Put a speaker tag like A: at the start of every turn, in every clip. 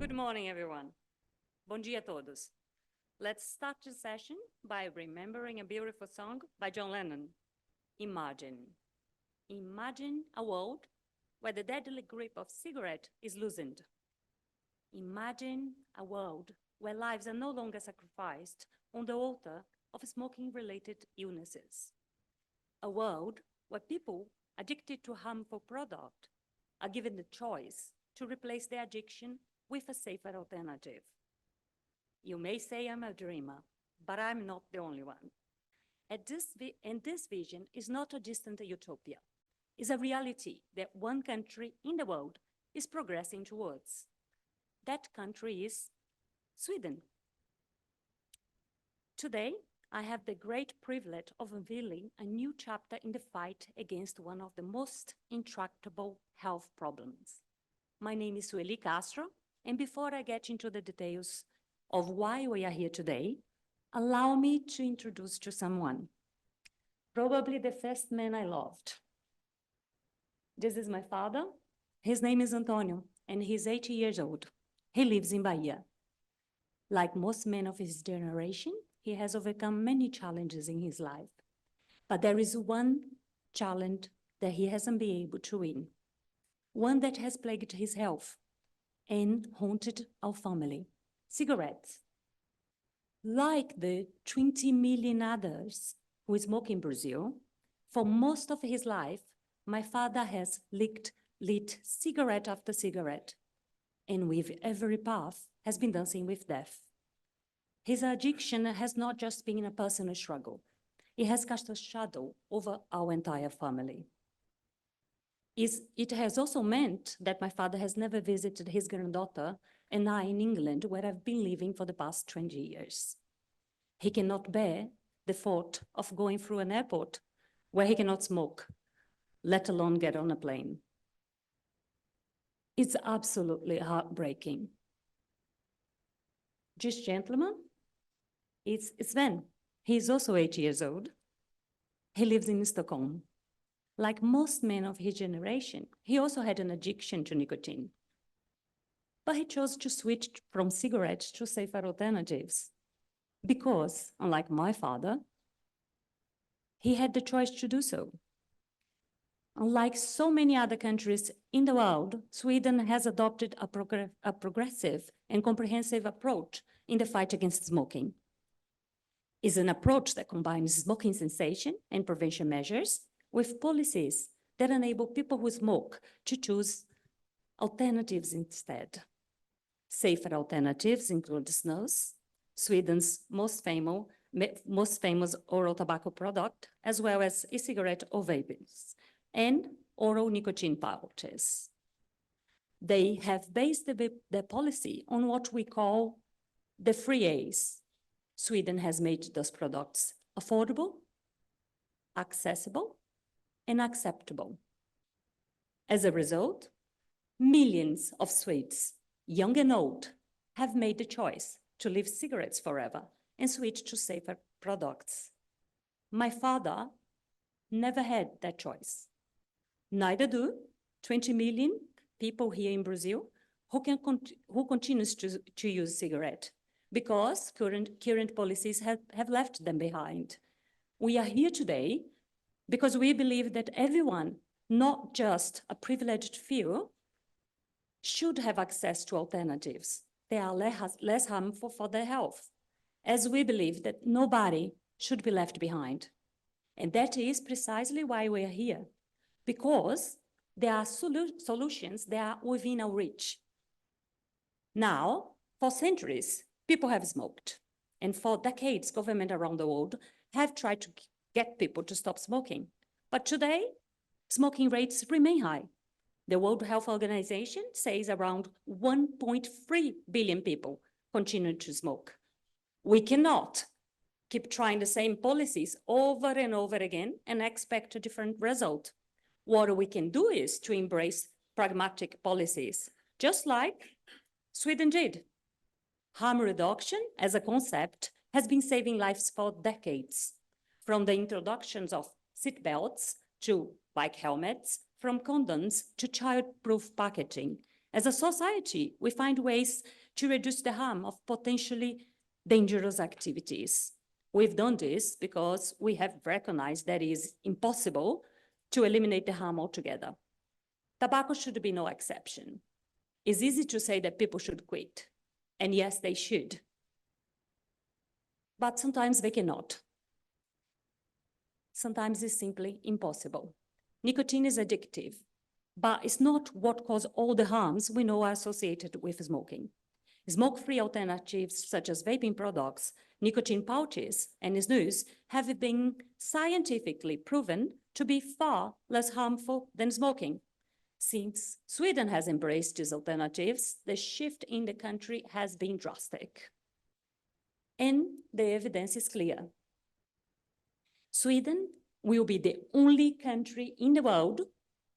A: Good morning, everyone. Bom dia a todos. Let's start the session by remembering a beautiful song by John Lennon, Imagine. Imagine a world where the deadly grip of cigarette is loosened. Imagine a world where lives are no longer sacrificed on the altar of smoking-related illnesses. A world where people addicted to harmful product are given the choice to replace their addiction with a safer alternative. You may say I'm a dreamer, but I'm not the only one. And this vision is not a distant utopia. It's a reality that one country in the world is progressing towards. That country is Sweden. Today, I have the great privilege of unveiling a new chapter in the fight against one of the most intractable health problems. My name is Sueli Castro, and before I get into the details of why we are here today, allow me to introduce to someone, probably the first man I loved. This is my father. His name is Antonio, and he's 80 years old. He lives in Bahia. Like most men of his generation, he has overcome many challenges in his life. But there is one challenge that he hasn't been able to win, one that has plagued his health and haunted our family: cigarettes. Like the 20 million others who smoke in Brazil, for most of his life, my father has lit cigarette after cigarette, and with every puff has been dancing with death. His addiction has not just been a personal struggle. It has cast a shadow over our entire family. It has also meant that my father has never visited his granddaughter and I in England, where I've been living for the past 20 years. He cannot bear the thought of going through an airport where he cannot smoke, let alone get on a plane. It's absolutely heartbreaking. This gentleman, it's Sven. He's also 80 years old. He lives in Stockholm. Like most men of his generation, he also had an addiction to nicotine. But he chose to switch from cigarettes to safer alternatives because, unlike my father, he had the choice to do so. Unlike so many other countries in the world, Sweden has adopted a progressive and comprehensive approach in the fight against smoking. It's an approach that combines smoking cessation and prevention measures with policies that enable people who smoke to choose alternatives instead. Safer alternatives include snus, Sweden's most famous oral tobacco product, as well as e-cigarette or vapes, and oral nicotine pouches. They have based their policy on what we call the 3 A's. Sweden has made those products affordable, accessible, and acceptable. As a result, millions of Swedes, young and old, have made the choice to leave cigarettes forever and switch to safer products. My father never had that choice. Neither do 20 million people here in Brazil who continues to use cigarette because current policies have left them behind. We are here today because we believe that everyone, not just a privileged few, should have access to alternatives. They are less harmful for their health, as we believe that nobody should be left behind. And that is precisely why we are here, because there are solutions that are within our reach. Now, for centuries, people have smoked, and for decades, governments around the world have tried to get people to stop smoking. But today, smoking rates remain high. The World Health Organization says around 1.3 billion people continue to smoke. We cannot keep trying the same policies over and over again and expect a different result. What we can do is to embrace pragmatic policies, just like Sweden did. Harm reduction as a concept has been saving lives for decades, from the introductions of seatbelts to bike helmets, from condoms to child-proof packaging. As a society, we find ways to reduce the harm of potentially dangerous activities. We've done this because we have recognized that it is impossible to eliminate the harm altogether. Tobacco should be no exception. It's easy to say that people should quit, and yes, they should. But sometimes they cannot. Sometimes it's simply impossible. Nicotine is addictive, but it's not what causes all the harms we know are associated with smoking. Smoke-free alternatives such as vaping products, nicotine pouches, and snus have been scientifically proven to be far less harmful than smoking. Since Sweden has embraced these alternatives, the shift in the country has been drastic. And the evidence is clear. Sweden will be the only country in the world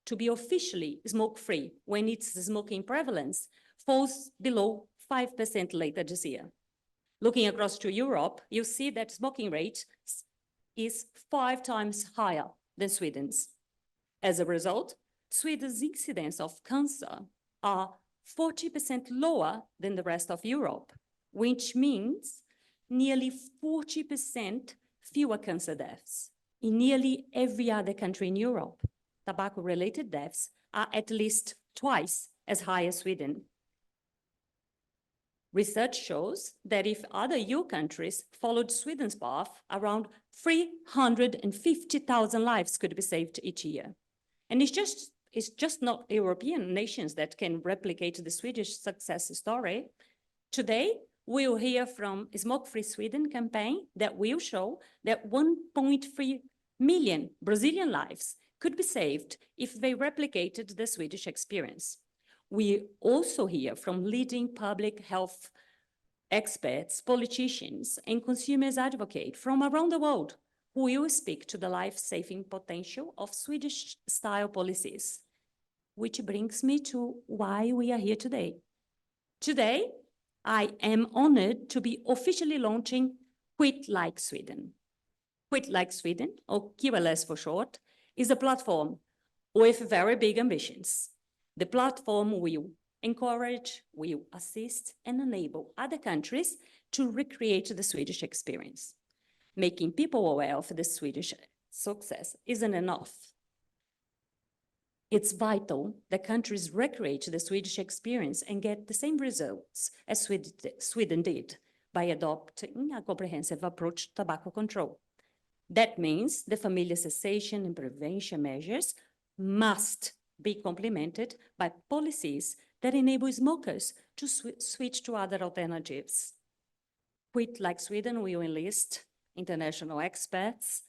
A: to be officially smoke-free when its smoking prevalence falls below 5% later this year. Looking across to Europe, you see that smoking rate is 5 times higher than Sweden's. As a result, Sweden's incidence of cancer are 40% lower than the rest of Europe, which means nearly 40% fewer cancer deaths. In nearly every other country in Europe, tobacco-related deaths are at least twice as high as Sweden. Research shows that if other EU countries followed Sweden's path, around 350,000 lives could be saved each year. And it's just not European nations that can replicate the Swedish success story. Today, we'll hear from a Smoke-Free Sweden campaign that will show that 1.3 million Brazilian lives could be saved if they replicated the Swedish experience. We also hear from leading public health experts, politicians, and consumers advocates from around the world who will speak to the life-saving potential of Swedish-style policies, which brings me to why we are here today. Today, I am honored to be officially launching Quit Like Sweden. Quit Like Sweden, or QLS for short, is a platform with very big ambitions. The platform will encourage, will assist, and enable other countries to recreate the Swedish experience. Making people aware of the Swedish success isn't enough. It's vital that countries recreate the Swedish experience and get the same results as Sweden did by adopting a comprehensive approach to tobacco control. That means the familiar cessation and prevention measures must be complemented by policies that enable smokers to switch to other alternatives. Quit Like Sweden will enlist international experts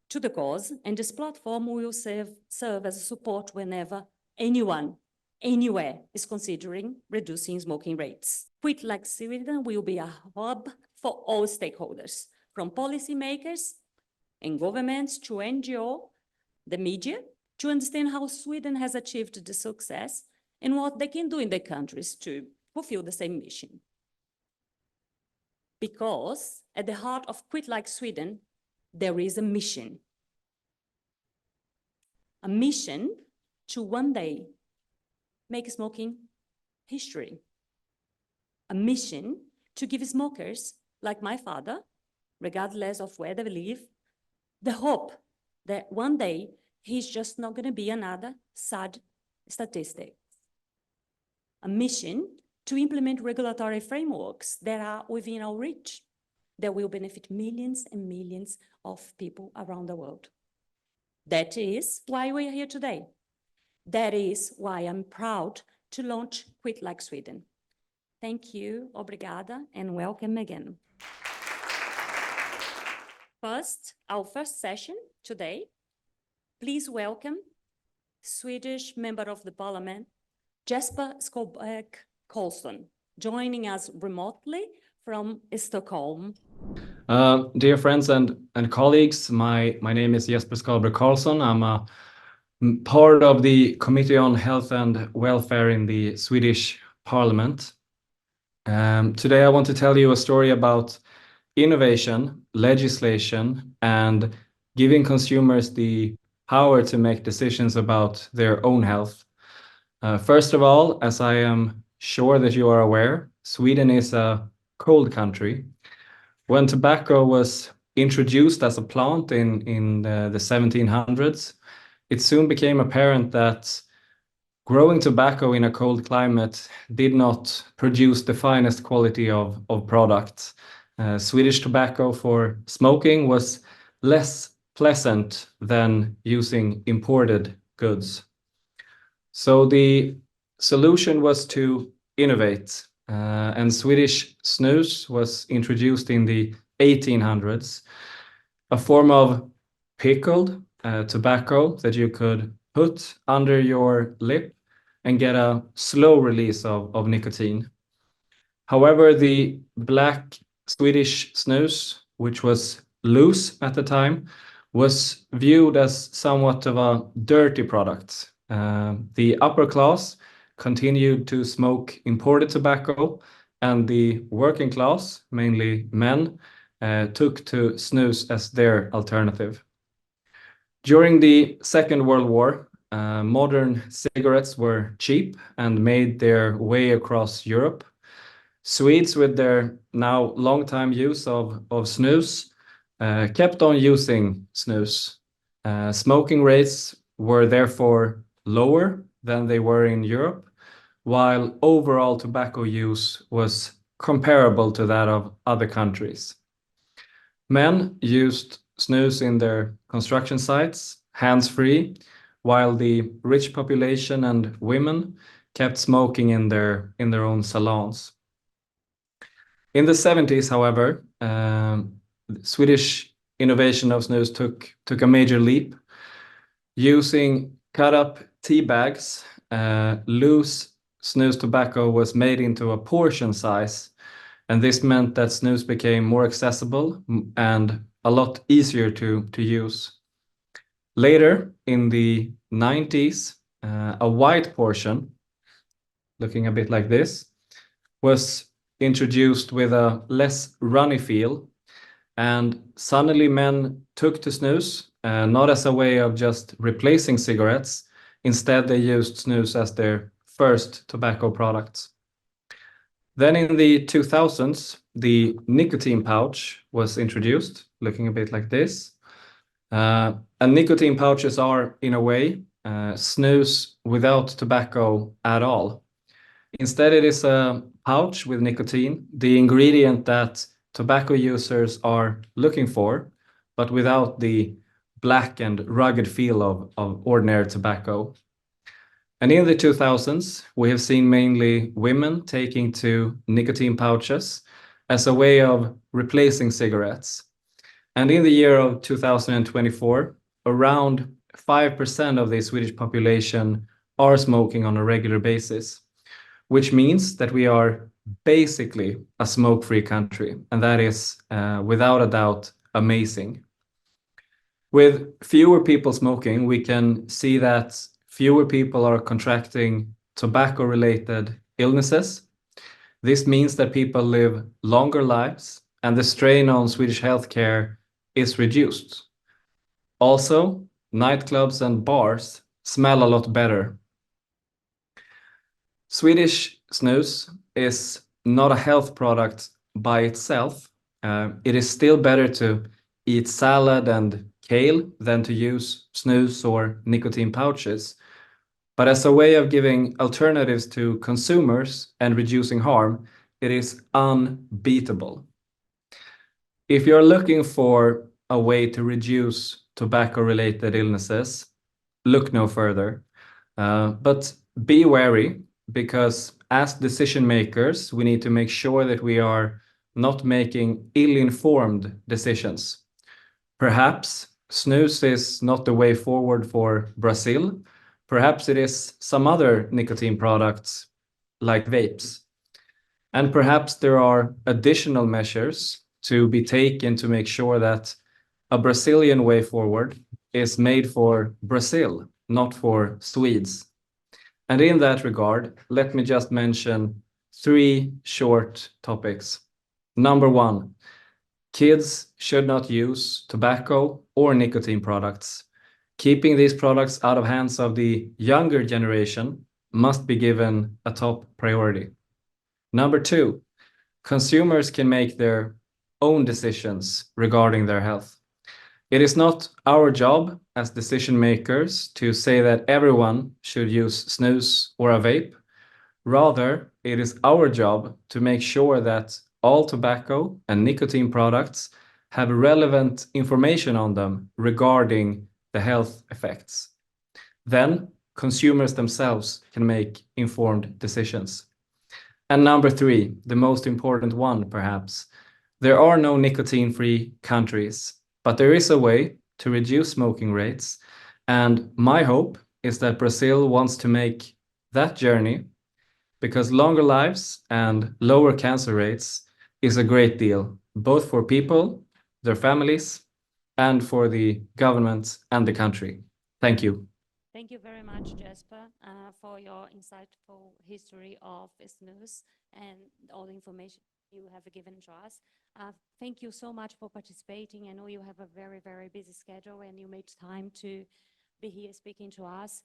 A: to the cause, and this platform will serve as a support whenever anyone, anywhere is considering reducing smoking rates. Quit Like Sweden will be a hub for all stakeholders, from policymakers and governments to NGO, the media, to understand how Sweden has achieved the success and what they can do in their countries to fulfill the same mission. Because at the heart of Quit Like Sweden, there is a mission. A mission to one day make smoking history. A mission to give smokers, like my father, regardless of where they live, the hope that one day he's just not going to be another sad statistic. A mission to implement regulatory frameworks that are within our reach, that will benefit millions and millions of people around the world. That is why we are here today. That is why I'm proud to launch Quit Like Sweden. Thank you, obrigada, and welcome again. First, our first session today, please welcome Swedish Member of the Parliament, Jesper Skolberg Karlsson, joining us remotely from Stockholm.
B: Dear friends and colleagues, my name is Jesper Skolberg Karlsson. I'm a part of the Committee on Health and Welfare in the Swedish Parliament. Today I want to tell you a story about innovation, legislation, and giving consumers the power to make decisions about their own health. First of all, as I am sure that you are aware, Sweden is a cold country. When tobacco was introduced as a plant in the 1700s, it soon became apparent that growing tobacco in a cold climate did not produce the finest quality of products. Swedish tobacco for smoking was less pleasant than using imported goods. So the solution was to innovate, and Swedish snus was introduced in the 1800s, a form of pickled tobacco that you could put under your lip and get a slow release of nicotine. However, the black Swedish snus, which was loose at the time, was viewed as somewhat of a dirty product. The upper class continued to smoke imported tobacco, and the working class, mainly men, took to snus as their alternative. During the Second World War, modern cigarettes were cheap and made their way across Europe. Swedes, with their now long-time use of snus, kept on using snus. Smoking rates were therefore lower than they were in Europe, while overall tobacco use was comparable to that of other countries. Men used snus in their construction sites, hands-free, while the rich population and women kept smoking in their own salons. In the 70s, however, Swedish innovation of snus took a major leap. Using cut-up tea bags, loose snus tobacco was made into a portion size, and this meant that snus became more accessible and a lot easier to use. Later, in the 90s, a white portion, looking a bit like this, was introduced with a less runny feel, and suddenly men took to snus, not as a way of just replacing cigarettes. Instead, they used snus as their first tobacco products. Then in the 2000s, the nicotine pouch was introduced, looking a bit like this. And nicotine pouches are, in a way, snus without tobacco at all. Instead, it is a pouch with nicotine, the ingredient that tobacco users are looking for, but without the black and rugged feel of ordinary tobacco. And in the 2000s, we have seen mainly women taking to nicotine pouches as a way of replacing cigarettes. And in the year of 2024, around 5% of the Swedish population are smoking on a regular basis, which means that we are basically a smoke-free country, and that is, without a doubt, amazing. With fewer people smoking, we can see that fewer people are contracting tobacco-related illnesses. This means that people live longer lives, and the strain on Swedish healthcare is reduced. Also, nightclubs and bars smell a lot better. Swedish snus is not a health product by itself. It is still better to eat salad and kale than to use snus or nicotine pouches. But as a way of giving alternatives to consumers and reducing harm, it is unbeatable. If you're looking for a way to reduce tobacco-related illnesses, look no further. But be wary, because as decision makers, we need to make sure that we are not making ill-informed decisions. Perhaps snus is not the way forward for Brazil. Perhaps it is some other nicotine products like vapes. And perhaps there are additional measures to be taken to make sure that a Brazilian way forward is made for Brazil, not for Swedes. And in that regard, let me just mention 3 short topics. Number 1, kids should not use tobacco or nicotine products. Keeping these products out of hands of the younger generation must be given a top priority. Number two, consumers can make their own decisions regarding their health. It is not our job as decision makers to say that everyone should use snus or a vape. Rather, it is our job to make sure that all tobacco and nicotine products have relevant information on them regarding the health effects. Then consumers themselves can make informed decisions. And number three, the most important one perhaps, there are no nicotine-free countries, but there is a way to reduce smoking rates. And my hope is that Brazil wants to make that journey, because longer lives and lower cancer rates is a great deal, both for people, their families, and for the government and the country. Thank you.
A: Thank you very much, Jesper, for your insightful history of snus and all the information you have given to us. Thank you so much for participating. I know you have a very, very busy schedule and you made time to be here speaking to us,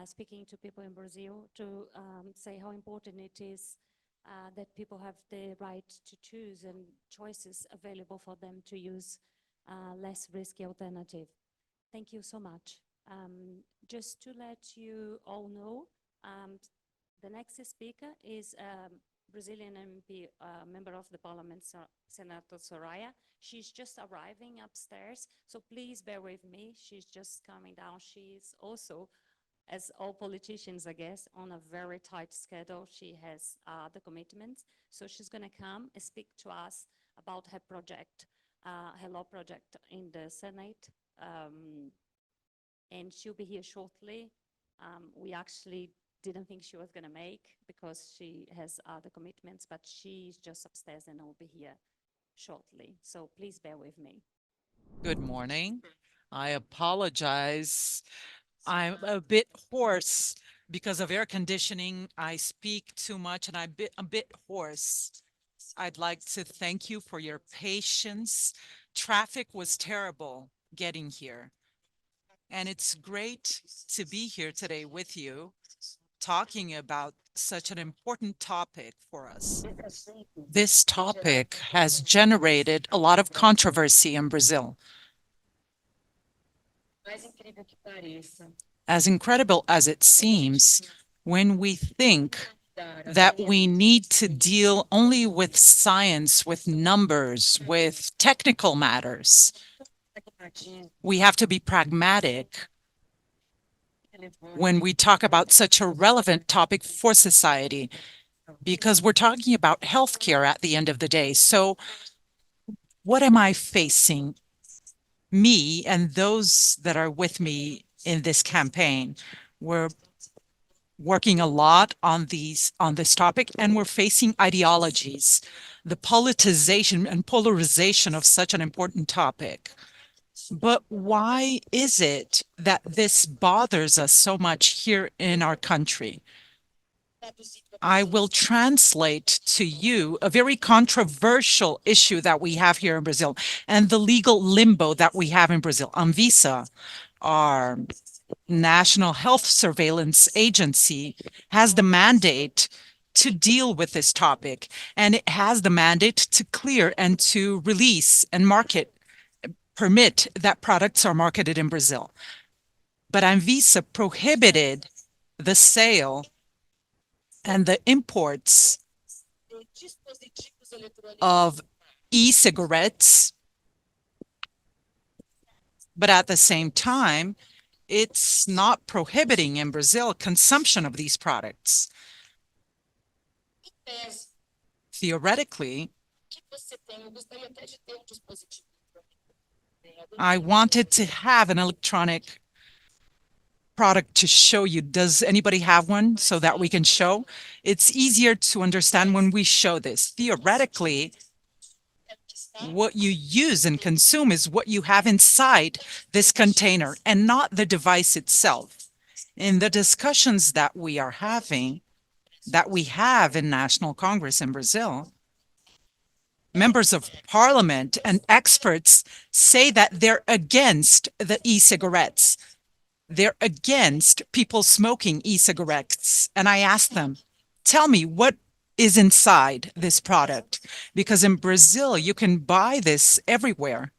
A: speaking to people in Brazil, to say how important it is that people have the right to choose and choices available for them to use less risky alternative. Thank you so much. Just to let you all know, the next speaker is Brazilian MP, member of the parliament, Senator Soraya. She's just arriving upstairs, so please bear with me. She's just coming down. She's also, as all politicians, I guess, on a very tight schedule. She has the commitments, so she's gonna come and speak to us about her project, her law project in the Senate. And she'll be here shortly. We actually didn't think she was gonna make because she has other commitments, but she's just upstairs and will be here shortly. So please bear with me.
C: Good morning. I apologize. I'm a bit hoarse because of air conditioning. I speak too much and I'm a bit hoarse. I'd like to thank you for your patience. Traffic was terrible getting here. And it's great to be here today with you, talking about such an important topic for us. This topic has generated a lot of controversy in Brazil. As incredible as it seems, when we think that we need to deal only with science, with numbers, with technical matters, we have to be pragmatic when we talk about such a relevant topic for society, because we're talking about healthcare at the end of the day. So what am I facing? Me and those that are with me in this campaign, we're working a lot on this topic, and we're facing ideologies, the politicization and polarization of such an important topic. But why is it that this bothers us so much here in our country? I will translate to you a very controversial issue that we have here in Brazil and the legal limbo that we have in Brazil. Anvisa, our National Health Surveillance Agency, has the mandate to deal with this topic, and it has the mandate to clear and to release and permit that products are marketed in Brazil. But Anvisa prohibited the sale and the imports of e-cigarettes, but at the same time, it's not prohibiting in Brazil consumption of these products. Theoretically, I wanted to have an electronic product to show you. Does anybody have one so that we can show? It's easier to understand when we show this. Theoretically, what you use and consume is what you have inside this container and not the device itself. In the discussions that we are having, that we have in National Congress in Brazil, members of parliament and experts say that they're against the e-cigarettes. they're against people smoking e-cigarettes. And I asked them, tell me what is inside this product? Because in Brazil, you can buy this everywhere.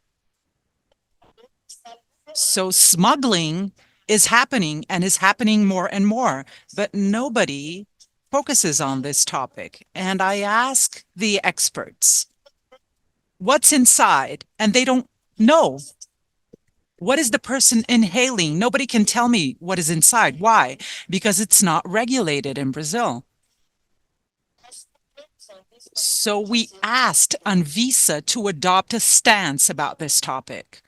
C: So smuggling is happening and is happening more and more, but nobody focuses on this topic. And I ask the experts, what's inside? And they don't know. What is the person inhaling? Nobody can tell me what is inside. Why? Because it's not regulated in Brazil. So we asked Anvisa to adopt a stance about this topic,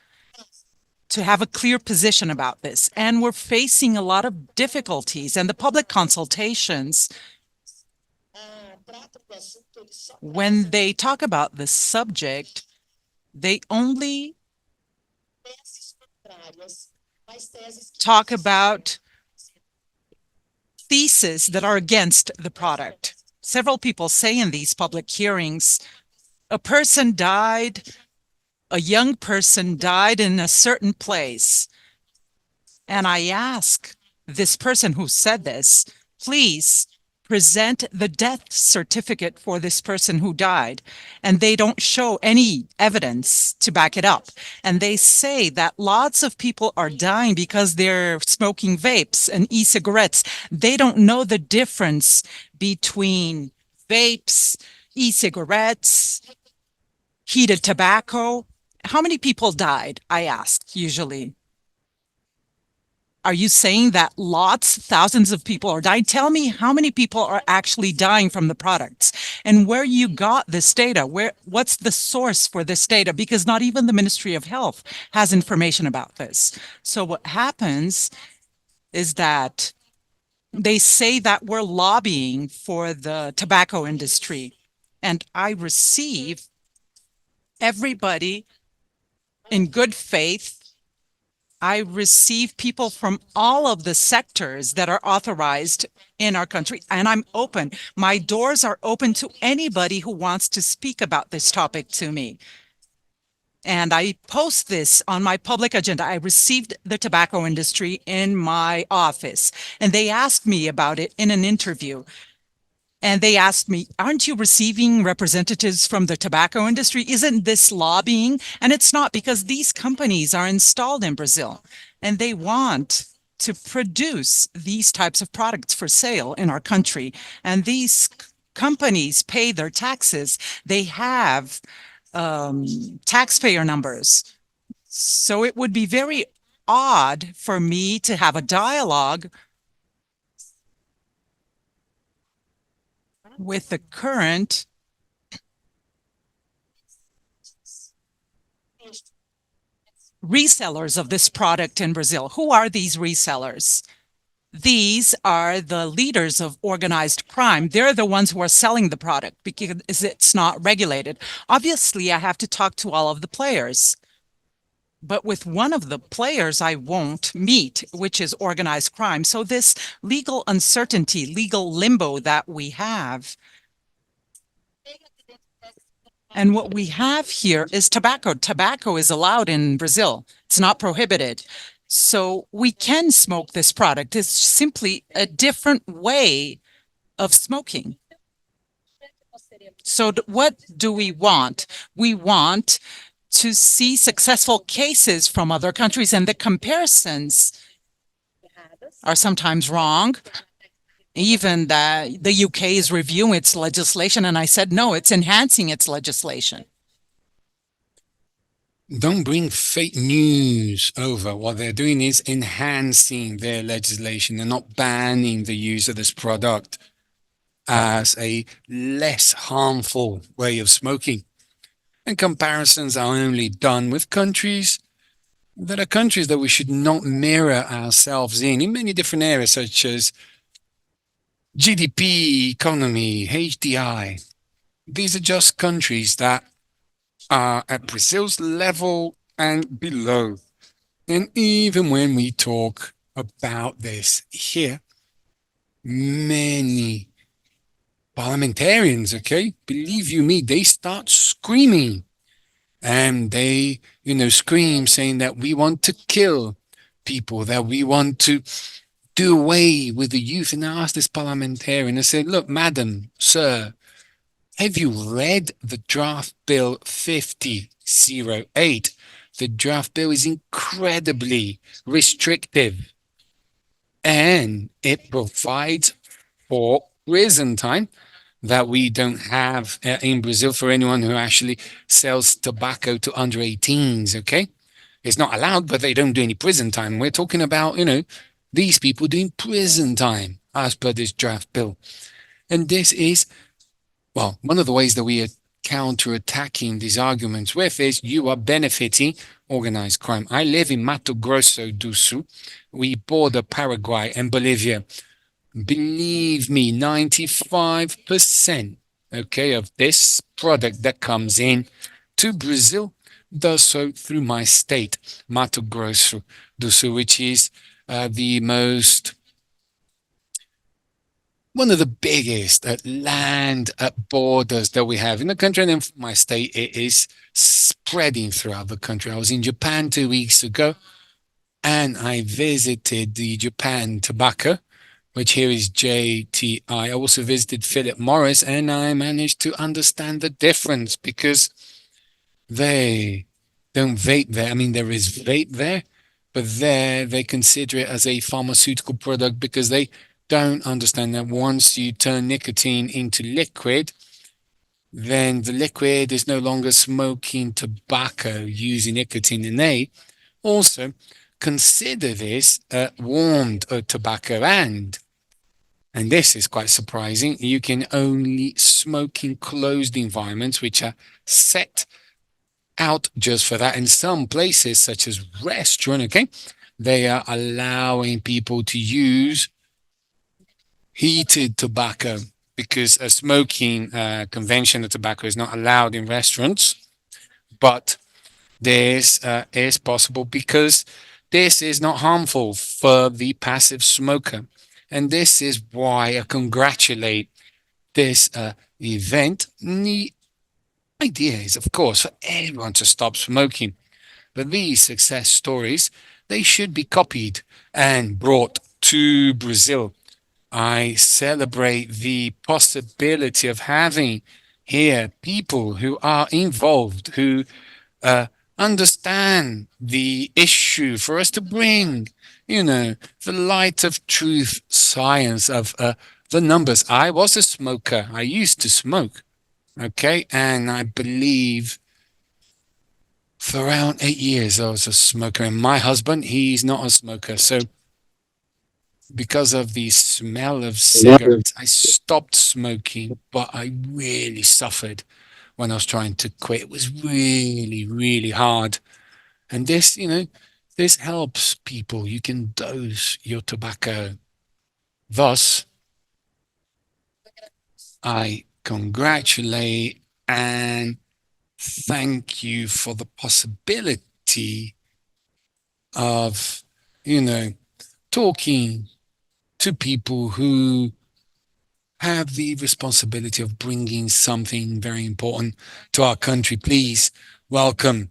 C: to have a clear position about this. And we're facing a lot of difficulties. And the public consultations, when they talk about this subject, they only talk about theses that are against the product. Several people say in these public hearings, a person died, a young person died in a certain place. And I ask this person who said this, please present the death certificate for this person who died. And they don't show any evidence to back it up. And they say that lots of people are dying because they're smoking vapes and e-cigarettes. They don't know the difference between vapes, e-cigarettes, heated tobacco. How many people died? I ask usually. Are you saying that thousands of people are dying? Tell me how many people are actually dying from the products and where you got this data. What's the source for this data? Because not even the Ministry of Health has information about this. So what happens is that they say that we're lobbying for the tobacco industry. And I receive everybody in good faith. I receive people from all of the sectors that are authorized in our country, and I'm open. My doors are open to anybody who wants to speak about this topic to me. And I post this on my public agenda. I received the tobacco industry in my office, and they asked me about it in an interview. And they asked me, aren't you receiving representatives from the tobacco industry? Isn't this lobbying? And it's not, because these companies are installed in Brazil and they want to produce these types of products for sale in our country. And these companies pay their taxes. They have taxpayer numbers. So it would be very odd for me to have a dialogue with the current resellers of this product in Brazil. Who are these resellers? These are the leaders of organized crime. They're the ones who are selling the product because it's not regulated. Obviously, I have to talk to all of the players. But with one of the players I won't meet, which is organized crime. So this legal uncertainty, legal limbo that we have. And what we have here is tobacco. Tobacco is allowed in Brazil. It's not prohibited. So we can smoke this product. It's simply a different way of smoking. So what do we want? We want to see successful cases from other countries, and the comparisons are sometimes wrong. Even the UK is reviewing its legislation, and I said, no, it's enhancing its legislation.
D: Don't bring fake news over. What they're doing is enhancing their legislation. They're not banning the use of this product as a less harmful way of smoking. And comparisons are only done with countries that are countries that we should not mirror ourselves in many different areas, such as GDP, economy, HDI. These are just countries that are at Brazil's level and below. And even when we talk about this here, many parliamentarians, okay, believe you me, they start screaming. And they, scream saying that we want to kill people that we want to do away with the youth. And I asked this parliamentarian, I said, look, madam, sir, have you read the draft bill 5008? The draft bill is incredibly restrictive and it provides for prison time that we don't have in Brazil for anyone who actually sells tobacco to under 18s, okay? It's not allowed, but they don't do any prison time. We're talking about, these people doing prison time as per this draft bill. And this is, well, one of the ways that we are counterattacking these arguments with is you are benefiting organized crime. I live in Mato Grosso do Sul. We border Paraguay and Bolivia. Believe me, 95%, okay, of this product that comes in to Brazil does so through my state, Mato Grosso do Sul, which is one of the biggest land borders that we have in the country. And then for my state, it is spreading throughout the country. I was in Japan 2 weeks ago, and I visited the Japan Tobacco, which here is JTI. I also visited Philip Morris, and I managed to understand the difference because they don't vape there. I mean, there is vape there, but there they consider it as a pharmaceutical product because they don't understand that once you turn nicotine into liquid, then the liquid is no longer smoking tobacco using nicotine, and they also consider this warmed tobacco. And this is quite surprising. You can only smoke in closed environments, which are set out just for that. In some places, such as restaurant, okay, they are allowing people to use heated tobacco because a smoking conventional tobacco is not allowed in restaurants. But this is possible because this is not harmful for the passive smoker. And this is why I congratulate this event. The idea is, of course, for everyone to stop smoking. But these success stories, they should be copied and brought to Brazil. I celebrate the possibility of having here people who are involved, who understand the issue for us to bring, the light of truth, science of the numbers. I was a smoker. I used to smoke. Okay. And I believe for around 8 years I was a smoker. And my husband, he's not a smoker. So because of the smell of cigarettes, I stopped smoking, but I really suffered when I was trying to quit. It was really, really hard. And this, this helps people. You can dose your tobacco. Thus, I congratulate and thank you for the possibility of, talking to people who have the responsibility of bringing something very important to our country. Please welcome.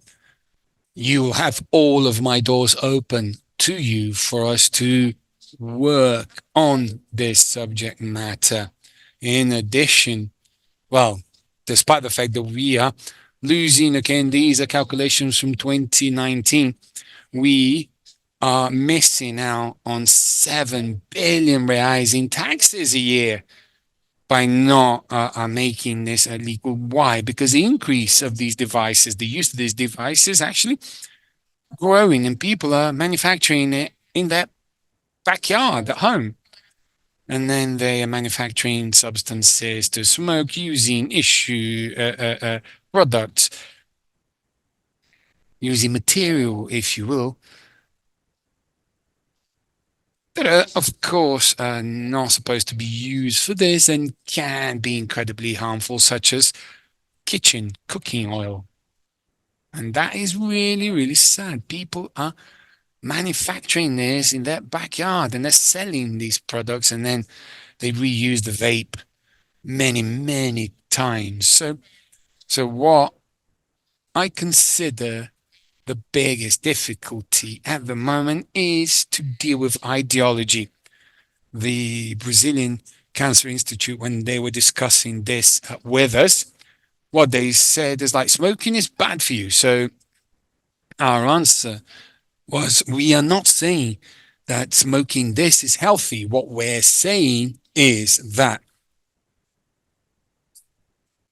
D: You have all of my doors open to you for us to work on this subject matter. In addition, well, despite the fact that we are losing, again, these are calculations from 2019, we are missing out on 7 billion reais in taxes a year by not making this illegal. Why? Because the increase of these devices, the use of these devices actually growing, and people are manufacturing it in their backyard at home. And then they are manufacturing substances to smoke using products, using material, if you will, that are, of course, not supposed to be used for this and can be incredibly harmful, such as kitchen cooking oil. And that is really, really sad. People are manufacturing this in their backyard and they're selling these products, and then they reuse the vape many, many times. So what I consider the biggest difficulty at the moment is to deal with ideology. The Brazilian Cancer Institute, when they were discussing this with us, what they said is like, smoking is bad for you. So our answer was, we are not saying that smoking this is healthy. What we're saying is that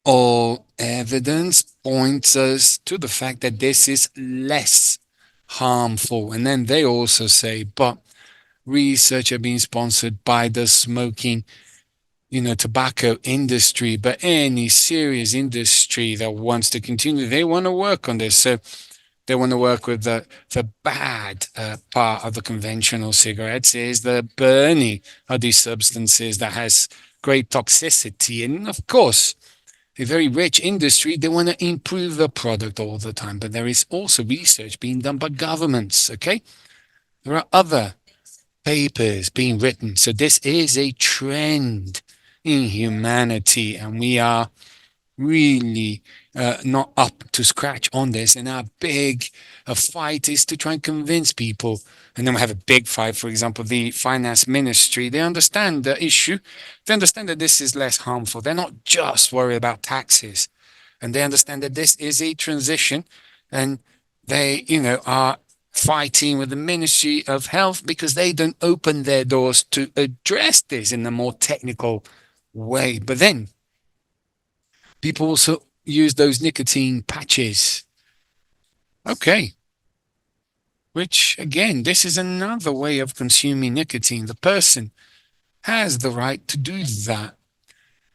D: all evidence points us to the fact that this is less harmful. And then they also say, but research are being sponsored by the smoking, tobacco industry, but any serious industry that wants to continue, they want to work on this. So they want to work with the bad part of the conventional cigarettes is the burning of these substances that has great toxicity. And of course, a very rich industry, they want to improve the product all the time. But there is also research being done by governments, okay? There are other papers being written. So this is a trend in humanity, and we are really not up to scratch on this. And our big fight is to try and convince people. And then we have a big fight, for example, the finance ministry. They understand the issue. They understand that this is less harmful. They're not just worried about taxes. And they understand that this is a transition. And they, are fighting with the Ministry of Health because they don't open their doors to address this in a more technical way. But then people also use those nicotine patches. Okay. Which, again, this is another way of consuming nicotine. The person has the right to do that.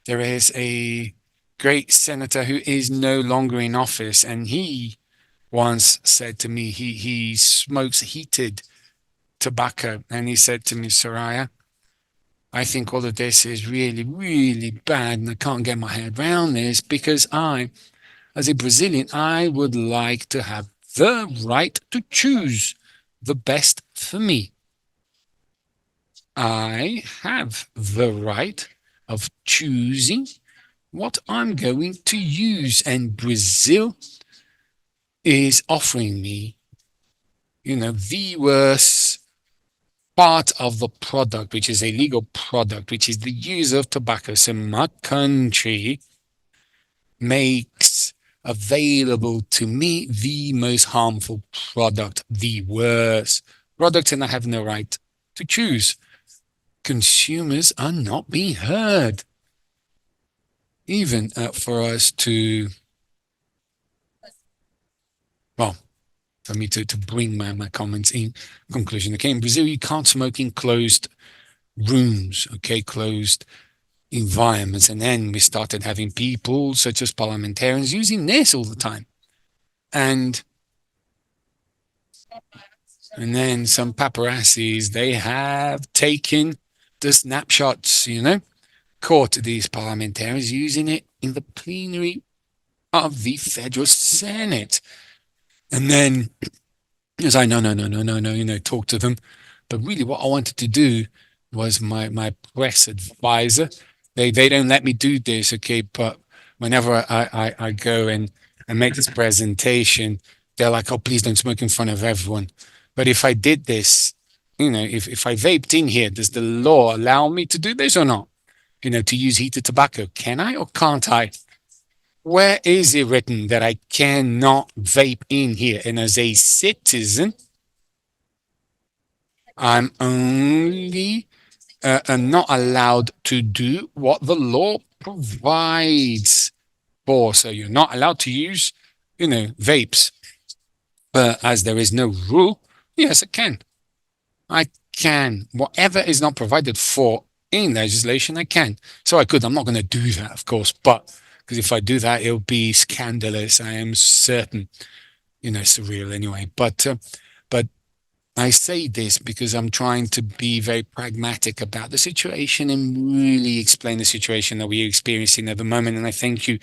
D: There is a great senator who is no longer in office, and he once said to me, he smokes heated tobacco, and he said to me, Soraya, I think all of this is really, really bad, and I can't get my head around this because as a Brazilian, I would like to have the right to choose the best for me. I have the right of choosing what I'm going to use, and Brazil is offering me, the worst part of the product, which is a legal product, which is the use of tobacco. So my country makes available to me the most harmful product, the worst product, and I have no right to choose. Consumers are not being heard. Even for us to, for me to bring my comments in conclusion. Okay, in Brazil, you can't smoke in closed rooms, okay, closed environments. And then we started having people such as parliamentarians using this all the time. And then some paparazzis, they have taken the snapshots, caught these parliamentarians using it in the plenary of the Federal Senate. And then it was like, no, talk to them. But really what I wanted to do was my press advisor. They don't let me do this, okay? But whenever I go and make this presentation, they're like, oh, please don't smoke in front of everyone. But if I did this, if I vaped in here, does the law allow me to do this or not? To use heated tobacco. Can I or can't I? Where is it written that I cannot vape in here? And as a citizen, I'm only not allowed to do what the law provides for. So you're not allowed to use, vapes. But as there is no rule, yes, I can. I can. Whatever is not provided for in legislation, I can. So I could. I'm not going to do that, of course, but because if I do that, it'll be scandalous. I am certain, surreal anyway. But I say this because I'm trying to be very pragmatic about the situation and really explain the situation that we're experiencing at the moment. And I thank you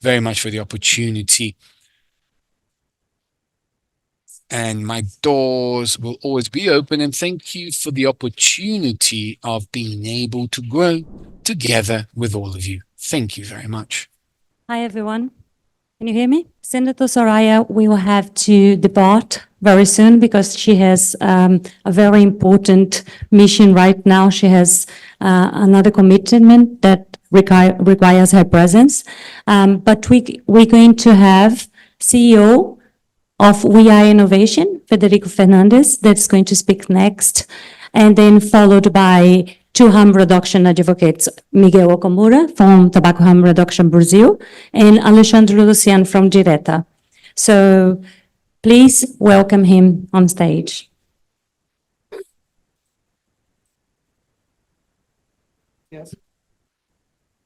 D: very much for the opportunity. And my doors will always be open. And thank you for the opportunity of being able to grow together with all of you. Thank you very much.
A: Hi, everyone. Can you hear me? Senator Soraya will have to depart very soon because she has a very important mission right now. She has another commitment that requires her presence. But we're going to have CEO of We Are Innovation, Federico Fernandez, that's going to speak next, and then followed by two harm reduction advocates, Miguel Okamura from Tobacco Harm Reduction Brazil, and Alexandre Lucian from Direta. So please welcome him on stage.
E: Yes.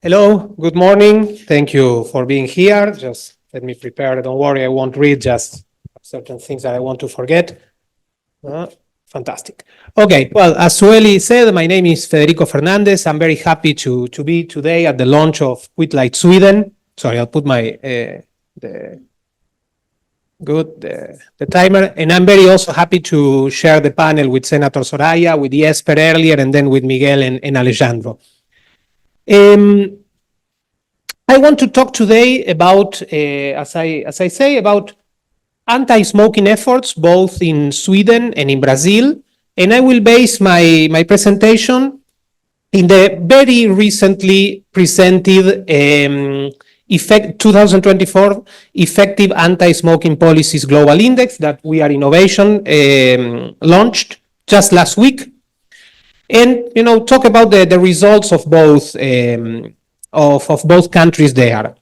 E: Hello, good morning. Thank you for being here. Just let me prepare. Don't worry, I won't read, just certain things that I want to forget. Fantastic. Okay, well, as Sueli said, my name is Federico Fernandez. I'm very happy to be today at the launch of Quit Light Sweden. Sorry, I'll put my the timer. And I'm very also happy to share the panel with Senator Soraya, with Jesper earlier, and then with Miguel and Alejandro. I want to talk today about, as I say, about anti-smoking efforts, both in Sweden and in Brazil. And I will base my presentation in the very recently presented 2024 Effective Anti-Smoking Policies Global Index that We Are Innovation launched just last week. And, talk about the results of both countries there.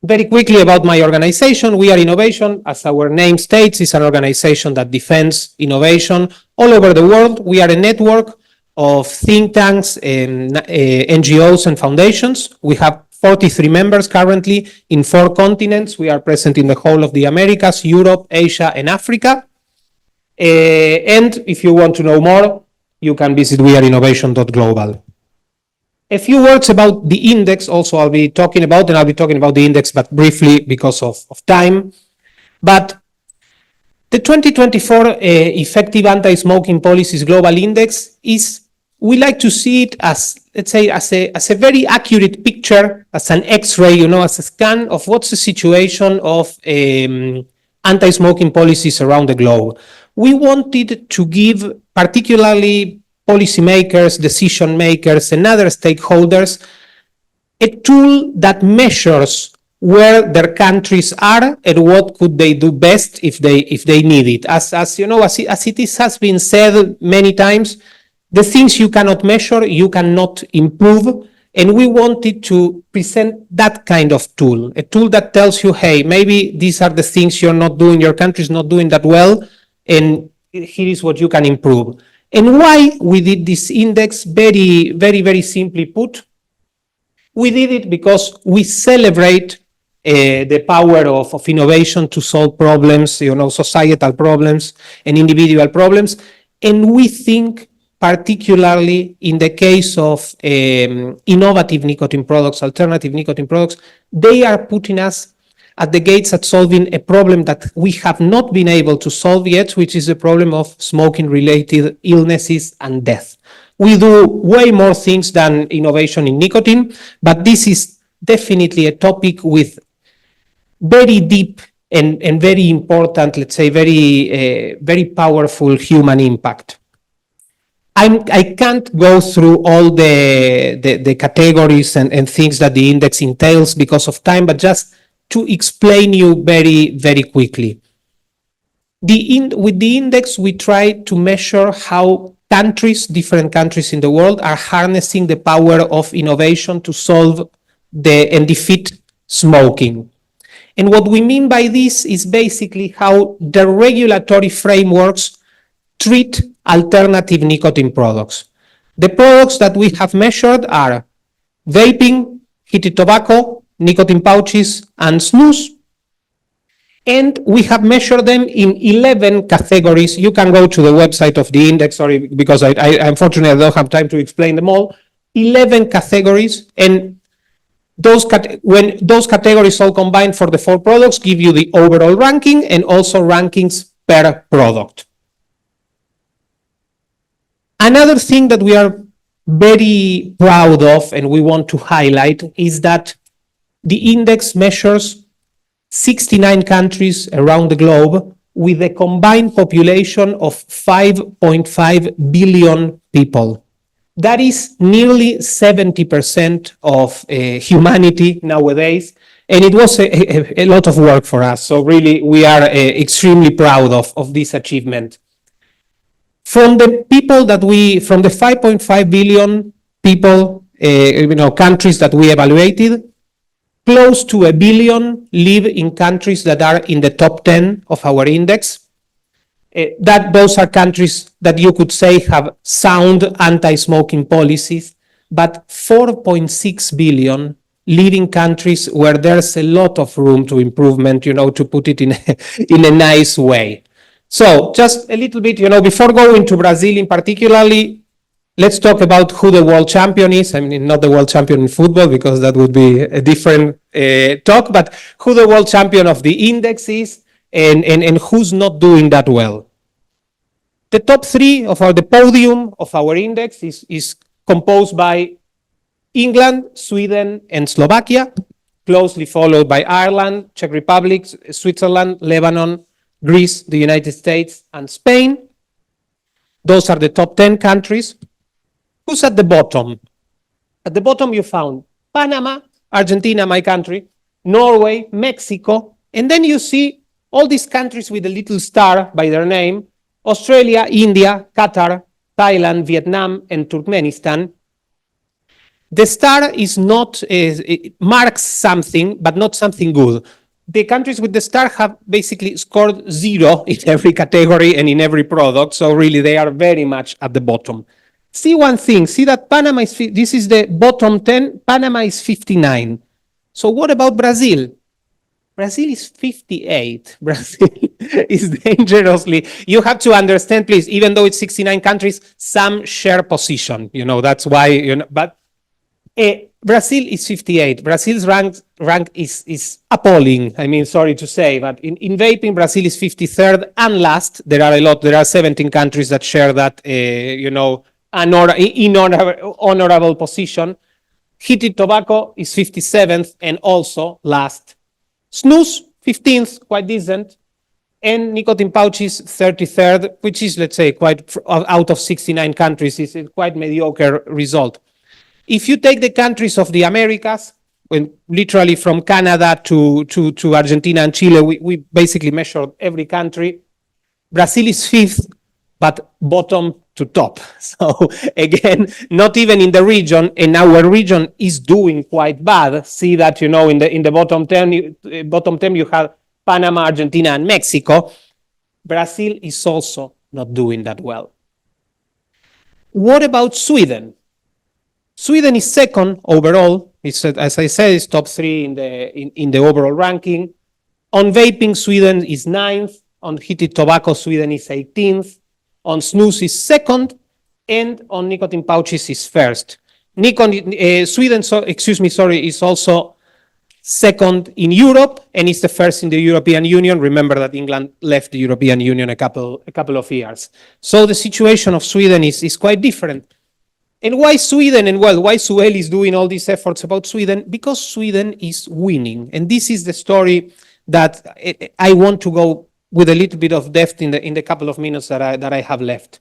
E: Very quickly about my organization, We Are Innovation, as our name states, is an organization that defends innovation all over the world. We are a network of think tanks, NGOs, and foundations. We have 43 members currently in 4 continents. We are present in the whole of the Americas, Europe, Asia, and Africa. And if you want to know more, you can visit weareinnovation.global. A few words about the index also I'll be talking about, and I'll be talking about the index, but briefly because of time. But the 2024 Effective Anti-Smoking Policies Global Index we like to see it as, let's say, as a very accurate picture, as an X-ray, as a scan of what's the situation of anti-smoking policies around the globe. We wanted to give particularly policymakers, decision makers, and other stakeholders a tool that measures where their countries are and what could they do best if they need it. As it has been said many times, the things you cannot measure, you cannot improve. And we wanted to present that kind of tool, a tool that tells you, hey, maybe these are the things you're not doing, your country's not doing that well, and here is what you can improve. And why we did this index, very, very, very simply put, we did it because we celebrate the power of innovation to solve problems, societal problems and individual problems. And we think particularly in the case of innovative nicotine products, alternative nicotine products, they are putting us at the gates at solving a problem that we have not been able to solve yet, which is the problem of smoking-related illnesses and death. We do way more things than innovation in nicotine, but this is definitely a topic with very deep and very important, let's say, very powerful human impact. I can't go through all the categories and things that the index entails because of time, but just to explain you very, very quickly. With the index, we try to measure how different countries in the world are harnessing the power of innovation to solve and defeat smoking. And what we mean by this is basically how the regulatory frameworks treat alternative nicotine products. The products that we have measured are vaping, heated tobacco, nicotine pouches, and snus. And we have measured them in 11 categories. You can go to the website of the index, sorry, because I unfortunately don't have time to explain them all. 11 categories, and when those categories all combined for the 4 products give you the overall ranking and also rankings per product. Another thing that we are very proud of and we want to highlight is that the index measures 69 countries around the globe with a combined population of 5.5 billion people. That is nearly 70% of humanity nowadays, and it was a lot of work for us. So really, we are extremely proud of this achievement. From the people that from the 5.5 billion people, countries that we evaluated, close to 1 billion live in countries that are in the top 10 of our index. Those are countries that you could say have sound anti-smoking policies, but 4.6 billion live in countries where there's a lot of room to improvement, to put it in a nice way. So just a little bit, before going to Brazil in particularly, let's talk about who the world champion is. I mean, not the world champion in football, because that would be a different talk, but who the world champion of the index is and who's not doing that well. The top three of the podium of our index is composed by England, Sweden, and Slovakia, closely followed by Ireland, Czech Republic, Switzerland, Lebanon, Greece, the United States, and Spain. Those are the top 10 countries. Who's at the bottom? At the bottom you found Panama, Argentina, my country, Norway, Mexico, and then you see all these countries with a little star by their name: Australia, India, Qatar, Thailand, Vietnam, and Turkmenistan. The star is not, it marks something, but not something good. The countries with the star have basically scored 0 in every category and in every product, so really they are very much at the bottom. See one thing, see that Panama is, this is the bottom 10, Panama is 59. So what about Brazil? Brazil is 58. Brazil is dangerously, you have to understand, please, even though it's 69 countries, some share position, that's why, but Brazil is 58. Brazil's rank is appalling. I mean, sorry to say, but in vaping, Brazil is 53rd and last. There are 17 countries that share that, honorable position. Heated tobacco is 57th and also last. Snus, 15th, quite decent. And nicotine pouches, 33rd, which is, let's say, quite out of 69 countries, is a quite mediocre result. If you take the countries of the Americas, when literally from Canada to Argentina and Chile, we basically measured every country. Brazil is 5th, but bottom to top. So again, not even in the region, and our region is doing quite bad. See that, in the bottom 10, you have Panama, Argentina, and Mexico. Brazil is also not doing that well. What about Sweden? Sweden is second overall. It's, as I said, it's top 3 in the overall ranking. On vaping, Sweden is 9th. On heated tobacco, Sweden is 18th. On snus is 2nd, and on nicotine pouches is 1st. Sweden, is also 2nd in Europe, and is the 1st in the European Union. Remember that England left the European Union a couple of years. So the situation of Sweden is quite different. And why Sweden? And well, why Sueli is doing all these efforts about Sweden? Because Sweden is winning. And this is the story that I want to go with a little bit of depth in the couple of minutes that I have left.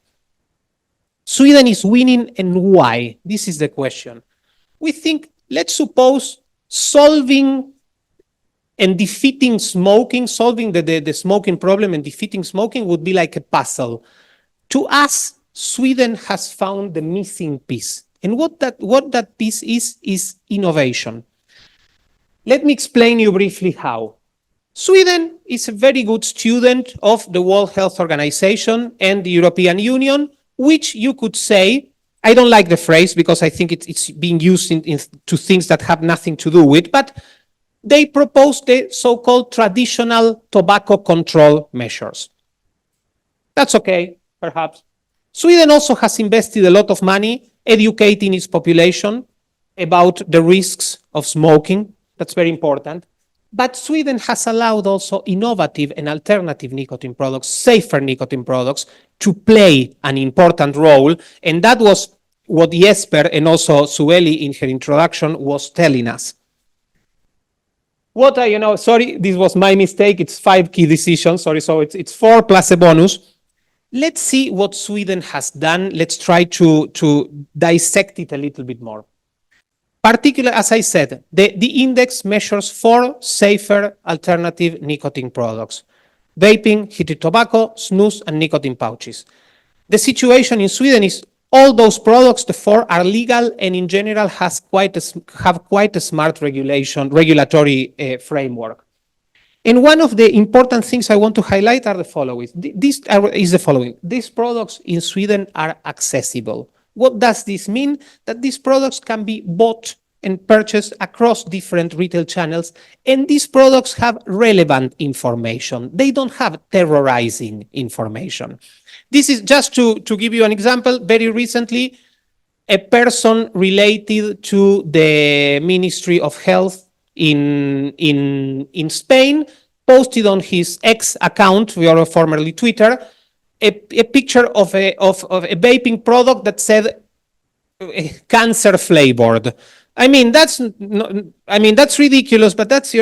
E: Sweden is winning, and why? This is the question. We think, let's suppose solving and defeating smoking, solving the smoking problem and defeating smoking would be like a puzzle. To us, Sweden has found the missing piece. And what that piece is innovation. Let me explain you briefly how. Sweden is a very good student of the World Health Organization and the European Union, which you could say, I don't like the phrase because I think it's being used to things that have nothing to do with, but they proposed the so-called traditional tobacco control measures. That's okay, perhaps. Sweden also has invested a lot of money educating its population about the risks of smoking. That's very important. But Sweden has allowed also innovative and alternative nicotine products, safer nicotine products, to play an important role. And that was what Jesper and also Sueli in her introduction was telling us. What I, sorry, this was my mistake. It's 5 key decisions. Sorry, so it's 4 plus a bonus. Let's see what Sweden has done. Let's try to dissect it a little bit more. Particular, as I said, the index measures 4 safer alternative nicotine products: vaping, heated tobacco, snus, and nicotine pouches. The situation in Sweden is all those products, the 4, are legal and in general have quite a smart regulatory framework. And one of the important things I want to highlight are the following. These products in Sweden are accessible. What does this mean? That these products can be bought and purchased across different retail channels, and these products have relevant information. They don't have terrorizing information. This is just to give you an example. Very recently, a person related to the Ministry of Health in Spain posted on his X account, or formerly Twitter, a picture of a vaping product that said cancer flavored. I mean, that's ridiculous, but that's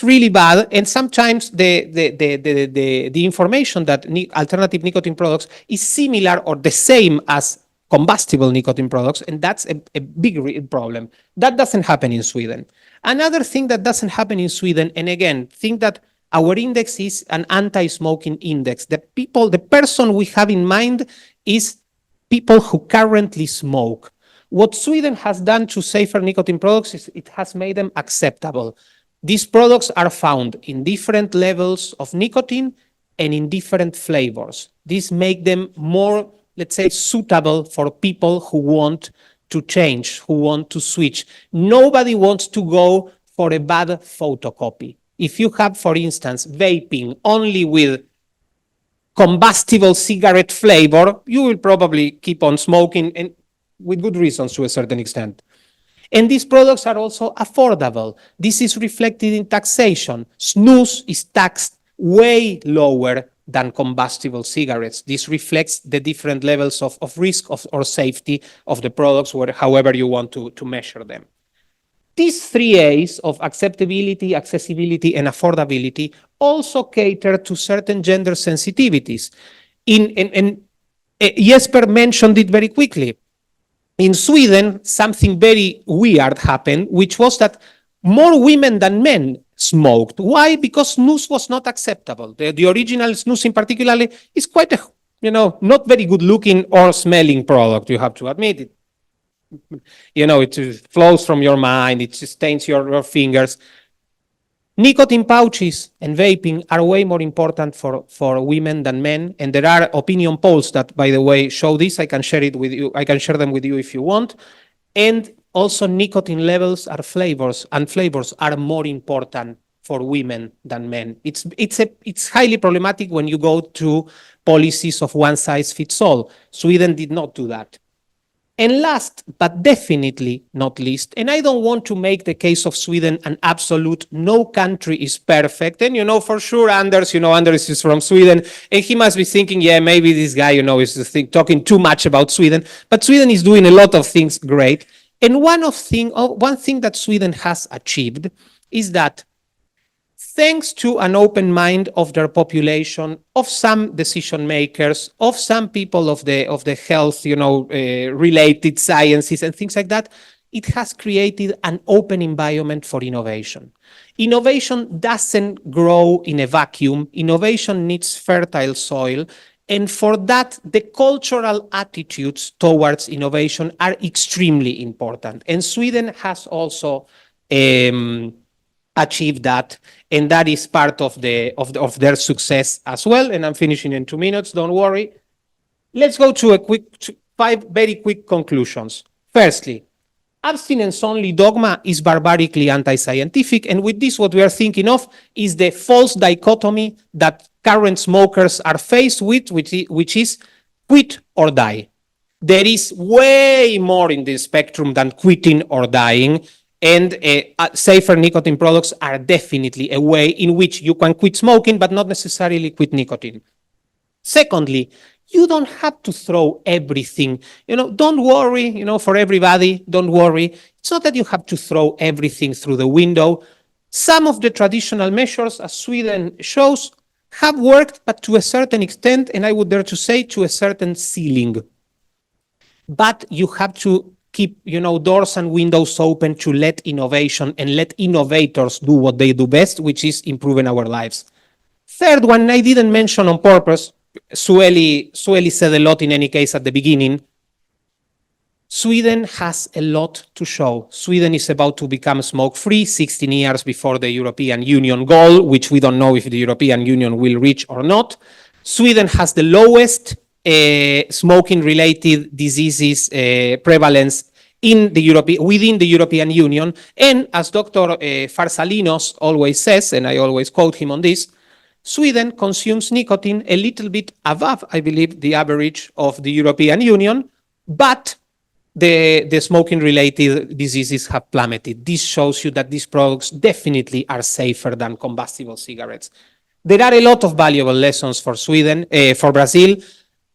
E: really bad. And sometimes the information that alternative nicotine products is similar or the same as combustible nicotine products, and that's a big problem. That doesn't happen in Sweden. Another thing that doesn't happen in Sweden, and again, think that our index is an anti-smoking index. The person we have in mind is people who currently smoke. What Sweden has done to safer nicotine products is it has made them acceptable. These products are found in different levels of nicotine and in different flavors. This makes them more, let's say, suitable for people who want to change, who want to switch. Nobody wants to go for a bad photocopy. If you have, for instance, vaping only with combustible cigarette flavor, you will probably keep on smoking, and with good reasons to a certain extent. And these products are also affordable. This is reflected in taxation. Snus is taxed way lower than combustible cigarettes. This reflects the different levels of risk or safety of the products, however you want to measure them. These 3 A's of acceptability, accessibility, and affordability also cater to certain gender sensitivities. Jesper mentioned it very quickly. In Sweden, something very weird happened, which was that more women than men smoked. Why? Because snus was not acceptable. The original snus in particular is quite a, not very good looking or smelling product, you have to admit it. It flows from your mind, it stains your fingers. Nicotine pouches and vaping are way more important for women than men, and there are opinion polls that, by the way, show this. I can share it with you. I can share them with you if you want. And also, nicotine levels and flavors are more important for women than men. It's highly problematic when you go to policies of one size fits all. Sweden did not do that. And last, but definitely not least, and I don't want to make the case of Sweden an absolute, no country is perfect. And, for sure, Anders is from Sweden, and he must be thinking, yeah, maybe this guy, is talking too much about Sweden. But Sweden is doing a lot of things great. And one thing that Sweden has achieved is that thanks to an open mind of their population, of some decision makers, of some people of the health, related sciences and things like that, it has created an open environment for innovation. Innovation doesn't grow in a vacuum. Innovation needs fertile soil. And for that, the cultural attitudes towards innovation are extremely important. And Sweden has also achieve that, and that is part of their success as well. And I'm finishing in 2 minutes, don't worry. Let's go to 5 very quick conclusions. Firstly, abstinence-only dogma is barbarically anti-scientific, and with this what we are thinking of is the false dichotomy that current smokers are faced with, which is quit or die. There is way more in this spectrum than quitting or dying. And safer nicotine products are definitely a way in which you can quit smoking, but not necessarily quit nicotine. Secondly, you don't have to throw everything. Don't worry, for everybody, don't worry. It's not that you have to throw everything through the window. Some of the traditional measures, as Sweden shows, have worked, but to a certain extent, and I would dare to say to a certain ceiling. But you have to keep, doors and windows open to let innovation and let innovators do what they do best, which is improving our lives. Third one, I didn't mention on purpose. Sueli said a lot in any case at the beginning. Sweden has a lot to show. Sweden is about to become smoke-free 16 years before the European Union goal, which we don't know if the European Union will reach or not. Sweden has the lowest smoking-related diseases prevalence within the European Union. And as Dr. Farsalinos always says, and I always quote him on this, Sweden consumes nicotine a little bit above, I believe, the average of the European Union, but the smoking-related diseases have plummeted. This shows you that these products definitely are safer than combustible cigarettes. There are a lot of valuable lessons for for Brazil.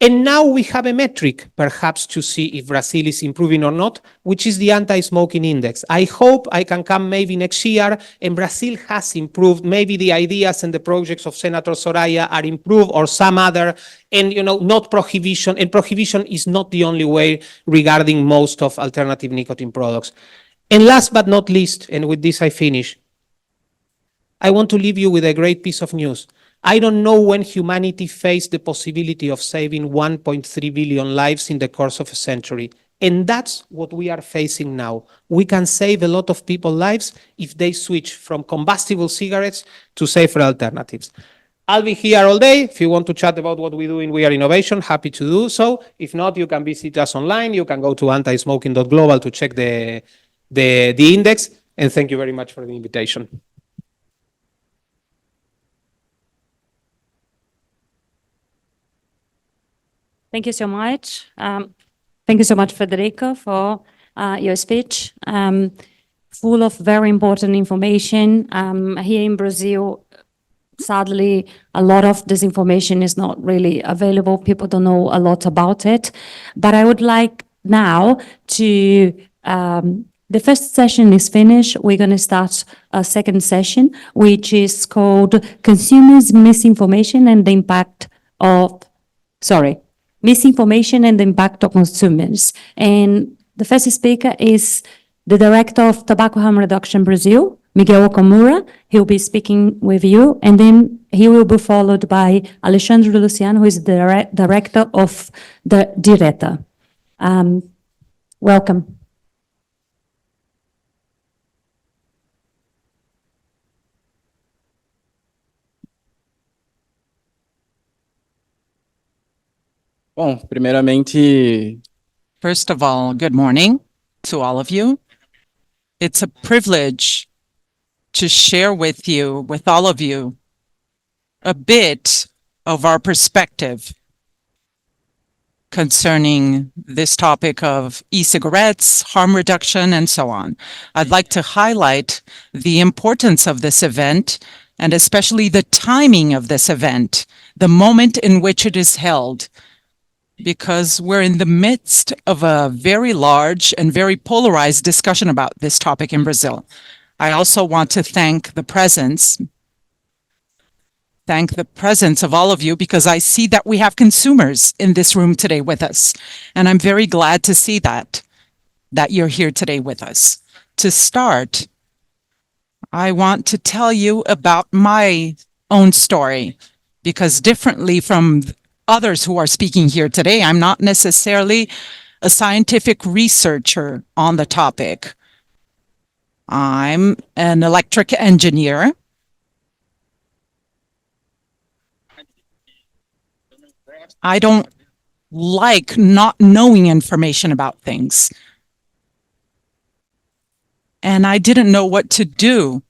E: And now we have a metric, perhaps, to see if Brazil is improving or not, which is the anti-smoking index. I hope I can come maybe next year and Brazil has improved. Maybe the ideas and the projects of Senator Soraya are improved or some other, and not prohibition. And prohibition is not the only way regarding most of alternative nicotine products. And last but not least, and with this I finish, I want to leave you with a great piece of news. I don't know when humanity faced the possibility of saving 1.3 billion lives in the course of a century. And that's what we are facing now. We can save a lot of people's lives if they switch from combustible cigarettes to safer alternatives. I'll be here all day. If you want to chat about what we do in We Are Innovation, happy to do so. If not, you can visit us online. You can go to antismoking.global to check the index. And thank you very much for the invitation.
A: Thank you so much. Thank you so much, Federico, for your speech. Full of very important information. Here in Brazil, sadly, a lot of this information is not really available. People don't know a lot about it. But I would like now to, the first session is finished. We're going to start a second session, which is called Consumers Misinformation and the Impact of, Misinformation and the Impact of Consumers. And the first speaker is the Director of Tobacco Harm Reduction Brazil, Miguel Okamura. He'll be speaking with you, and then he will be followed by Alexandre Luciano, who is the Director of the Direta. Welcome.
F: Bom, primeiramente,
C: First of all, good morning to all of you. It's a privilege to share with you, with all of you, a bit of our perspective concerning this topic of e-cigarettes, harm reduction, and so on. I'd like to highlight the importance of this event, and especially the timing of this event, the moment in which it is held, because we're in the midst of a very large and very polarized discussion about this topic in Brazil. I also want to thank the presence of all of you, because I see that we have consumers in this room today with us. And I'm very glad to see that you're here today with us. To start, I want to tell you about my own story, because differently from others who are speaking here today, I'm not necessarily a scientific researcher on the topic. I'm an electric engineer. I don't like not knowing information about things. And I didn't know what to do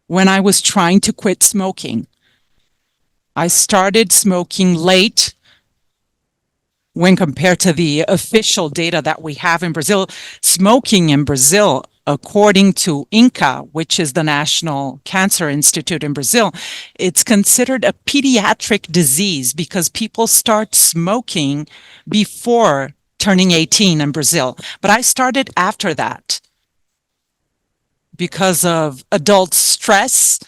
C: when I was trying to quit smoking. I started smoking late when compared to the official data that we have in Brazil. Smoking in Brazil, according to INCA, which is the National Cancer Institute in Brazil, it's considered a pediatric disease because people start smoking before turning 18 in Brazil. But I started after that because of adult stress.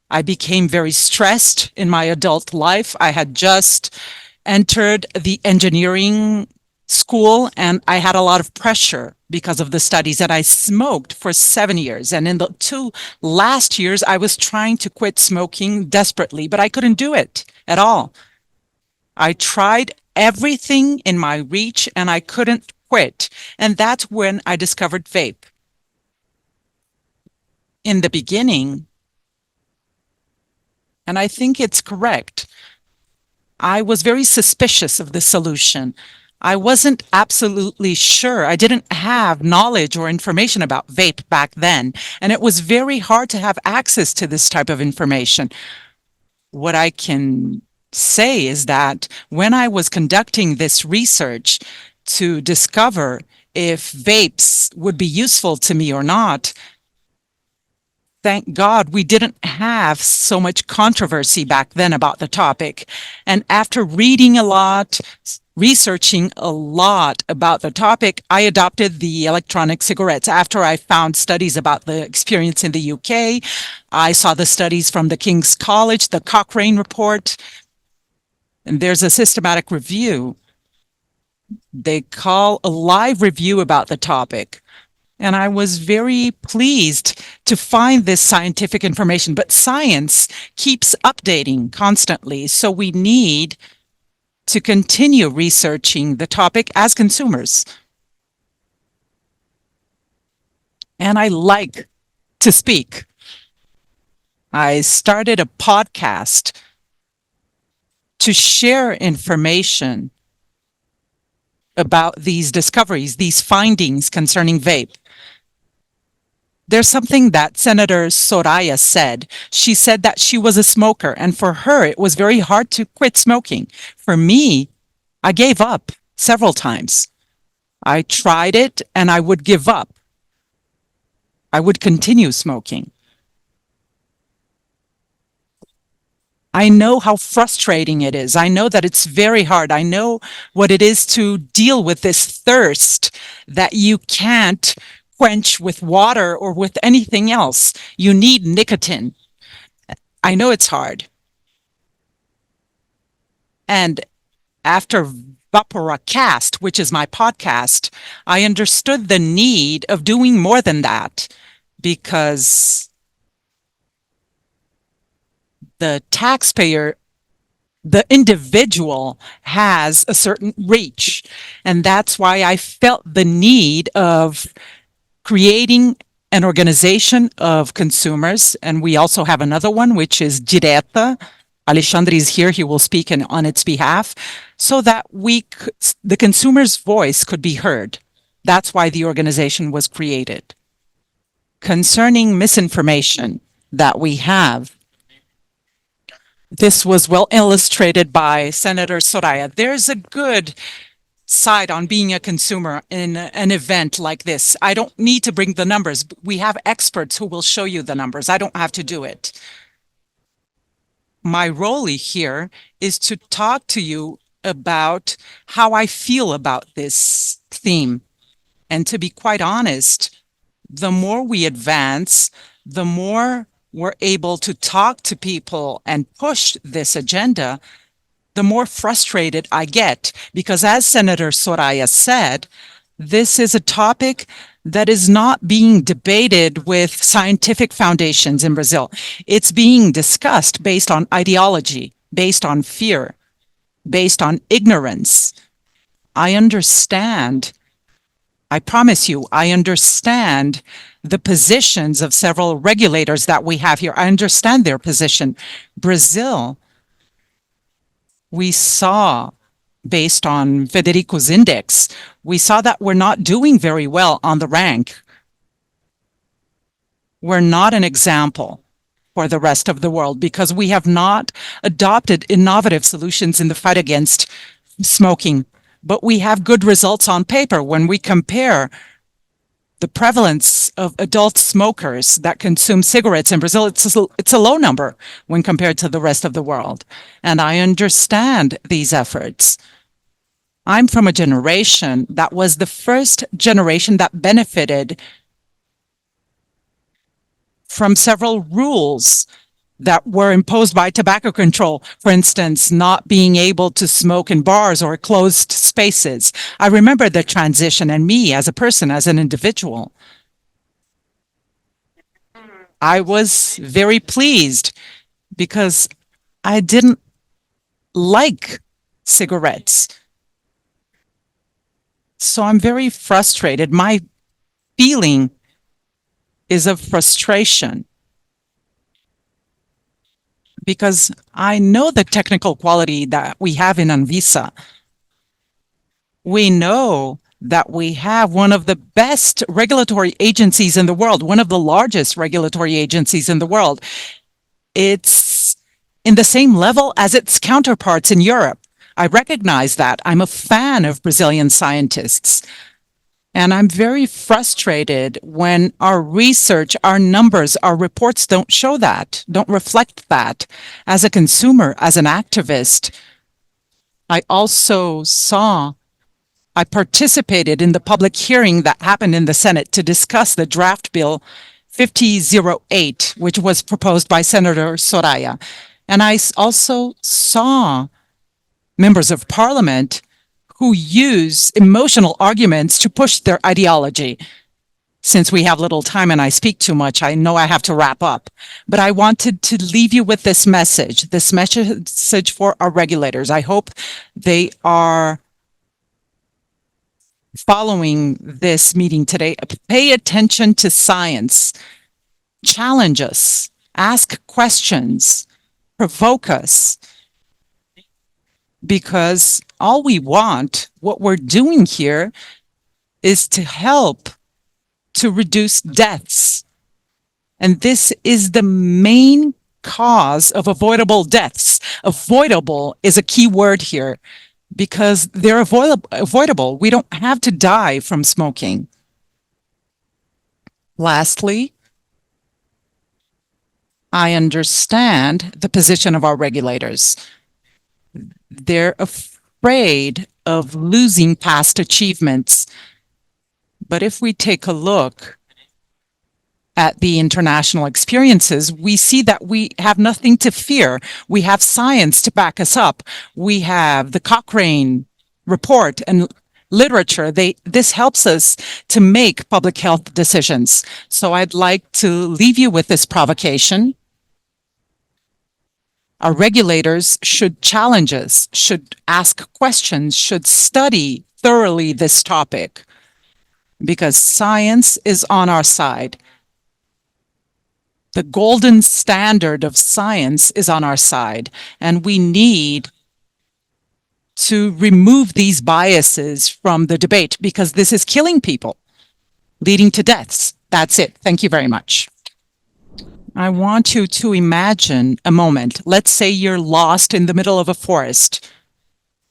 C: I became very stressed in my adult life. I had just entered the engineering school and I had a lot of pressure because of the studies, and I smoked for 7 years. And in the 2 last years, I was trying to quit smoking desperately, but I couldn't do it at all. I tried everything in my reach and I couldn't quit. And that's when I discovered vape. In the beginning, and I think it's correct, I was very suspicious of the solution. I wasn't absolutely sure. I didn't have knowledge or information about vape back then, and it was very hard to have access to this type of information. What I can say is that when I was conducting this research to discover if vapes would be useful to me or not, thank God we didn't have so much controversy back then about the topic. And after reading a lot, researching a lot about the topic, I adopted the electronic cigarettes. After I found studies about the experience in the UK, I saw the studies from the King's College, the Cochrane report, and there's a systematic review. They call a live review about the topic. And I was very pleased to find this scientific information. But science keeps updating constantly. So we need to continue researching the topic as consumers. And I like to speak. I started a podcast to share information about these discoveries, these findings concerning vape. There's something that Senator Soraya said. She said that she was a smoker, and for her, it was very hard to quit smoking. For me, I gave up several times. I tried it, and I would give up. I would continue smoking. I know how frustrating it is. I know that it's very hard. I know what it is to deal with this thirst that you can't quench with water or with anything else. You need nicotine. I know it's hard. And after Vaporacast, which is my podcast, I understood the need of doing more than that, because the taxpayer, the individual, has a certain reach. And that's why I felt the need of creating an organization of consumers. And we also have another one, which is Direta. Alexandre is here. He will speak on its behalf, so that the consumer's voice could be heard. That's why the organization was created. Concerning misinformation that we have, this was well illustrated by Senator Soraya. There's a good side on being a consumer in an event like this. I don't need to bring the numbers. We have experts who will show you the numbers. I don't have to do it. My role here is to talk to you about how I feel about this theme. And to be quite honest, the more we advance, the more we're able to talk to people and push this agenda, the more frustrated I get. Because as Senator Soraya said, this is a topic that is not being debated with scientific foundations in Brazil. It's being discussed based on ideology, based on fear, based on ignorance. I understand. I promise you, I understand the positions of several regulators that we have here. I understand their position. Brazil, we saw, based on Federico's index, we saw that we're not doing very well on the rank. We're not an example for the rest of the world because we have not adopted innovative solutions in the fight against smoking. But we have good results on paper when we compare the prevalence of adult smokers that consume cigarettes in Brazil. It's a low number when compared to the rest of the world. And I understand these efforts. I'm from a generation that was the first generation that benefited from several rules that were imposed by tobacco control. For instance, not being able to smoke in bars or closed spaces. I remember the transition, and me as a person, as an individual, I was very pleased because I didn't like cigarettes. So I'm very frustrated. My feeling is of frustration because I know the technical quality that we have in Anvisa. We know that we have one of the best regulatory agencies in the world, one of the largest regulatory agencies in the world. It's in the same level as its counterparts in Europe. I recognize that. I'm a fan of Brazilian scientists. And I'm very frustrated when our research, our numbers, our reports don't show that, don't reflect that. As a consumer, as an activist, I participated in the public hearing that happened in the Senate to discuss the draft bill 5008, which was proposed by Senator Soraya. And I also saw members of parliament who use emotional arguments to push their ideology. Since we have little time and I speak too much, I know I have to wrap up. But I wanted to leave you with this message for our regulators. I hope they are following this meeting today. Pay attention to science. Challenge us. Ask questions. Provoke us. Because all we want, what we're doing here, is to help to reduce deaths. And this is the main cause of avoidable deaths. Avoidable is a key word here because they're avoidable. We don't have to die from smoking. Lastly, I understand the position of our regulators. They're afraid of losing past achievements. But if we take a look at the international experiences, we see that we have nothing to fear. We have science to back us up. We have the Cochrane report and literature. This helps us to make public health decisions. So I'd like to leave you with this provocation. Our regulators should challenge us, should ask questions, should study thoroughly this topic, because science is on our side. The golden standard of science is on our side, and we need to remove these biases from the debate because this is killing people, leading to deaths. That's it. Thank you very much. I want you to imagine a moment. Let's say you're lost in the middle of a forest.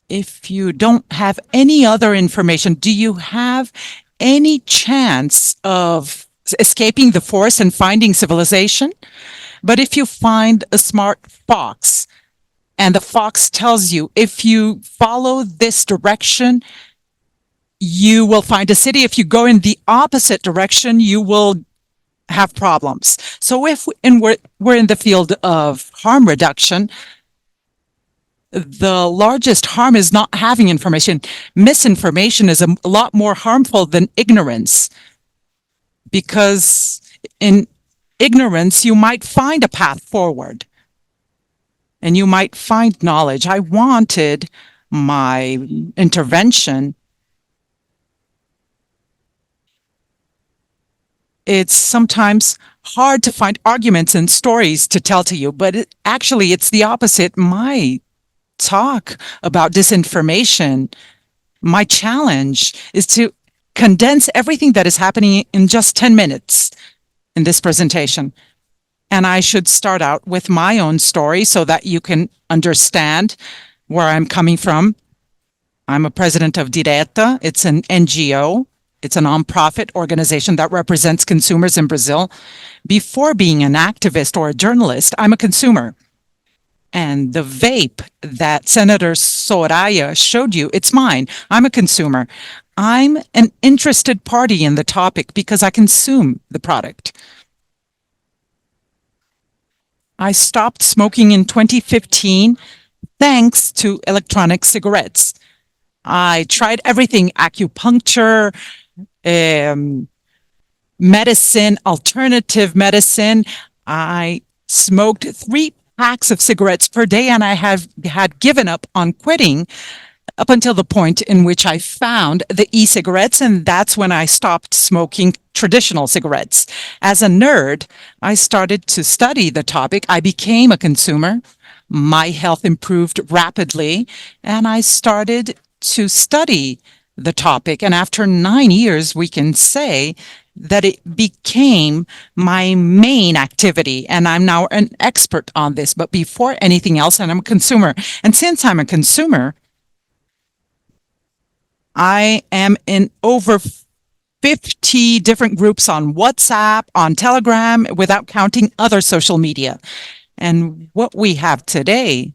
C: If you don't have any other information, do you have any chance of escaping the forest and finding civilization? But if you find a smart fox and the fox tells you, if you follow this direction, you will find a city. If you go in the opposite direction, you will have problems. So if we're in the field of harm reduction, the largest harm is not having information. Misinformation is a lot more harmful than ignorance, because in ignorance, you might find a path forward and you might find knowledge. I wanted my intervention. It's sometimes hard to find arguments and stories to tell to you, but actually it's the opposite. My talk about disinformation, my challenge is to condense everything that is happening in just 10 minutes in this presentation. And I should start out with my own story so that you can understand where I'm coming from. I'm a president of Direta. It's an NGO. It's a nonprofit organization that represents consumers in Brazil. Before being an activist or a journalist, I'm a consumer. And the vape that Senator Soraya showed you, it's mine. I'm a consumer. I'm an interested party in the topic because I consume the product. I stopped smoking in 2015 thanks to electronic cigarettes. I tried everything, acupuncture, medicine, alternative medicine. I smoked 3 packs of cigarettes per day, and I have had given up on quitting up until the point in which I found the e-cigarettes, and that's when I stopped smoking traditional cigarettes. As a nerd, I started to study the topic. I became a consumer. My health improved rapidly, and I started to study the topic. And after 9 years, we can say that it became my main activity, and I'm now an expert on this. But before anything else, and I'm a consumer. And since I'm a consumer, I am in over 50 different groups on WhatsApp, on Telegram, without counting other social media. And what we have today,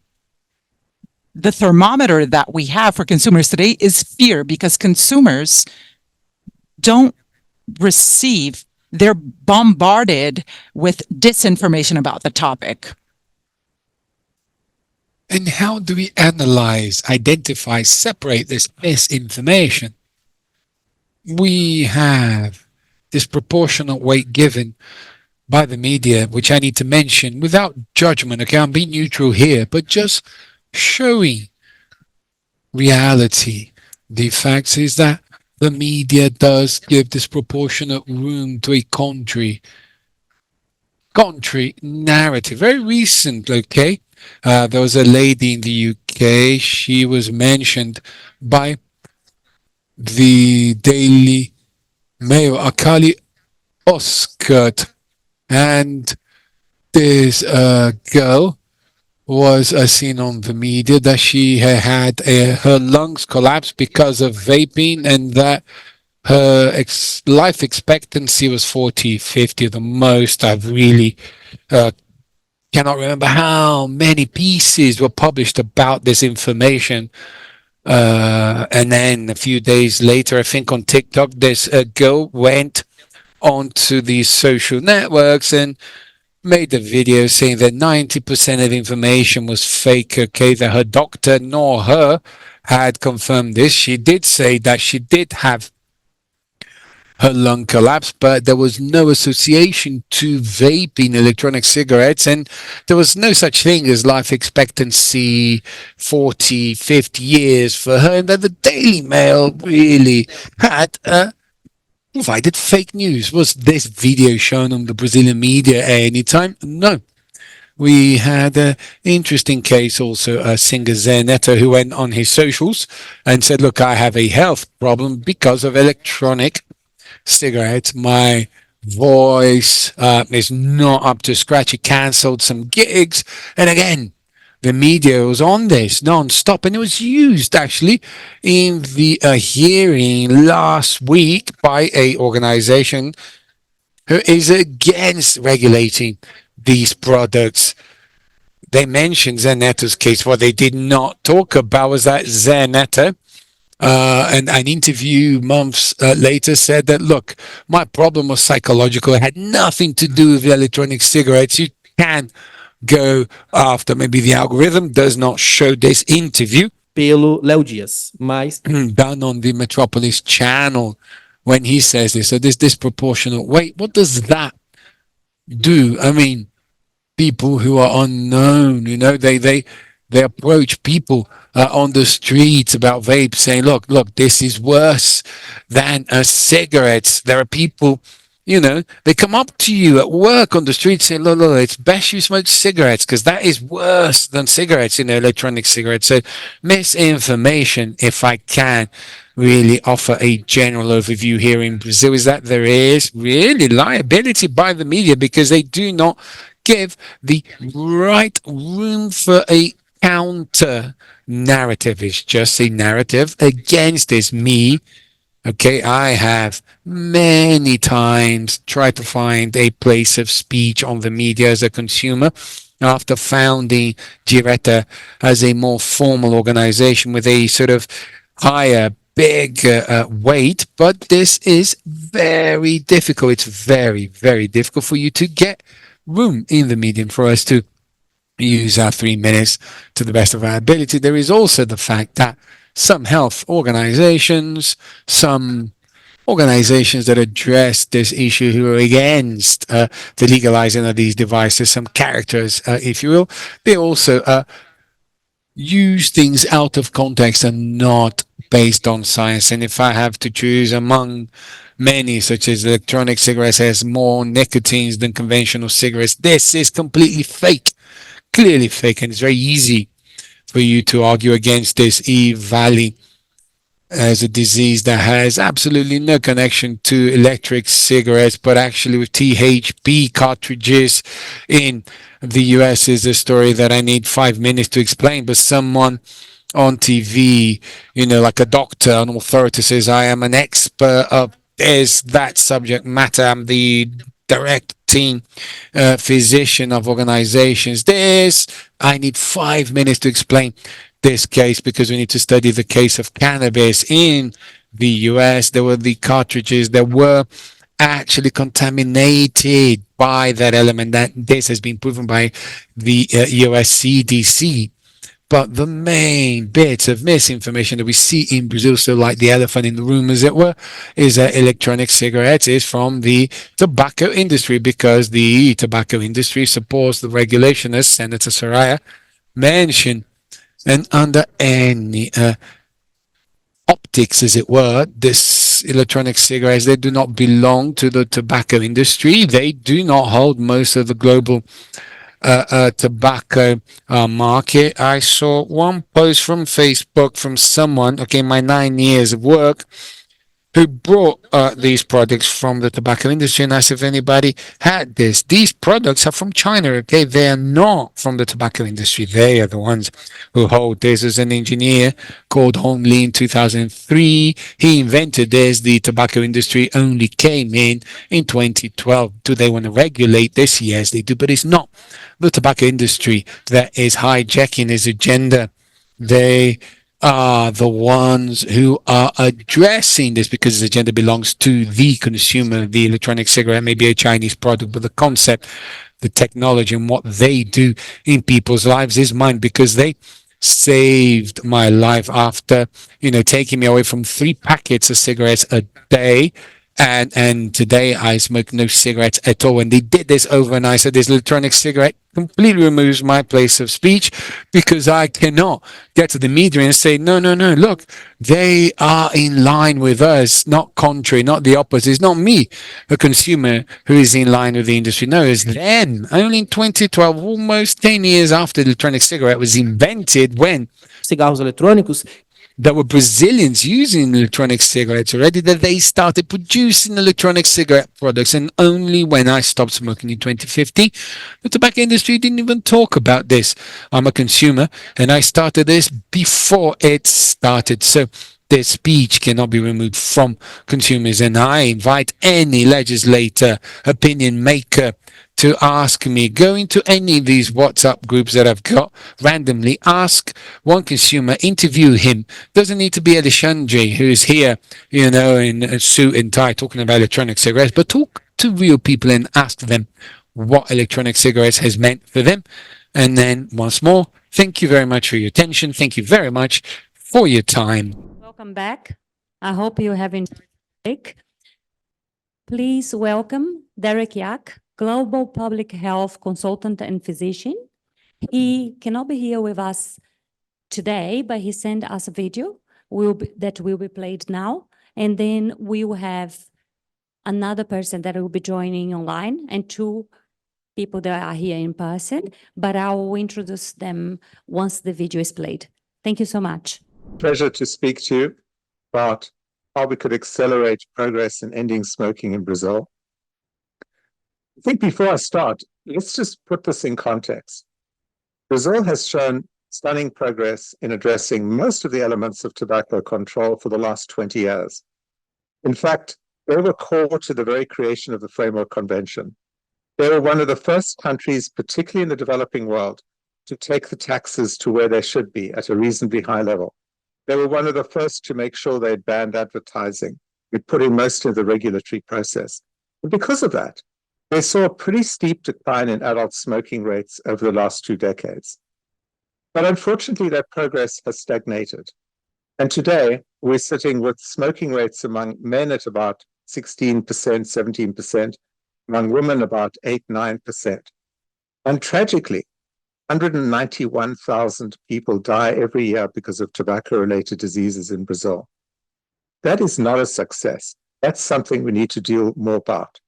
C: the thermometer that we have for consumers today is fear, because consumers don't receive, they're bombarded with disinformation about the topic.
D: And how do we analyze, identify, separate this misinformation? We have disproportionate weight given by the media, which I need to mention without judgment. Okay, I'm being neutral here, but just showing reality. The fact is that the media does give disproportionate room to a contrary narrative. Very recent, okay? There was a lady in the UK. She was mentioned by the Daily Mail, Akali Oskert, and this girl was seen on the media that she had her lungs collapse because of vaping, and that her life expectancy was 40, 50 the most. I've really cannot remember how many pieces were published about this information. And then a few days later, I think on TikTok, this girl went onto these social networks and made a video saying that 90% of information was fake, okay, that her doctor nor her had confirmed this. She did say that she did have her lung collapse, but there was no association to vaping electronic cigarettes, and there was no such thing as life expectancy 40, 50 years for her, and that the Daily Mail really had provided fake news. Was this video shown on the Brazilian media at any time? No. We had an interesting case also, singer Zé Neto, who went on his socials and said, look, I have a health problem because of electronic cigarettes. My voice is not up to scratch. He cancelled some gigs. And again, the media was on this non-stop, and it was used actually in the hearing last week by a organization who is against regulating these products. They mentioned Zé Neto's case. What they did not talk about was that Zé Neto, and an interview months later, said that, look, my problem was psychological. It had nothing to do with electronic cigarettes. You can go after, maybe the algorithm does not show this interview
E: Pelo Léo Dias, mas
D: done on the Metropolis channel when he says this. So this disproportionate weight, what does that do? I mean, people who are unknown, you know, they approach people on the streets about vape, saying, look, this is worse than cigarettes. There are people, you know, they come up to you at work on the street saying, look, it's best you smoke cigarettes because that is worse than cigarettes, you know, electronic cigarettes. So misinformation, if I can really offer a general overview here in Brazil, is that there is really liability by the media because they do not give the right room for a counter narrative. It's just a narrative against this. Me, okay, I have many times tried to find a place of speech on the media as a consumer after founding Direta as a more formal organization with a sort of higher, big weight. But this is very difficult. It's very, very difficult for you to get room in the medium for us to use our 3 minutes to the best of our ability. There is also the fact that some health organizations, some organizations that address this issue who are against the legalizing of these devices, some characters, if you will, they also use things out of context and not based on science. And if I have to choose among many, such as electronic cigarettes has more nicotines than conventional cigarettes, this is completely fake, clearly fake, and it's very easy for you to argue against this E-Valley as a disease that has absolutely no connection to electric cigarettes, but actually with THP cartridges in the US is a story that I need 5 minutes to explain, but someone on TV, like a doctor, an authority says, I am an expert of this, that subject matter. I'm the directing physician of organizations. I need 5 minutes to explain this case because we need to study the case of cannabis in the US. There were the cartridges that were actually contaminated by that element. That this has been proven by the US CDC. But the main bits of misinformation that we see in Brazil, so like the elephant in the room, as it were, is that electronic cigarettes is from the tobacco industry because the tobacco industry supports the regulation, as Senator Soraya mentioned. And under any optics, as it were, this electronic cigarettes, they do not belong to the tobacco industry. They do not hold most of the global tobacco market. I saw one post from Facebook from someone, okay, my 9 years of work, who brought these products from the tobacco industry and asked if anybody had this. These products are from China, okay? They are not from the tobacco industry. They are the ones who hold this. As an engineer called Hong Lee in 2003, he invented this. The tobacco industry only came in 2012. Do they want to regulate this? Yes, they do, but it's not the tobacco industry that is hijacking his agenda. They are the ones who are addressing this because his agenda belongs to the consumer. The electronic cigarette may be a Chinese product, but the concept, the technology, and what they do in people's lives is mine because they saved my life after, taking me away from 3 packets of cigarettes a day. And today I smoke no cigarettes at all. And they did this overnight. So this electronic cigarette completely removes my place of speech because I cannot get to the media and say, no, look, they are in line with us, not contrary, not the opposite. It's not me, a consumer, who is in line with the industry. No, it's them. Only in 2012, almost 10 years after the electronic cigarette was invented, when
E: cigarros eletrônicos,
D: there were Brazilians using electronic cigarettes already, that they started producing electronic cigarette products. And only when I stopped smoking in 2015, the tobacco industry didn't even talk about this. I'm a consumer and I started this before it started. So their speech cannot be removed from consumers. And I invite any legislator, opinion maker, to ask me, go into any of these WhatsApp groups that I've got, randomly ask one consumer, interview him. Doesn't need to be Alexandre, who's here, in a suit and tie talking about electronic cigarettes, but talk to real people and ask them what electronic cigarettes has meant for them. And then once more, thank you very much for your attention. Thank you very much for your time.
A: Welcome back. I hope you have enjoyed the break. Please welcome Derek Yak, Global Public Health Consultant and Physician. He cannot be here with us today, but he sent us a video that will be played now. And then we will have another person that will be joining online and 2 people that are here in person, but I will introduce them once the video is played. Thank you so much.
G: Pleasure to speak to you about how we could accelerate progress in ending smoking in Brazil. I think before I start, let's just put this in context. Brazil has shown stunning progress in addressing most of the elements of tobacco control for the last 20 years. In fact, they were core to the very creation of the Framework Convention. They were one of the first countries, particularly in the developing world, to take the taxes to where they should be at a reasonably high level. They were one of the first to make sure they banned advertising. We put in most of the regulatory process. And because of that, they saw a pretty steep decline in adult smoking rates over the last 2 decades. But unfortunately, that progress has stagnated. And today, we're sitting with smoking rates among men at about 16%, 17%, among women about 8, 9%. And tragically, 191,000 people die every year because of tobacco-related diseases in Brazil. That is not a success. That's something we need to deal more about.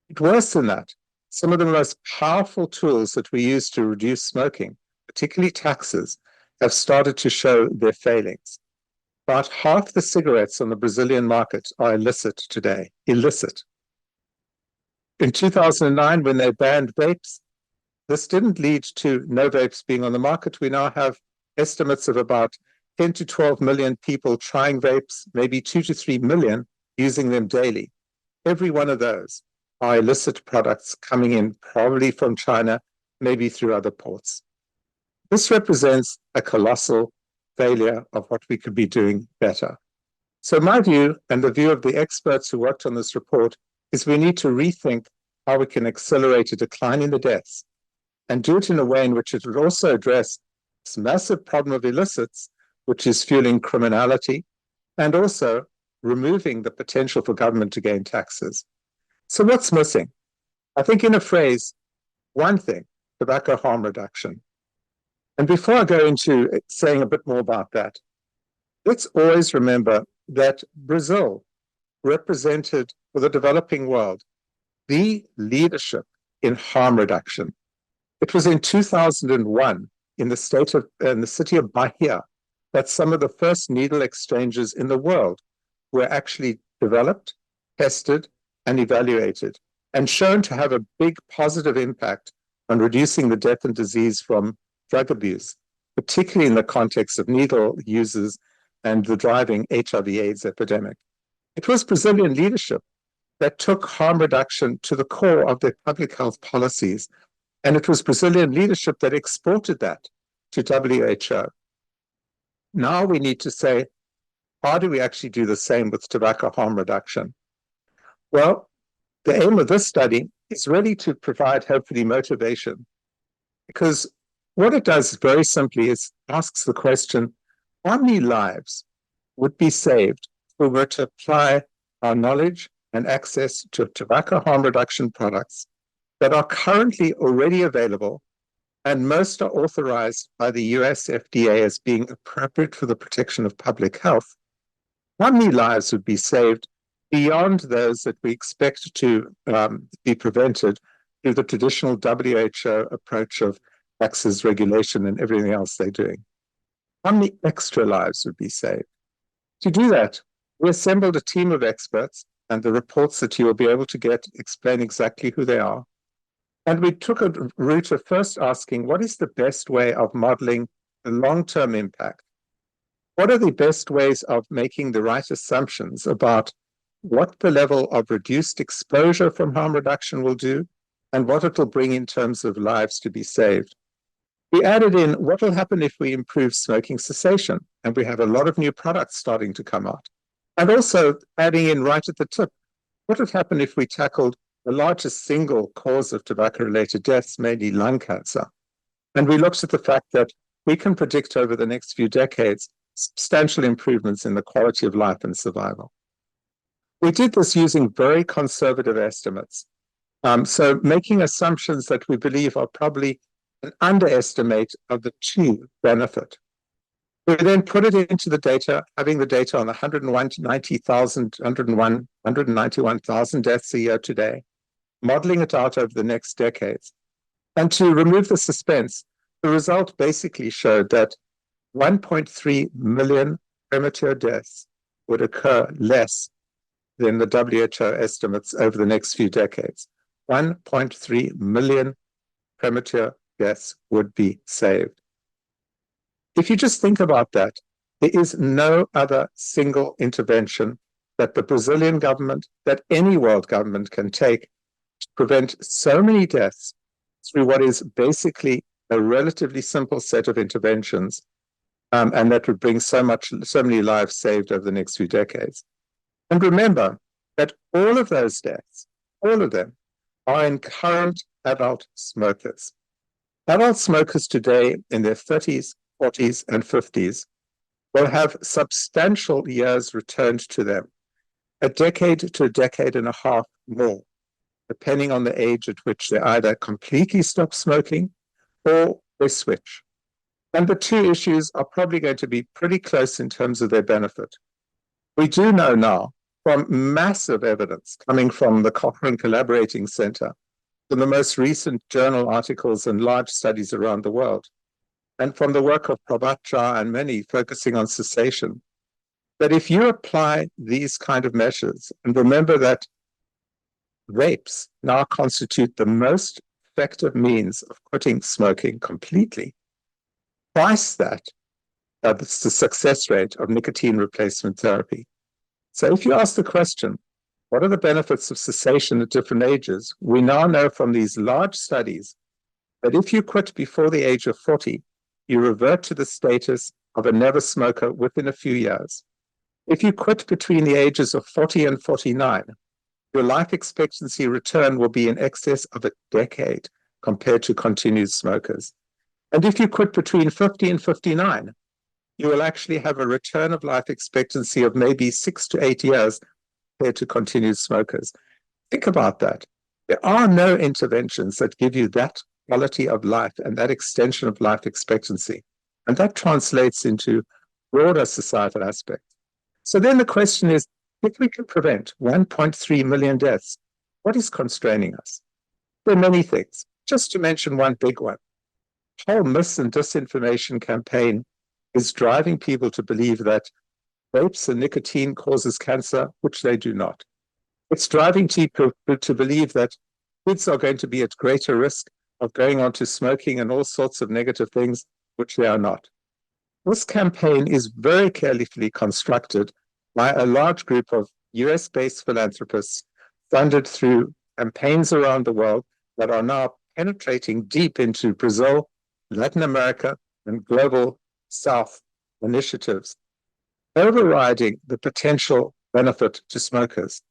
G: But worse than that, some of the most powerful tools that we use to reduce smoking, particularly taxes, have started to show their failings. About half the cigarettes on the Brazilian market are illicit today, illicit. In 2009, when they banned vapes, this didn't lead to no vapes being on the market. We now have estimates of about 10 to 12 million people trying vapes, maybe 2 to 3 million using them daily. Every one of those are illicit products coming in, probably from China, maybe through other ports. This represents a colossal failure of what we could be doing better. So my view, and the view of the experts who worked on this report, is we need to rethink how we can accelerate a decline in the deaths and do it in a way in which it would also address this massive problem of illicits, which is fueling criminality, and also removing the potential for government to gain taxes. So what's missing? I think in a phrase, one thing, tobacco harm reduction. And before I go into saying a bit more about that, let's always remember that Brazil represented for the developing world the leadership in harm reduction. It was in 2001 in the city of Bahia that some of the first needle exchanges in the world were actually developed, tested, and evaluated, and shown to have a big positive impact on reducing the death and disease from drug abuse, particularly in the context of needle users and the driving HIV/AIDS epidemic. It was Brazilian leadership that took harm reduction to the core of their public health policies, and it was Brazilian leadership that exported that to WHO. Now we need to say, how do we actually do the same with tobacco harm reduction? Well, the aim of this study is really to provide, hopefully, motivation, because what it does very simply is asks the question, how many lives would be saved if we were to apply our knowledge and access to tobacco harm reduction products that are currently already available, and most are authorized by the US FDA as being appropriate for the protection of public health? How many lives would be saved beyond those that we expect to be prevented through the traditional WHO approach of taxes, regulation, and everything else they're doing? How many extra lives would be saved? To do that, we assembled a team of experts, and the reports that you will be able to get explain exactly who they are. And we took a route of first asking, what is the best way of modeling the long-term impact? What are the best ways of making the right assumptions about what the level of reduced exposure from harm reduction will do and what it will bring in terms of lives to be saved? We added in what will happen if we improve smoking cessation, and we have a lot of new products starting to come out. And also adding in right at the tip, what would happen if we tackled the largest single cause of tobacco-related deaths, mainly lung cancer? And we looked at the fact that we can predict over the next few decades substantial improvements in the quality of life and survival. We did this using very conservative estimates. So making assumptions that we believe are probably an underestimate of the true benefit. We then put it into the data, having the data on 191,000 deaths a year today, modeling it out over the next decades. And to remove the suspense, the result basically showed that 1.3 million premature deaths would occur less than the WHO estimates over the next few decades. 1.3 million premature deaths would be saved. If you just think about that, there is no other single intervention that the Brazilian government, that any world government can take to prevent so many deaths through what is basically a relatively simple set of interventions, and that would bring so many lives saved over the next few decades. And remember that all of those deaths, all of them, are in current adult smokers. Adult smokers today in their 30s, 40s, and 50s will have substantial years returned to them, a decade to a decade and a half more, depending on the age at which they either completely stop smoking or they switch. And the two issues are probably going to be pretty close in terms of their benefit. We do know now from massive evidence coming from the Cochrane Collaborating Center, from the most recent journal articles and large studies around the world, and from the work of Prabhat Jha and many focusing on cessation, that if you apply these kind of measures, and remember that vapes now constitute the most effective means of quitting smoking completely, twice that, that's the success rate of nicotine replacement therapy. So if you ask the question, what are the benefits of cessation at different ages? We now know from these large studies that if you quit before the age of 40, you revert to the status of a never smoker within a few years. If you quit between the ages of 40 and 49, your life expectancy return will be in excess of a decade compared to continued smokers. And if you quit between 50 and 59, you will actually have a return of life expectancy of maybe 6 to 8 years compared to continued smokers. Think about that. There are no interventions that give you that quality of life and that extension of life expectancy. And that translates into broader societal aspects. So then the question is, if we can prevent 1.3 million deaths, what is constraining us? There are many things. Just to mention one big one. The whole mis and disinformation campaign is driving people to believe that vapes and nicotine causes cancer, which they do not. It's driving people to believe that kids are going to be at greater risk of going on to smoking and all sorts of negative things, which they are not. This campaign is very carefully constructed by a large group of US-based philanthropists funded through campaigns around the world that are now penetrating deep into Brazil, Latin America, and global South initiatives, overriding the potential benefit to smokers.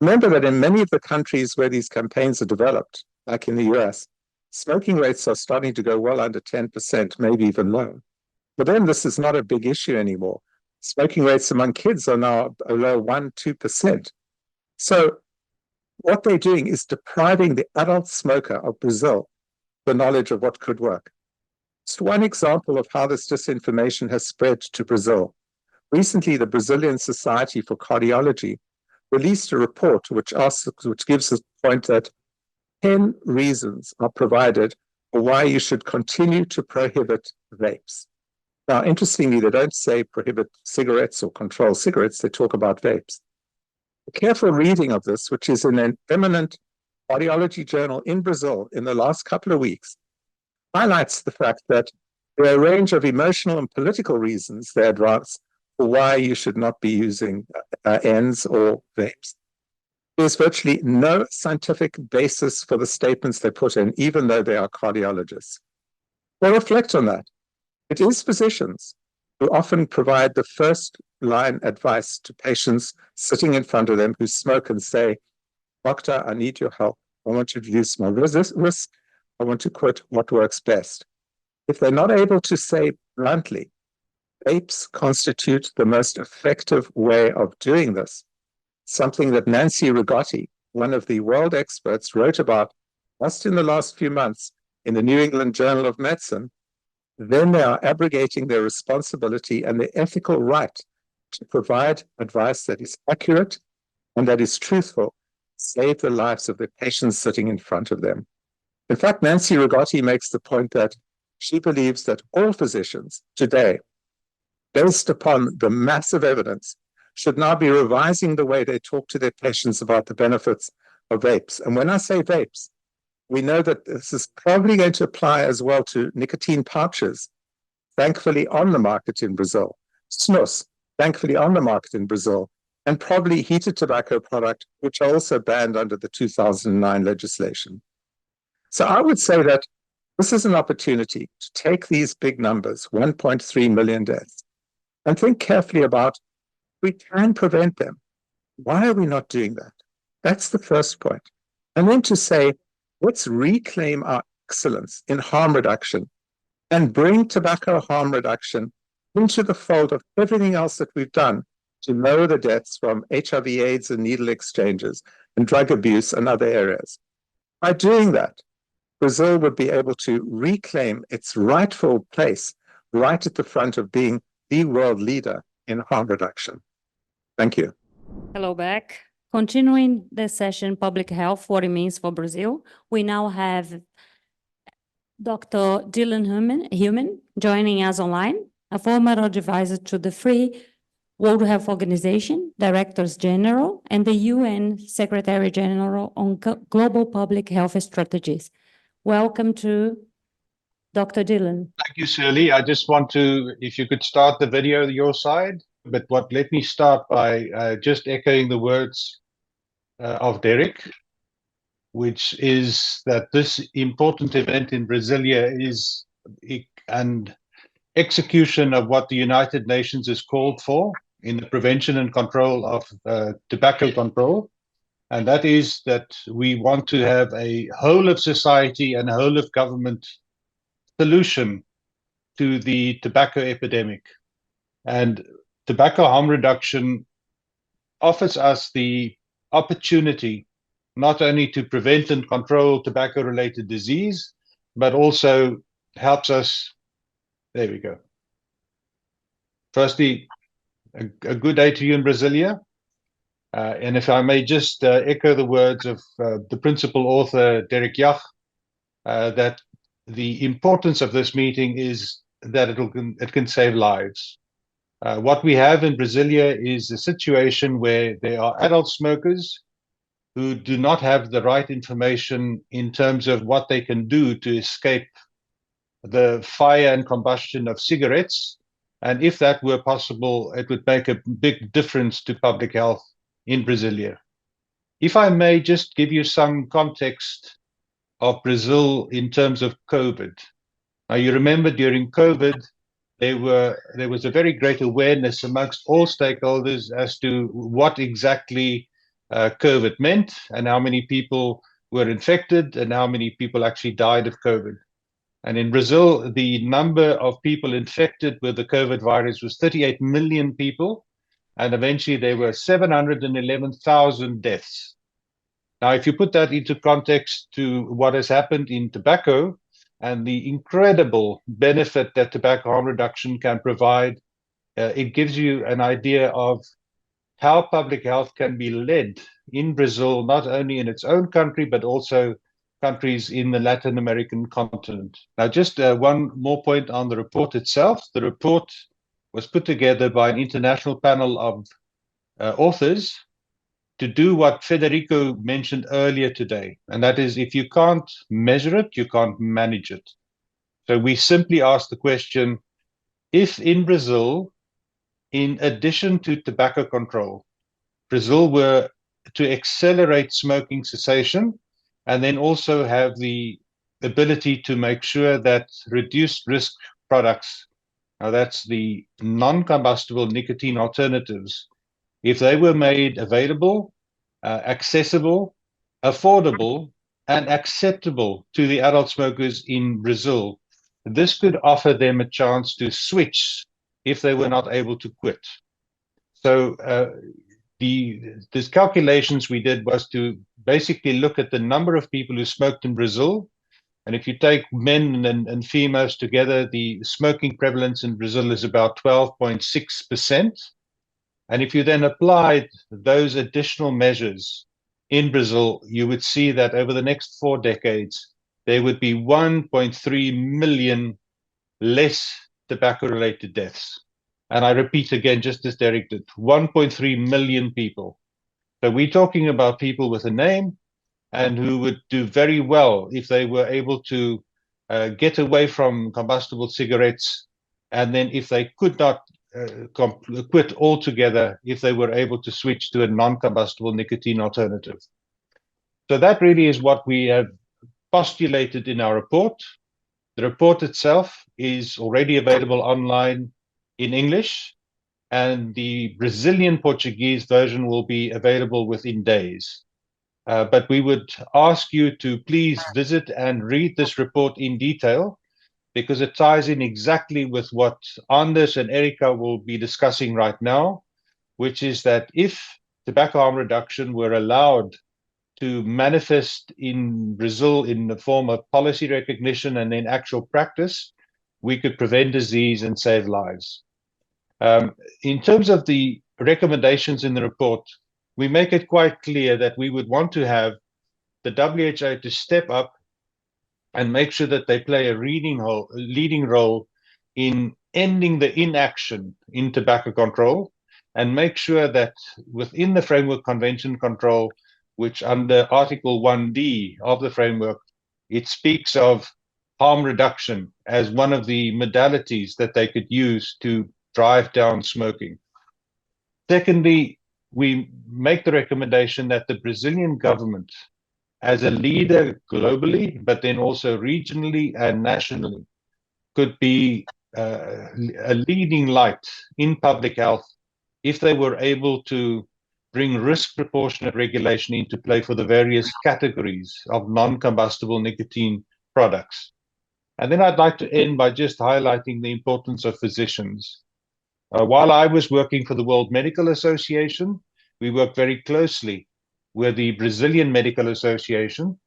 G: Remember that in many of the countries where these campaigns are developed, like in the US, smoking rates are starting to go well under 10%, maybe even low. For them, this is not a big issue anymore. Smoking rates among kids are now below 1-2%. So what they're doing is depriving the adult smoker of Brazil the knowledge of what could work. Just one example of how this disinformation has spread to Brazil. Recently, the Brazilian Society for Cardiology released a report which gives the point that 10 reasons are provided for why you should continue to prohibit vapes. Now, interestingly, they don't say prohibit cigarettes or control cigarettes, they talk about vapes. A careful reading of this, which is in an eminent cardiology journal in Brazil in the last couple of weeks, highlights the fact that there are a range of emotional and political reasons they advance for why you should not be using ends or vapes. There's virtually no scientific basis for the statements they put in, even though they are cardiologists. Well, reflect on that. It is physicians who often provide the first line advice to patients sitting in front of them who smoke and say, "Doctor, I need your help. I want to reduce my risk. I want to quit. What works best?" If they're not able to say bluntly, vapes constitute the most effective way of doing this, something that Nancy Rigotti, one of the world experts, wrote about just in the last few months in the New England Journal of Medicine, then they are abrogating their responsibility and their ethical right to provide advice that is accurate and that is truthful, save the lives of the patients sitting in front of them. In fact, Nancy Rigotti makes the point that she believes that all physicians today, based upon the massive evidence, should now be revising the way they talk to their patients about the benefits of vapes. And when I say vapes, we know that this is probably going to apply as well to nicotine pouches, thankfully on the market in Brazil, snus, thankfully on the market in Brazil, and probably heated tobacco product, which are also banned under the 2009 legislation. So I would say that this is an opportunity to take these big numbers, 1.3 million deaths, and think carefully about we can prevent them. Why are we not doing that? That's the first point. And then to say, let's reclaim our excellence in harm reduction and bring tobacco harm reduction into the fold of everything else that we've done to lower the deaths from HIV, AIDS, and needle exchanges and drug abuse and other areas. By doing that, Brazil would be able to reclaim its rightful place right at the front of being the world leader in harm reduction. Thank you.
A: Hello back. Continuing the session, Public Health, what it means for Brazil, we now have Dr. Dylan Human joining us online, a former advisor to the Free World Health Organization, Directors General, and the UN Secretary General on Global Public Health Strategies. Welcome to Dr. Dylan.
H: Thank you, Shirley. I just want to, if you could start the video your side, but let me start by just echoing the words of Derek, which is that this important event in Brasilia is an execution of what the United Nations has called for in the prevention and control of tobacco control. And that is that we want to have a whole of society and whole of government solution to the tobacco epidemic. And tobacco harm reduction offers us the opportunity not only to prevent and control tobacco-related disease, but also helps us. There we go. Firstly, a good day to you in Brasilia. And if I may just echo the words of the principal author, Derek Yach, that the importance of this meeting is that it can save lives. What we have in Brasilia is a situation where there are adult smokers who do not have the right information in terms of what they can do to escape the fire and combustion of cigarettes. And if that were possible, it would make a big difference to public health in Brasilia. If I may just give you some context of Brazil in terms of COVID. Now, you remember during COVID, there was a very great awareness amongst all stakeholders as to what exactly COVID meant and how many people were infected and how many people actually died of COVID. And in Brazil, the number of people infected with the COVID virus was 38 million people, and eventually there were 711,000 deaths. Now, if you put that into context to what has happened in tobacco and the incredible benefit that tobacco harm reduction can provide, it gives you an idea of how public health can be led in Brazil, not only in its own country, but also countries in the Latin American continent. Now, just one more point on the report itself. The report was put together by an international panel of authors to do what Federico mentioned earlier today, and that is, if you can't measure it, you can't manage it. So we simply ask the question, if in Brazil, in addition to tobacco control, Brazil were to accelerate smoking cessation and then also have the ability to make sure that reduced risk products, now that's the non-combustible nicotine alternatives, if they were made available, accessible, affordable, and acceptable to the adult smokers in Brazil, this could offer them a chance to switch if they were not able to quit. So these calculations we did was to basically look at the number of people who smoked in Brazil. And if you take men and females together, the smoking prevalence in Brazil is about 12.6%. And if you then applied those additional measures in Brazil, you would see that over the next 4 decades, there would be 1.3 million less tobacco-related deaths. And I repeat again, just as Derek did, 1.3 million people. So we're talking about people with a name and who would do very well if they were able to get away from combustible cigarettes. And then if they could not quit altogether, if they were able to switch to a non-combustible nicotine alternative. So that really is what we have postulated in our report. The report itself is already available online in English, and the Brazilian Portuguese version will be available within days. but we would ask you to please visit and read this report in detail, because it ties in exactly with what Anders and Erika will be discussing right now, which is that if tobacco harm reduction were allowed to manifest in Brazil in the form of policy recognition and in actual practice, we could prevent disease and save lives. In terms of the recommendations in the report, we make it quite clear that we would want to have the WHO to step up and make sure that they play a leading role in ending the inaction in tobacco control, and make sure that within the Framework Convention control, which under Article 1D of the framework, it speaks of harm reduction as one of the modalities that they could use to drive down smoking. Secondly, we make the recommendation that the Brazilian government, as a leader globally, but then also regionally and nationally, could be a leading light in public health if they were able to bring risk proportionate regulation into play for the various categories of non-combustible nicotine products. And then I'd like to end by just highlighting the importance of physicians. While I was working for the World Medical Association, we worked very closely with the Brazilian Medical Association,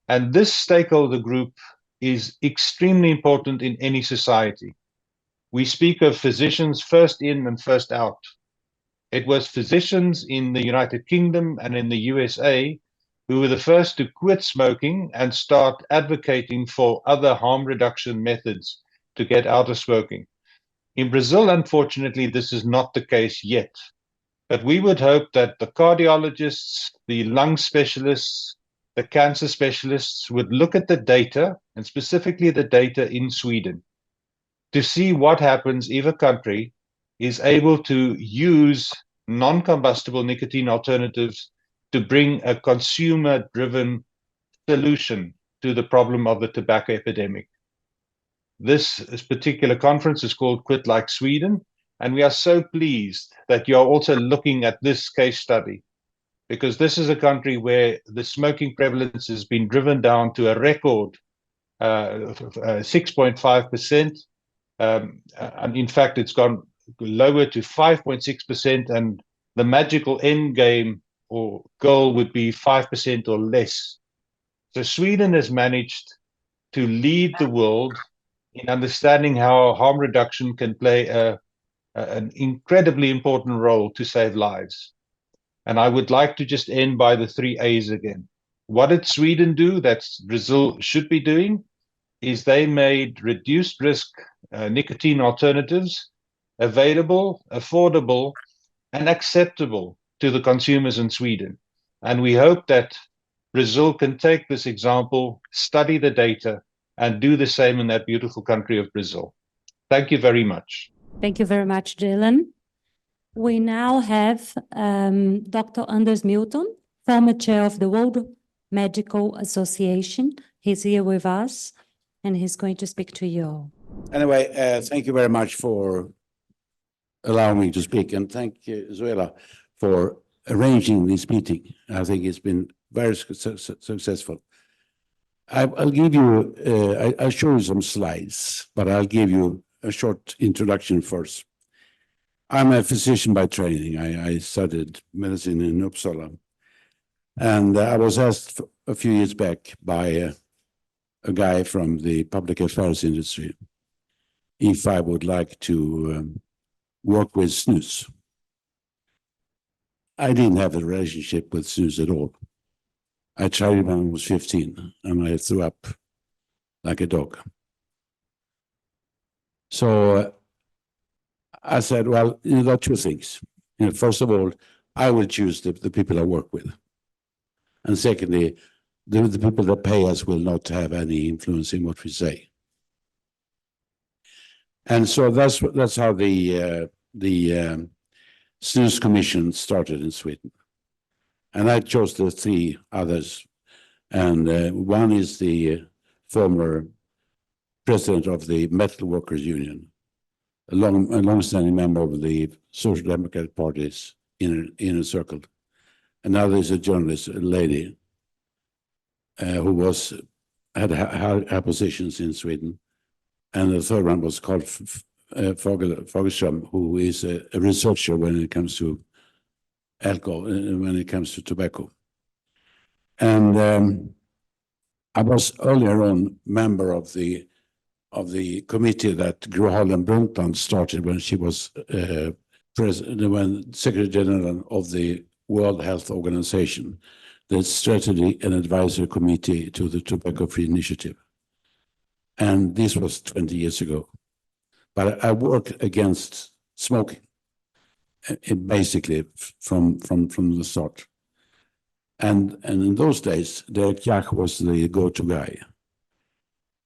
H: and this stakeholder group is extremely important in any society. We speak of physicians first in and first out. It was physicians in the United Kingdom and in the USA who were the first to quit smoking and start advocating for other harm reduction methods to get out of smoking. In Brazil, unfortunately, this is not the case yet. But we would hope that the cardiologists, the lung specialists, the cancer specialists would look at the data, and specifically the data in Sweden, to see what happens if a country is able to use non-combustible nicotine alternatives to bring a consumer-driven solution to the problem of the tobacco epidemic. This particular conference is called Quit Like Sweden, and we are so pleased that you are also looking at this case study, because this is a country where the smoking prevalence has been driven down to a record 6.5%. And in fact, it's gone lower to 5.6%, and the magical end game or goal would be 5% or less. So Sweden has managed to lead the world in understanding how harm reduction can play an incredibly important role to save lives. And I would like to just end by the 3 A's again. What did Sweden do that Brazil should be doing? Is they made reduced risk nicotine alternatives available, affordable, and acceptable to the consumers in Sweden. And we hope that Brazil can take this example, study the data, and do the same in that beautiful country of Brazil. Thank you very much.
A: Thank you very much, Dylan. We now have Dr. Anders Milton, former chair of the World Medical Association. He's here with us, and he's going to speak to you.
I: Anyway, thank you very much for allowing me to speak, and thank you, Zuela, for arranging this meeting. I think it's been very successful. I'll give you, I'll show you some slides, but I'll give you a short introduction first. I'm a physician by training. I studied medicine in Uppsala, and I was asked a few years back by a guy from the public affairs industry if I would like to work with snus. I didn't have a relationship with snus at all. I tried it when I was 15, and I threw up like a dog. So I said, well, there are 2 things. First of all, I will choose the people I work with. And secondly, the people that pay us will not have any influence in what we say. And so that's how the snus commission started in Sweden. And I chose the 3 others. And one is the former president of the Metal Workers Union, a long-standing member of the Social Democratic Party's inner circle. Another is a journalist, a lady, who had high positions in Sweden. And the third one was called Fagerström, who is a researcher when it comes to alcohol, when it comes to tobacco. And I was earlier on member of the committee that Gro Harlem Brundtland started when she was Secretary General of the World Health Organization, the Strategy and Advisory Committee to the Tobacco Free Initiative. And this was 20 years ago. But I worked against smoking, basically from the start. And in those days, Derek Jach was the go-to guy.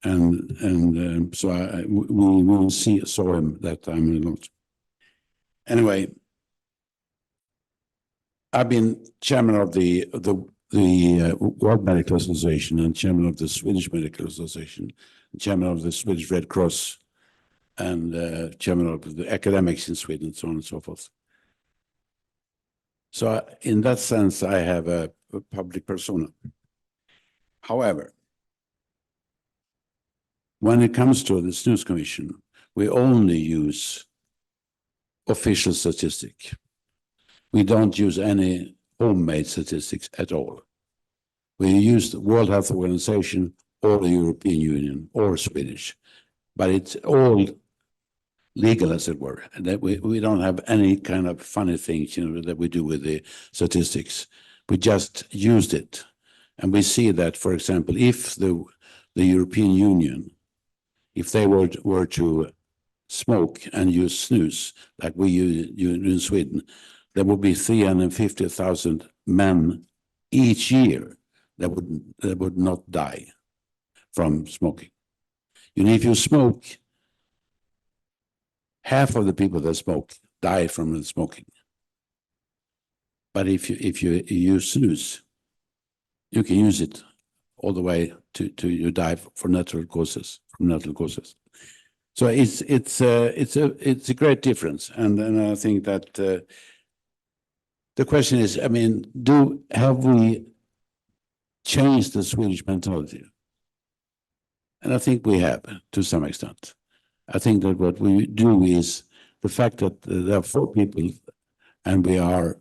I: And so we saw him that time a lot. Anyway, I've been chairman of the World Medical Association and chairman of the Swedish Medical Association, chairman of the Swedish Red Cross, and chairman of the academics in Sweden, and so on and so forth. So in that sense, I have a public persona. However, when it comes to the Snus Commission, we only use official statistic. We don't use any homemade statistics at all. We use the World Health Organization or the European Union or Swedish, but it's all legal, as it were. And that we don't have any kind of funny things, that we do with the statistics. We just used it. And we see that, for example, if the European Union, if they were to smoke and use snus like we use in Sweden, there would be 350,000 men each year that would not die from smoking. If you smoke, half of the people that smoke die from the smoking. But if you use snus, you can use it all the way to you die from natural causes. So it's a great difference, and I think that the question is, have we changed the Swedish mentality? And I think we have, to some extent. I think that what we do is the fact that there are 4 people and we are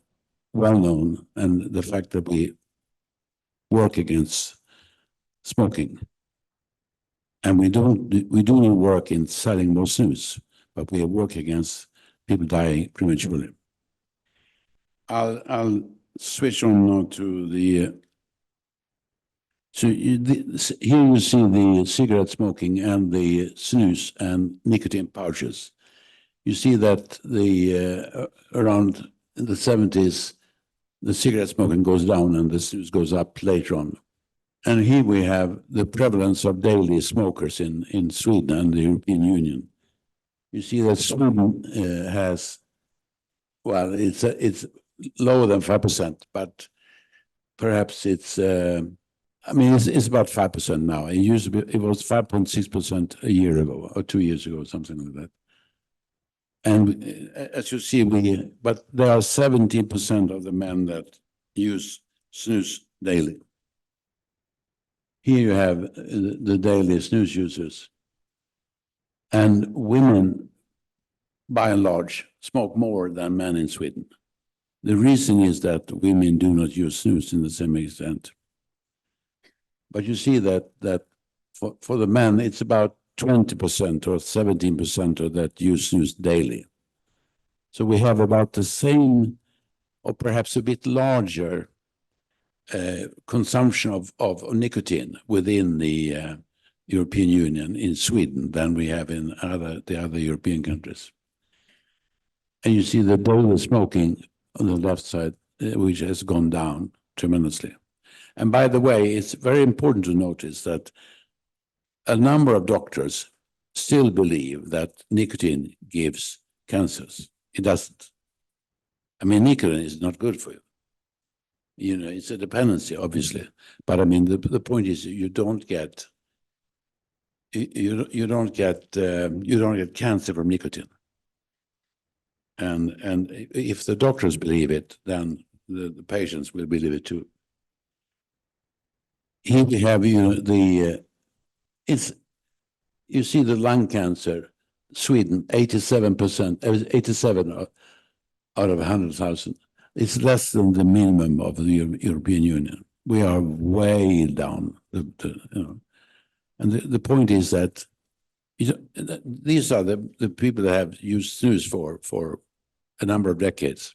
I: well known, and the fact that we work against smoking. And we do not work in selling more snus, but we work against people dying prematurely. I'll switch on now to the. So here you see the cigarette smoking and the snus and nicotine pouches. You see that around the 70s, the cigarette smoking goes down and the snus goes up later on. And here we have the prevalence of daily smokers in Sweden and the European Union. You see that Sweden has, well, it's lower than 5%, but perhaps it's it's about 5% now. It was 5.6% a year ago or 2 years ago, something like that. And as you see, but there are 17% of the men that use snus daily. Here you have the daily snus users. And women, by and large, smoke more than men in Sweden. The reason is that women do not use snus in the same extent. But you see that for the men, it's about 20% or 17% that use snus daily. So we have about the same, or perhaps a bit larger, consumption of nicotine within the European Union in Sweden than we have in the other European countries. And you see the daily smoking on the left side, which has gone down tremendously. And by the way, it's very important to notice that a number of doctors still believe that nicotine gives cancers. It doesn't. Nicotine is not good for you. It's a dependency, obviously. But the point is you don't get cancer from nicotine. And if the doctors believe it, then the patients will believe it too. here we have, you know, you see the lung cancer, Sweden, 87%, 87 out of 100,000. It's less than the minimum of the European Union. We are way down. And the point is that these are the people that have used snus for a number of decades.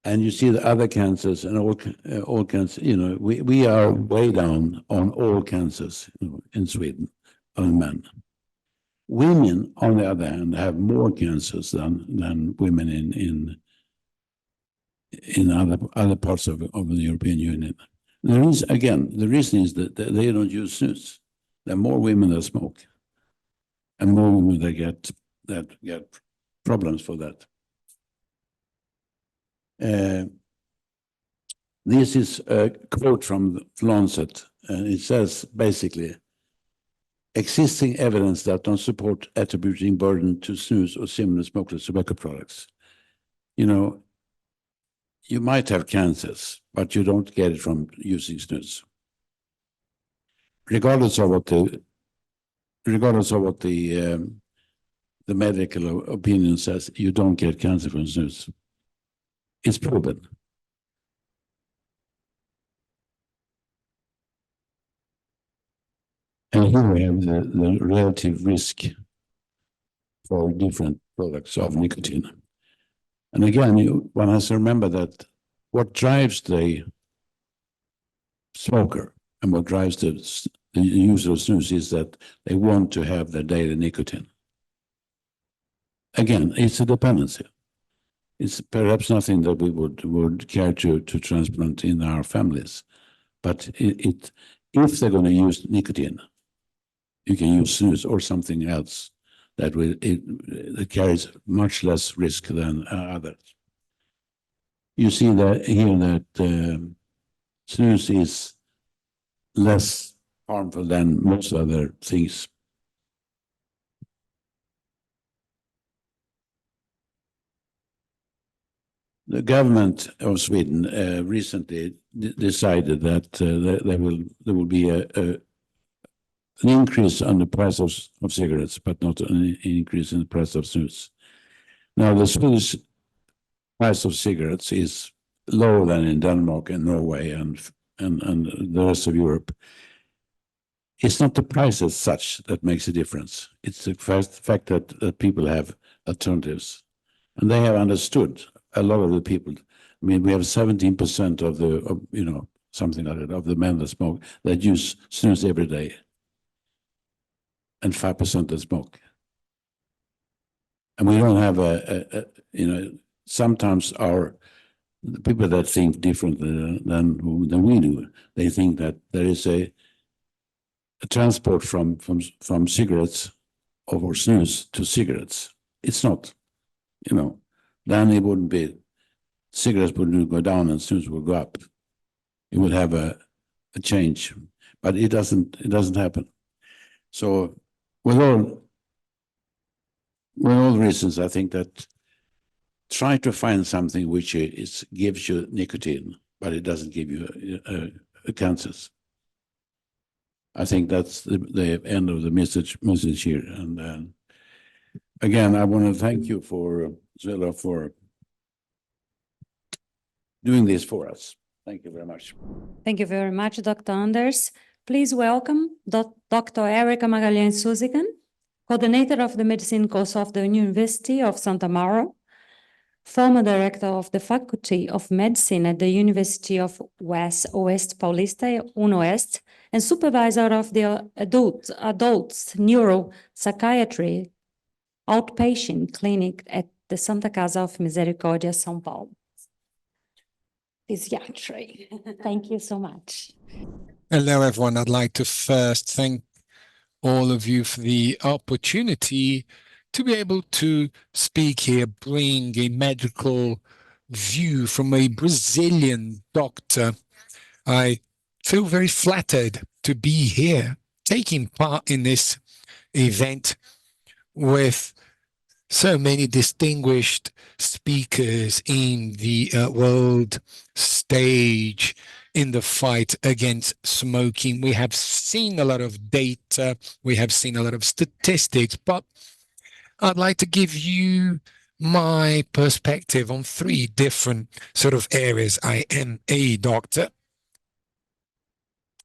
I: And you see the other cancers and all cancers, you know, we are way down on all cancers, you know, in Sweden on men. Women, on the other hand, have more cancers than women in other parts of the European Union. The reason is that they don't use snus. There are more women that smoke, and more women that get problems for that. This is a quote from Lancet, and it says basically, existing evidence that don't support attributing burden to snus or similar smokeless tobacco products. You know, you might have cancers, but you don't get it from using snus. Regardless of what the medical opinion says, you don't get cancer from snus. It's proven. And here we have the relative risk for different products of nicotine. And again, one has to remember that what drives the smoker and what drives the user of snus is that they want to have their daily nicotine. Again, it's a dependency. It's perhaps nothing that we would care to transplant in our families, but if they're going to use nicotine, you can use snus or something else that carries much less risk than others. You see that here that snus is less harmful than most other things. The government of Sweden recently decided that there will be an increase on the price of cigarettes, but not an increase in the price of snus. Now, the Swedish price of cigarettes is lower than in Denmark and Norway and the rest of Europe. It's not the price as such that makes a difference. It's the fact that people have alternatives, and they have understood. A lot of the people, I mean, we have 17% of something like that, of the men that smoke that use snus every day, and 5% that smoke. And we don't have sometimes the people that think different than we do, they think that there is a transport from cigarettes over snus to cigarettes. It's not, then it wouldn't be, cigarettes wouldn't go down and snus would go up. It would have a change, but it doesn't happen. So with all the reasons, I think that try to find something which gives you nicotine, but it doesn't give you cancers. I think that's the end of the message here. And again, I want to thank you for Zella for doing this for us. Thank you very much.
A: Thank you very much, Dr. Anders. Please welcome Dr. Erica Magalhães Suzigan, coordinator of the medicine course of the University of Santa Mauro, former director of the Faculty of Medicine at the University of Oeste Paulista, UNOeste, and supervisor of the adults neuropsychiatry outpatient clinic at the Santa Casa of Misericórdia, São Paulo. Physiatry. Thank you so much.
D: Hello, everyone. I'd like to first thank all of you for the opportunity to be able to speak here, bring a medical view from a Brazilian doctor. I feel very flattered to be here, taking part in this event with so many distinguished speakers in the world stage in the fight against smoking. We have seen a lot of data, we have seen a lot of statistics, but I'd like to give you my perspective on 3 different sort of areas. I am a doctor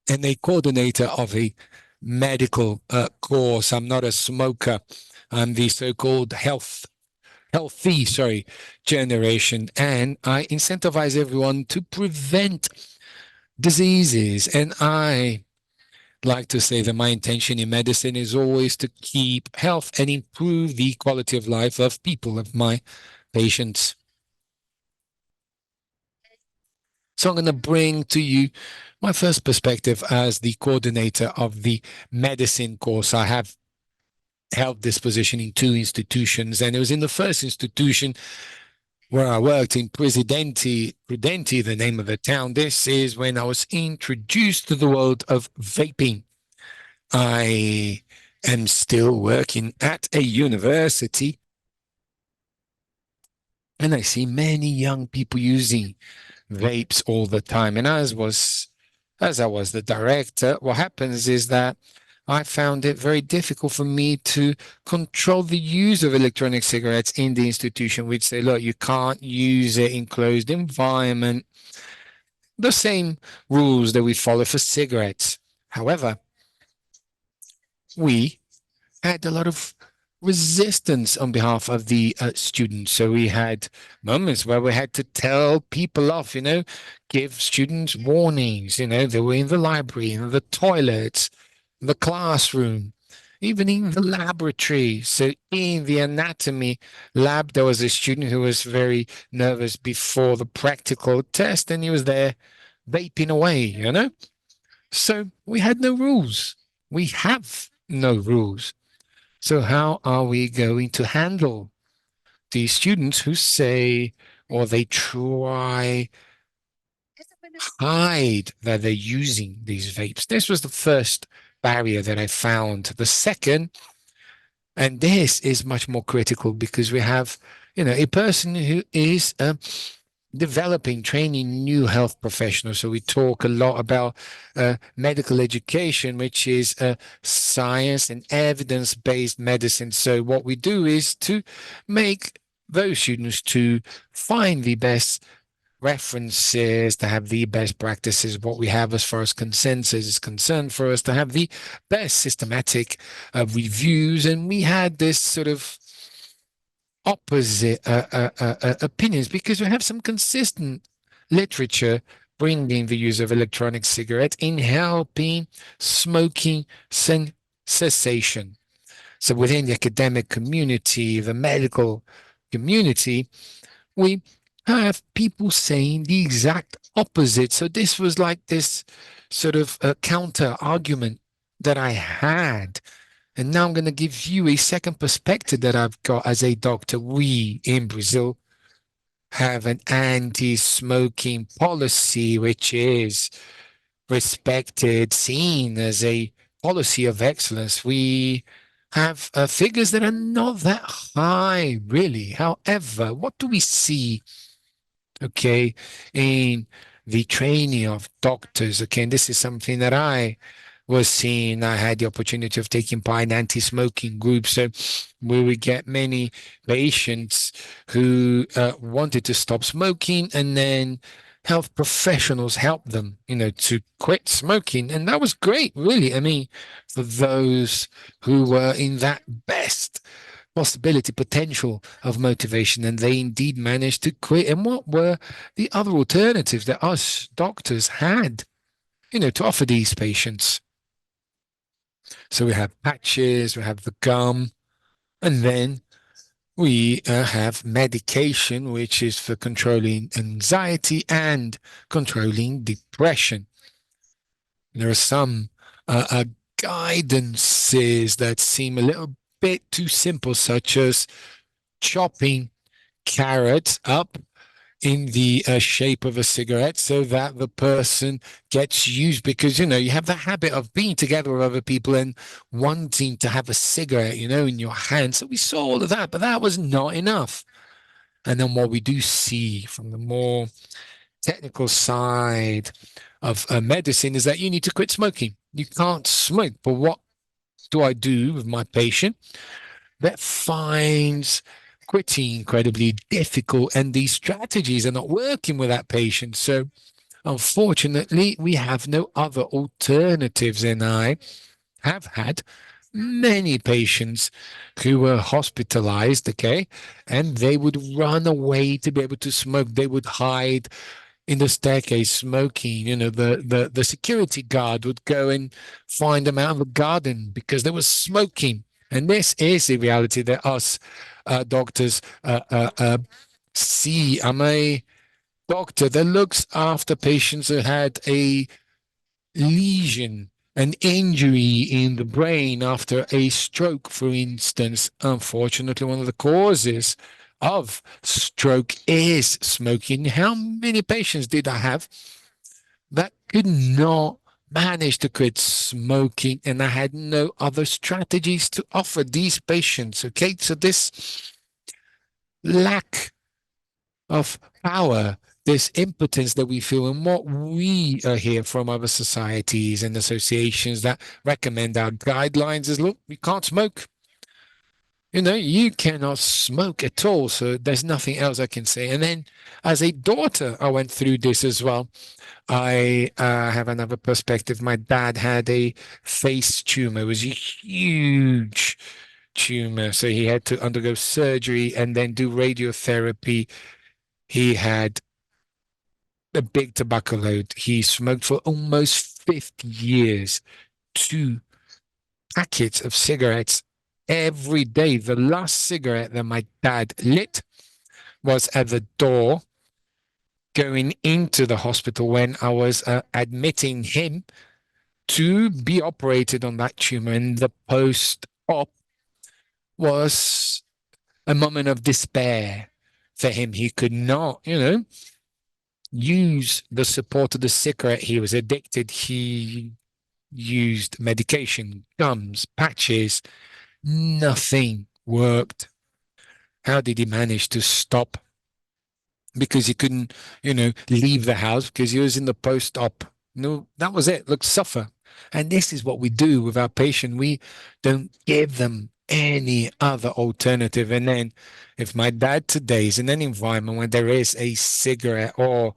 D: and a coordinator of a medical course. I'm not a smoker. I'm the so-called healthy generation, and I incentivize everyone to prevent diseases. And I like to say that my intention in medicine is always to keep health and improve the quality of life of people, of my patients. So I'm going to bring to you my first perspective as the coordinator of the medicine course. I have held this position in 2 institutions, and it was in the first institution where I worked in Prudenti, the name of the town. This is when I was introduced to the world of vaping. I am still working at a university, and I see many young people using vapes all the time. And as I was the director, what happens is that I found it very difficult for me to control the use of electronic cigarettes in the institution. We'd say, look, you can't use it in closed environment. The same rules that we follow for cigarettes. However, we had a lot of resistance on behalf of the students. So we had moments where we had to tell people off, give students warnings, they were in the library, in the toilets, the classroom, even in the laboratory. So in the anatomy lab, there was a student who was very nervous before the practical test, and he was there vaping away. So we had no rules. We have no rules. So how are we going to handle these students who say, or they try hide that they're using these vapes? This was the first barrier that I found. The second, and this is much more critical because we have, a person who is developing, training new health professionals. So we talk a lot about medical education, which is science and evidence-based medicine. So what we do is to make those students to find the best references, to have the best practices, what we have as far as consensus is concerned, for us to have the best systematic reviews. And we had this sort of opposite opinions because we have some consistent literature bringing the use of electronic cigarettes in helping smoking cessation. So within the academic community, the medical community, we have people saying the exact opposite. So this was like this sort of counter argument that I had. And now I'm going to give you a second perspective that I've got as a doctor. We in Brazil have an anti-smoking policy, which is respected, seen as a policy of excellence. We have figures that are not that high, really. However, what do we see, okay, in the training of doctors? Okay, and this is something that I was seeing. I had the opportunity of taking part in anti-smoking groups, so where we get many patients who wanted to stop smoking, and then health professionals help them, to quit smoking. And that was great, really. I mean, for those who were in that best possibility, potential of motivation, and they indeed managed to quit. And what were the other alternatives that us doctors had, to offer these patients? So we have patches, we have the gum, and then we have medication, which is for controlling anxiety and controlling depression. There are some guidances that seem a little bit too simple, such as chopping carrots up in the shape of a cigarette so that the person gets used, because you have the habit of being together with other people and wanting to have a cigarette in your hand. So we saw all of that, but that was not enough. And then what we do see from the more technical side of medicine is that you need to quit smoking. You can't smoke. But what do I do with my patient that finds quitting incredibly difficult and these strategies are not working with that patient? So unfortunately, we have no other alternatives, and I have had many patients who were hospitalized, okay, and they would run away to be able to smoke. They would hide in the staircase smoking. You know, the security guard would go and find them out of the garden because they were smoking. And this is the reality that us doctors see. I'm a doctor that looks after patients who had a lesion, an injury in the brain after a stroke, for instance. Unfortunately, one of the causes of stroke is smoking. How many patients did I have that could not manage to quit smoking, and I had no other strategies to offer these patients? Okay, so this lack of power, this impotence that we feel, and what we hear from other societies and associations that recommend our guidelines is, look, we can't smoke. You know, you cannot smoke at all. So there's nothing else I can say. And then as a daughter, I went through this as well. I have another perspective. My dad had a face tumor. It was a huge tumor. So he had to undergo surgery and then do radiotherapy. He had a big tobacco load. He smoked for almost 50 years, 2 packets of cigarettes every day. The last cigarette that my dad lit was at the door going into the hospital when I was admitting him to be operated on that tumor. And the post-op was a moment of despair for him. He could not, use the support of the cigarette. He was addicted. He used medication, gums, patches. Nothing worked. How did he manage to stop? Because he couldn't, leave the house because he was in the post-op. No, that was it. Look, suffer. And this is what we do with our patient. We don't give them any other alternative. And then if my dad today is in an environment where there is a cigarette or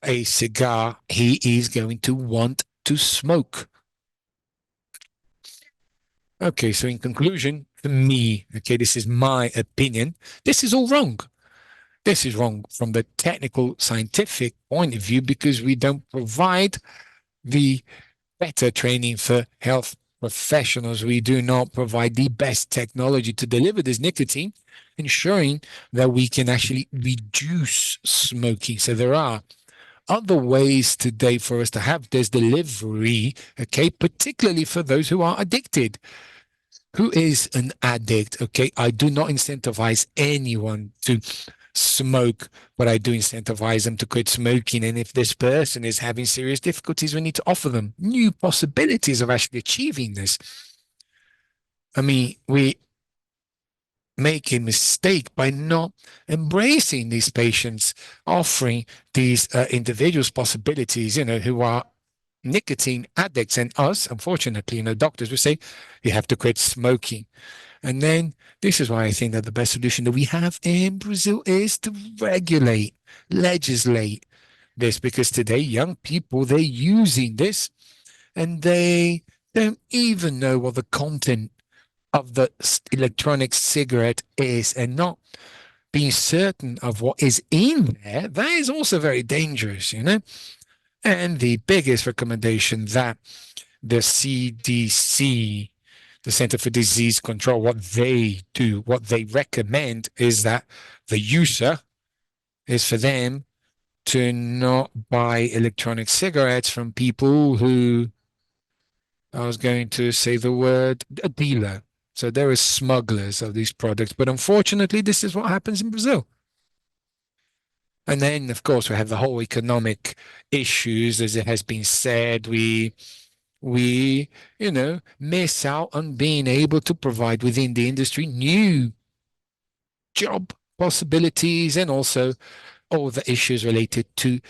D: a cigar, he is going to want to smoke. Okay, so in conclusion, for me, okay, this is my opinion. This is all wrong. This is wrong from the technical, scientific point of view because we don't provide the better training for health professionals. We do not provide the best technology to deliver this nicotine, ensuring that we can actually reduce smoking. So there are other ways today for us to have this delivery, okay, particularly for those who are addicted. Who is an addict? Okay, I do not incentivize anyone to smoke, but I do incentivize them to quit smoking. And if this person is having serious difficulties, we need to offer them new possibilities of actually achieving this. I mean, we make a mistake by not embracing these patients, offering these individuals possibilities, who are nicotine addicts. And us, unfortunately, doctors will say, you have to quit smoking. And then this is why I think that the best solution that we have in Brazil is to regulate, legislate this, because today young people, they're using this and they don't even know what the content of the electronic cigarette is, and not being certain of what is in there. That is also very dangerous, And the biggest recommendation that the CDC, the Center for Disease Control, what they do, what they recommend is that the user is for them to not buy electronic cigarettes from people who, I was going to say the word, a dealer. So there are smugglers of these products. But unfortunately, this is what happens in Brazil. And then, of course, we have the whole economic issues. As it has been said, we miss out on being able to provide within the industry new job possibilities, and also all the issues related to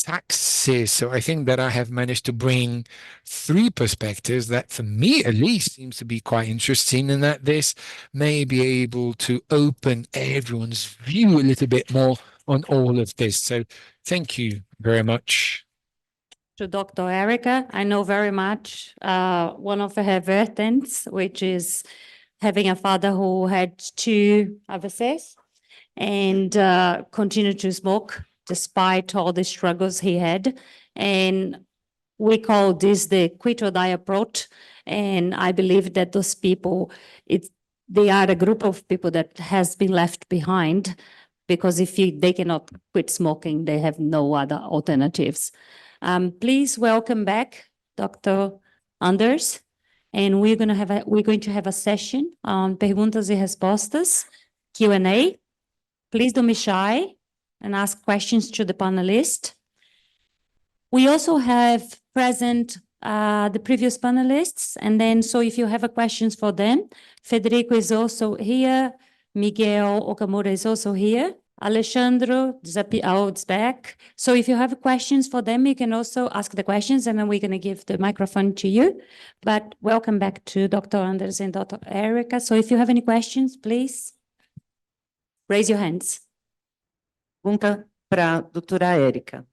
D: taxes. So I think that I have managed to bring three perspectives that for me at least seems to be quite interesting, and that this may be able to open everyone's view a little bit more on all of this. So thank you very much.
A: To Dr. Erica, I know very much one of her vertents, which is having a father who had 2 AVCs and continued to smoke despite all the struggles he had. And we call this the quit or die approach. And I believe that those people, they are a group of people that has been left behind, because they cannot quit smoking, they have no other alternatives. Please welcome back Dr. Anders, and we're going to have a session on perguntas e respostas, Q&A. Please don't be shy and ask questions to the panelists. We also have present the previous panelists, and then so if you have questions for them, Federico is also here, Miguel Okamura is also here, Alexandro is back. So if you have questions for them, you can also ask the questions, and then we're going to give the microphone to you. But welcome back to Dr. Anders and Dr. Erica. So if you have any questions, please raise your hands.
J: Pergunta para a doutora Érica.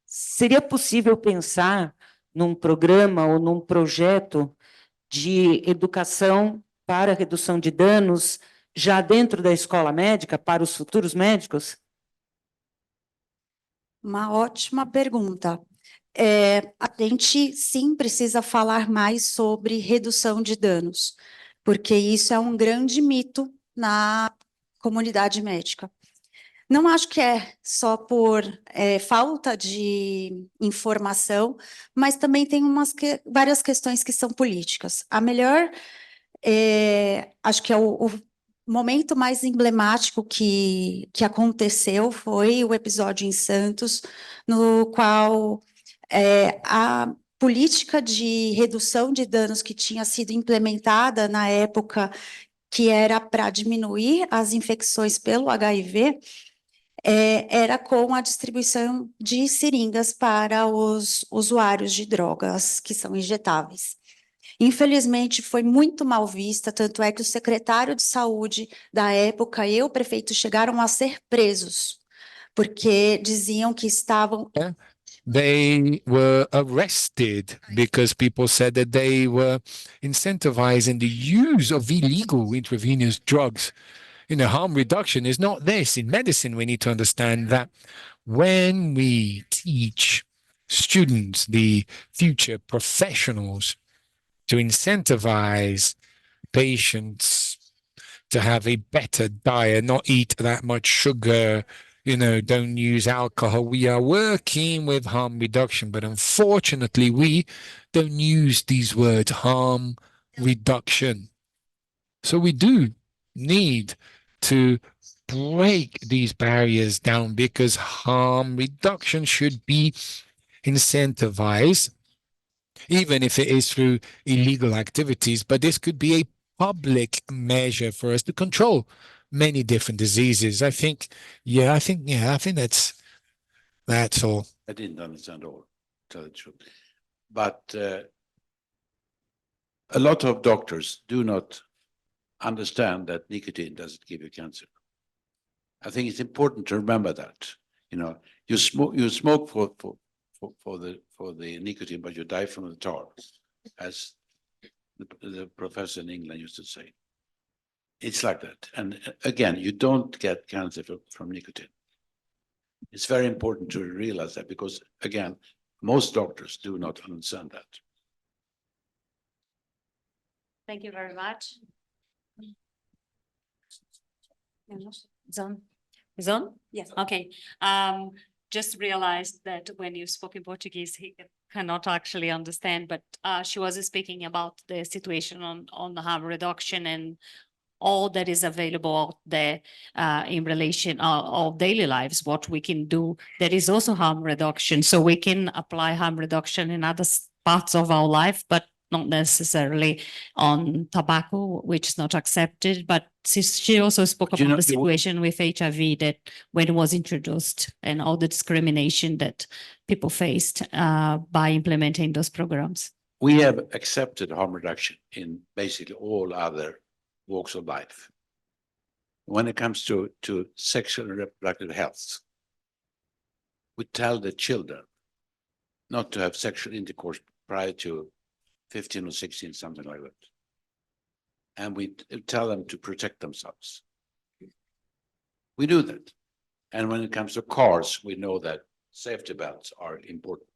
J: Seria possível pensar num programa ou num projeto de educação para redução de danos já dentro da escola médica para os futuros médicos?
K: Uma ótima pergunta. A gente sim precisa falar mais sobre redução de danos, porque isso é um grande mito na comunidade médica. Não acho que é só por falta de informação, mas também tem várias questões que são políticas. A melhor, acho que é o momento mais emblemático que aconteceu foi o episódio em Santos, no qual a política de redução de danos que tinha sido implementada na época, que era para diminuir as infecções pelo HIV, era com a distribuição de seringas para os usuários de drogas que são injetáveis. Infelizmente, foi muito mal vista, tanto é que o secretário de saúde da época e o prefeito chegaram a ser presos, porque diziam que estavam...
D: They were arrested because people said that they were incentivizing the use of illegal intravenous drugs. Harm reduction is not this. In medicine, we need to understand that when we teach students, the future professionals, to incentivize patients to have a better diet, not eat that much sugar, don't use alcohol. We are working with harm reduction, but unfortunately, we don't use these words, harm reduction. So we do need to break these barriers down, because harm reduction should be incentivized, even if it is through illegal activities. But this could be a public measure for us to control many different diseases. I think that's all.
I: I didn't understand all, to tell the truth. But a lot of doctors do not understand that nicotine doesn't give you cancer. I think it's important to remember that. You smoke for the nicotine, but you die from the tar, as the professor in England used to say. It's like that. And again, you don't get cancer from nicotine. It's very important to realize that, because again, most doctors do not understand that.
A: Thank you very much. It's on? It's on? Yes. Okay. Just realized that when you spoke in Portuguese, he cannot actually understand, but she was speaking about the situation on the harm reduction and all that is available out there in relation of daily lives, what we can do. There is also harm reduction, so we can apply harm reduction in other parts of our life, but not necessarily on tobacco, which is not accepted, but she also spoke
I: But you
A: about
I: know,
A: the
I: you-
A: situation with HIV that when it was introduced and all the discrimination that people faced by implementing those programs.
I: We have accepted harm reduction in basically all other walks of life. When it comes to sexual and reproductive health, we tell the children not to have sexual intercourse prior to 15 or 16, something like that. And we tell them to protect themselves. We do that. And when it comes to cars, we know that safety belts are important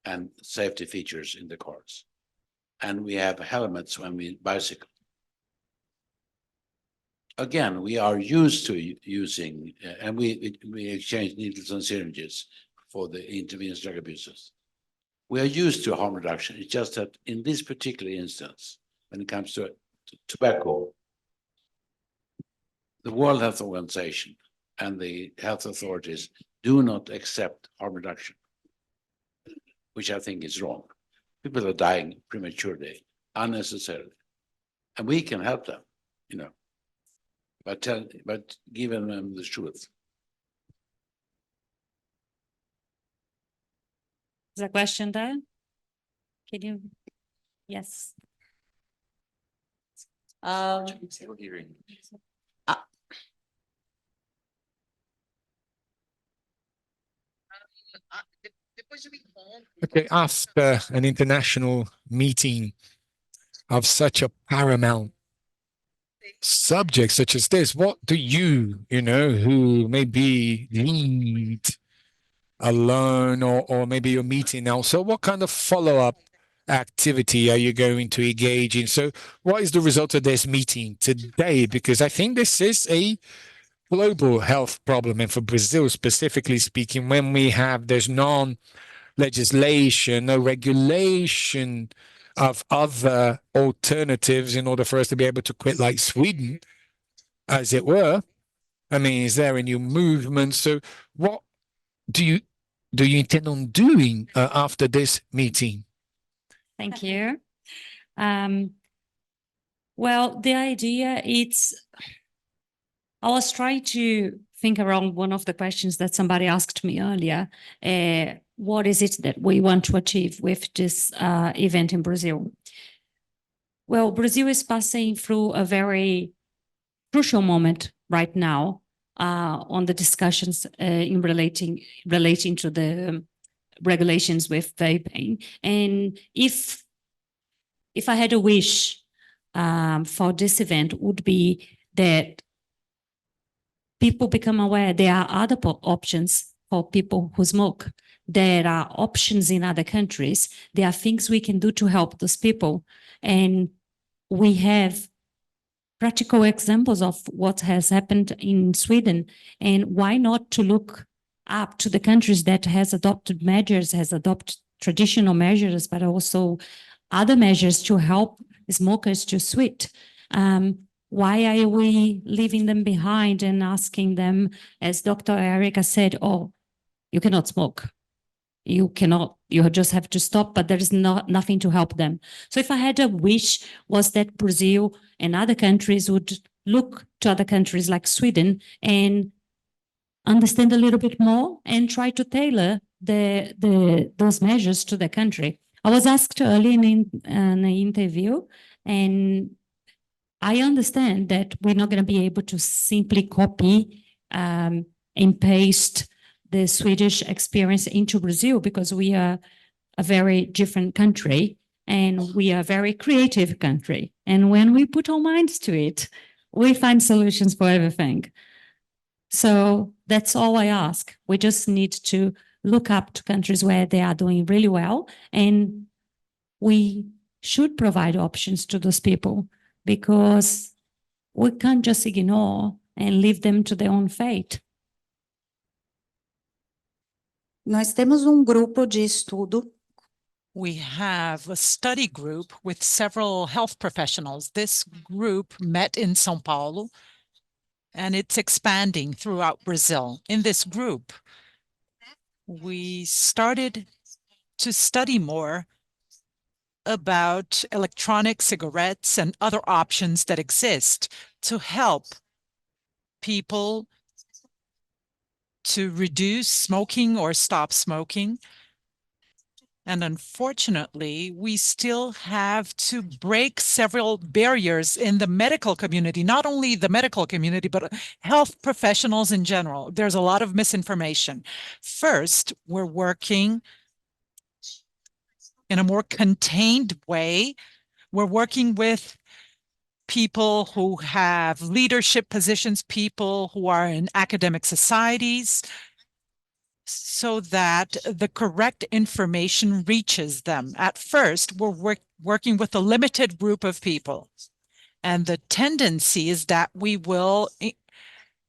I: and safety features in the cars. And we have helmets when we bicycle. Again, we are used to using, and we exchange needles and syringes for the intravenous drug abusers. We are used to harm reduction. It's just that in this particular instance, when it comes to tobacco, the World Health Organization and the health authorities do not accept harm reduction, which I think is wrong. People are dying prematurely, unnecessarily, and we can help them, you know, but giving them the truth.
A: There's a question there. Can you? Yes.
L: Okay, after an international meeting of such a paramount subject such as this, what do you, who maybe lead alone or maybe you're meeting now, so what kind of follow-up activity are you going to engage in? So what is the result of this meeting today? Because I think this is a global health problem, and for Brazil specifically speaking, when there's non-legislation, no regulation of other alternatives in order for us to be able to quit like Sweden, as it were. I mean, is there a new movement? So what do you intend on doing after this meeting?
A: Thank you. Well, the idea I was trying to think around one of the questions that somebody asked me earlier. What is it that we want to achieve with this event in Brazil? Well, Brazil is passing through a very crucial moment right now on the discussions in relating to the regulations with vaping. And if I had a wish for this event, would be that people become aware there are other options for people who smoke. There are options in other countries. There are things we can do to help those people. And we have practical examples of what has happened in Sweden. And why not to look up to the countries that has adopted traditional measures, but also other measures to help smokers to switch. Why are we leaving them behind and asking them, as Dr. Erika said, oh, you cannot smoke. You just have to stop, but there is nothing to help them. So if I had a wish, was that Brazil and other countries would look to other countries like Sweden and understand a little bit more and try to tailor those measures to the country. I was asked earlier in an interview, and I understand that we're not going to be able to simply copy and paste the Swedish experience into Brazil, because we are a very different country and we are a very creative country. And when we put our minds to it, we find solutions for everything. So that's all I ask. We just need to look up to countries where they are doing really well, and we should provide options to those people, because we can't just ignore and leave them to their own fate.
K: Nós temos grupo de estudo.
C: We have a study group with several health professionals. This group met in São Paulo, and it's expanding throughout Brazil. In this group, we started to study more about electronic cigarettes and other options that exist to help people to reduce smoking or stop smoking. And unfortunately, we still have to break several barriers in the medical community, not only the medical community, but health professionals in general. There's a lot of misinformation. First, we're working in a more contained way. We're working with people who have leadership positions, people who are in academic societies, so that the correct information reaches them. At first, we're working with a limited group of people. And the tendency is that we will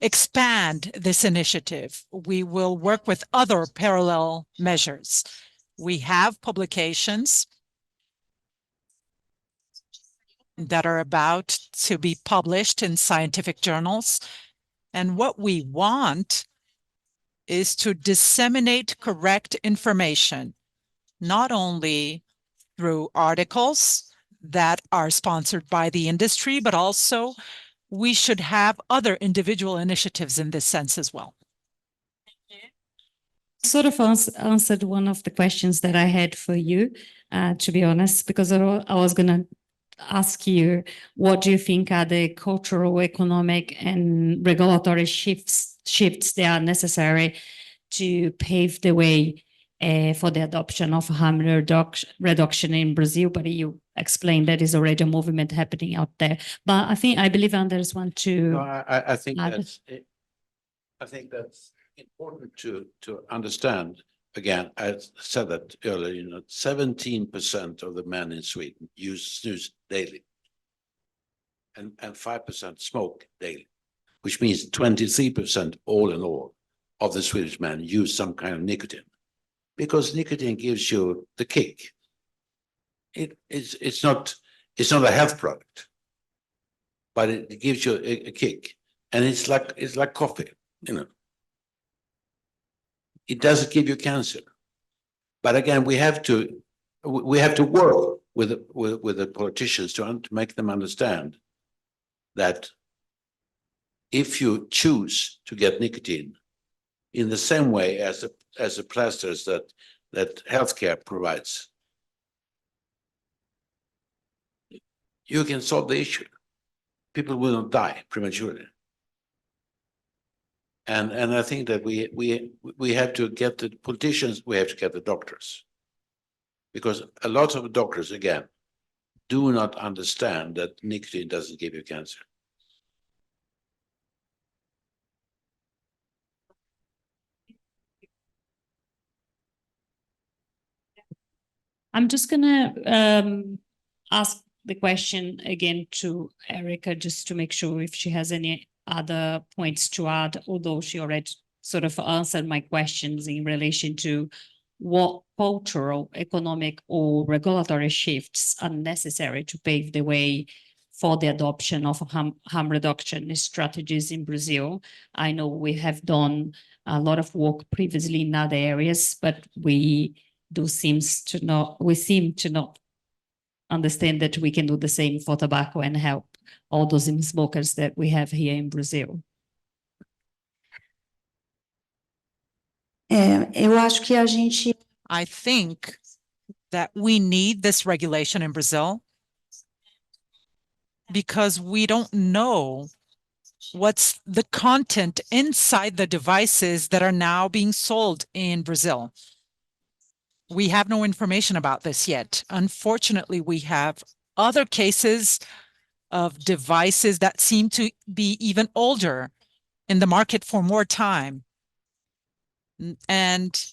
C: expand this initiative. We will work with other parallel measures. We have publications that are about to be published in scientific journals. And what we want is to disseminate correct information, not only through articles that are sponsored by the industry, but also we should have other individual initiatives in this sense as well.
A: Sort of answered one of the questions that I had for you, to be honest, because I was going to ask you, what do you think are the cultural, economic, and regulatory shifts that are necessary to pave the way for the adoption of harm reduction in Brazil? But you explained that is already a movement happening out there. But I believe Anders want to.
I: No, I think
A: add.
I: that's important to understand. Again, I said that earlier, 17% of the men in Sweden use snus daily. And 5% smoke daily, which means 23% all in all of the Swedish men use some kind of nicotine. Because nicotine gives you the kick. It's not a health product, but it gives you a kick. And it's like coffee, It doesn't give you cancer. But again, we have to work with the politicians to make them understand that if you choose to get nicotine in the same way as the plasters that healthcare provides, you can solve the issue. People will not die prematurely. And I think that we have to get the politicians, we have to get the doctors. Because a lot of doctors, again, do not understand that nicotine doesn't give you cancer.
A: I'm just gonna ask the question again to Erica, just to make sure if she has any other points to add, although she already sort of answered my questions in relation to what cultural, economic, or regulatory shifts are necessary to pave the way for the adoption of harm reduction strategies in Brazil. I know we have done a lot of work previously in other areas, but we seem to not understand that we can do the same for tobacco and help all those smokers that we have here in Brazil.
K: Eu acho que a gente
C: I think that we need this regulation in Brazil because we don't know what's the content inside the devices that are now being sold in Brazil. We have no information about this yet. Unfortunately, we have other cases of devices that seem to be even older in the market for more time. And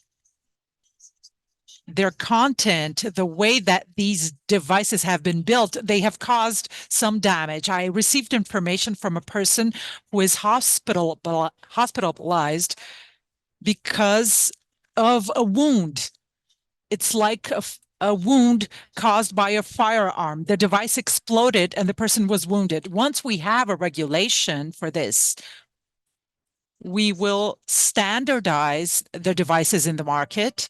C: their content, the way that these devices have been built, they have caused some damage. I received information from a person who is hospitalized because of a wound. It's like a wound caused by a firearm. The device exploded and the person was wounded. Once we have a regulation for this, we will standardize the devices in the market,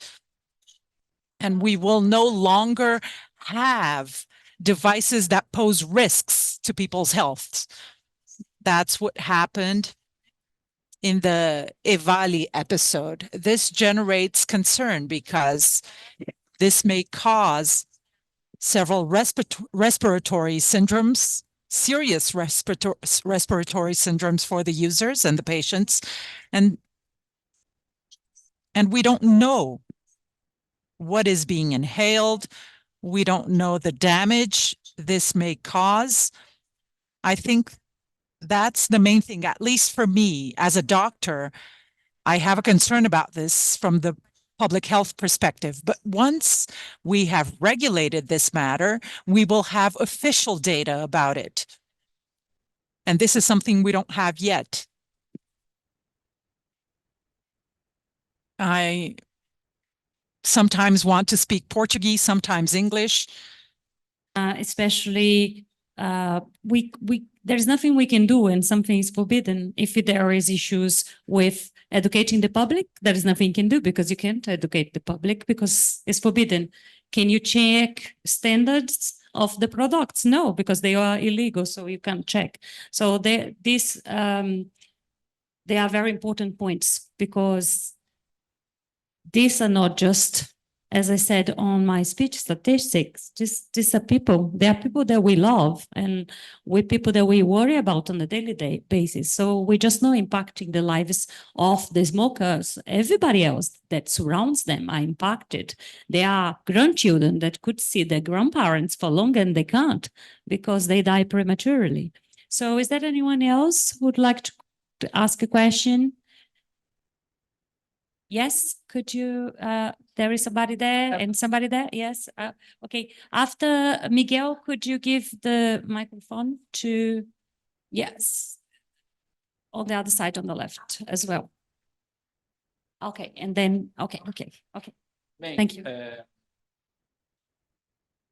C: and we will no longer have devices that pose risks to people's health. That's what happened in the Evali episode. This generates concern because this may cause several respiratory syndromes, serious respiratory syndromes for the users and the patients. And we don't know what is being inhaled. We don't know the damage this may cause. I think that's the main thing, at least for me as a doctor. I have a concern about this from the public health perspective. But once we have regulated this matter, we will have official data about it. And this is something we don't have yet. I sometimes want to speak Portuguese, sometimes English.
A: Especially there's nothing we can do when something is forbidden. If there is issues with educating the public, there is nothing you can do because you can't educate the public because it's forbidden. Can you check standards of the products? No, because they are illegal, so you can't check. So they are very important points because these are not just, as I said on my speech, statistics. These are people. They are people that we love and we're people that we worry about on a daily basis. So we just know impacting the lives of the smokers. Everybody else that surrounds them are impacted. There are grandchildren that could see their grandparents for long and they can't because they die prematurely. So is there anyone else who would like to ask a question? Yes, could you, there is somebody there and somebody there? Yes, okay. After Miguel, could you give the microphone to, yes, on the other side on the left as well. Okay, and then, okay. Thank you.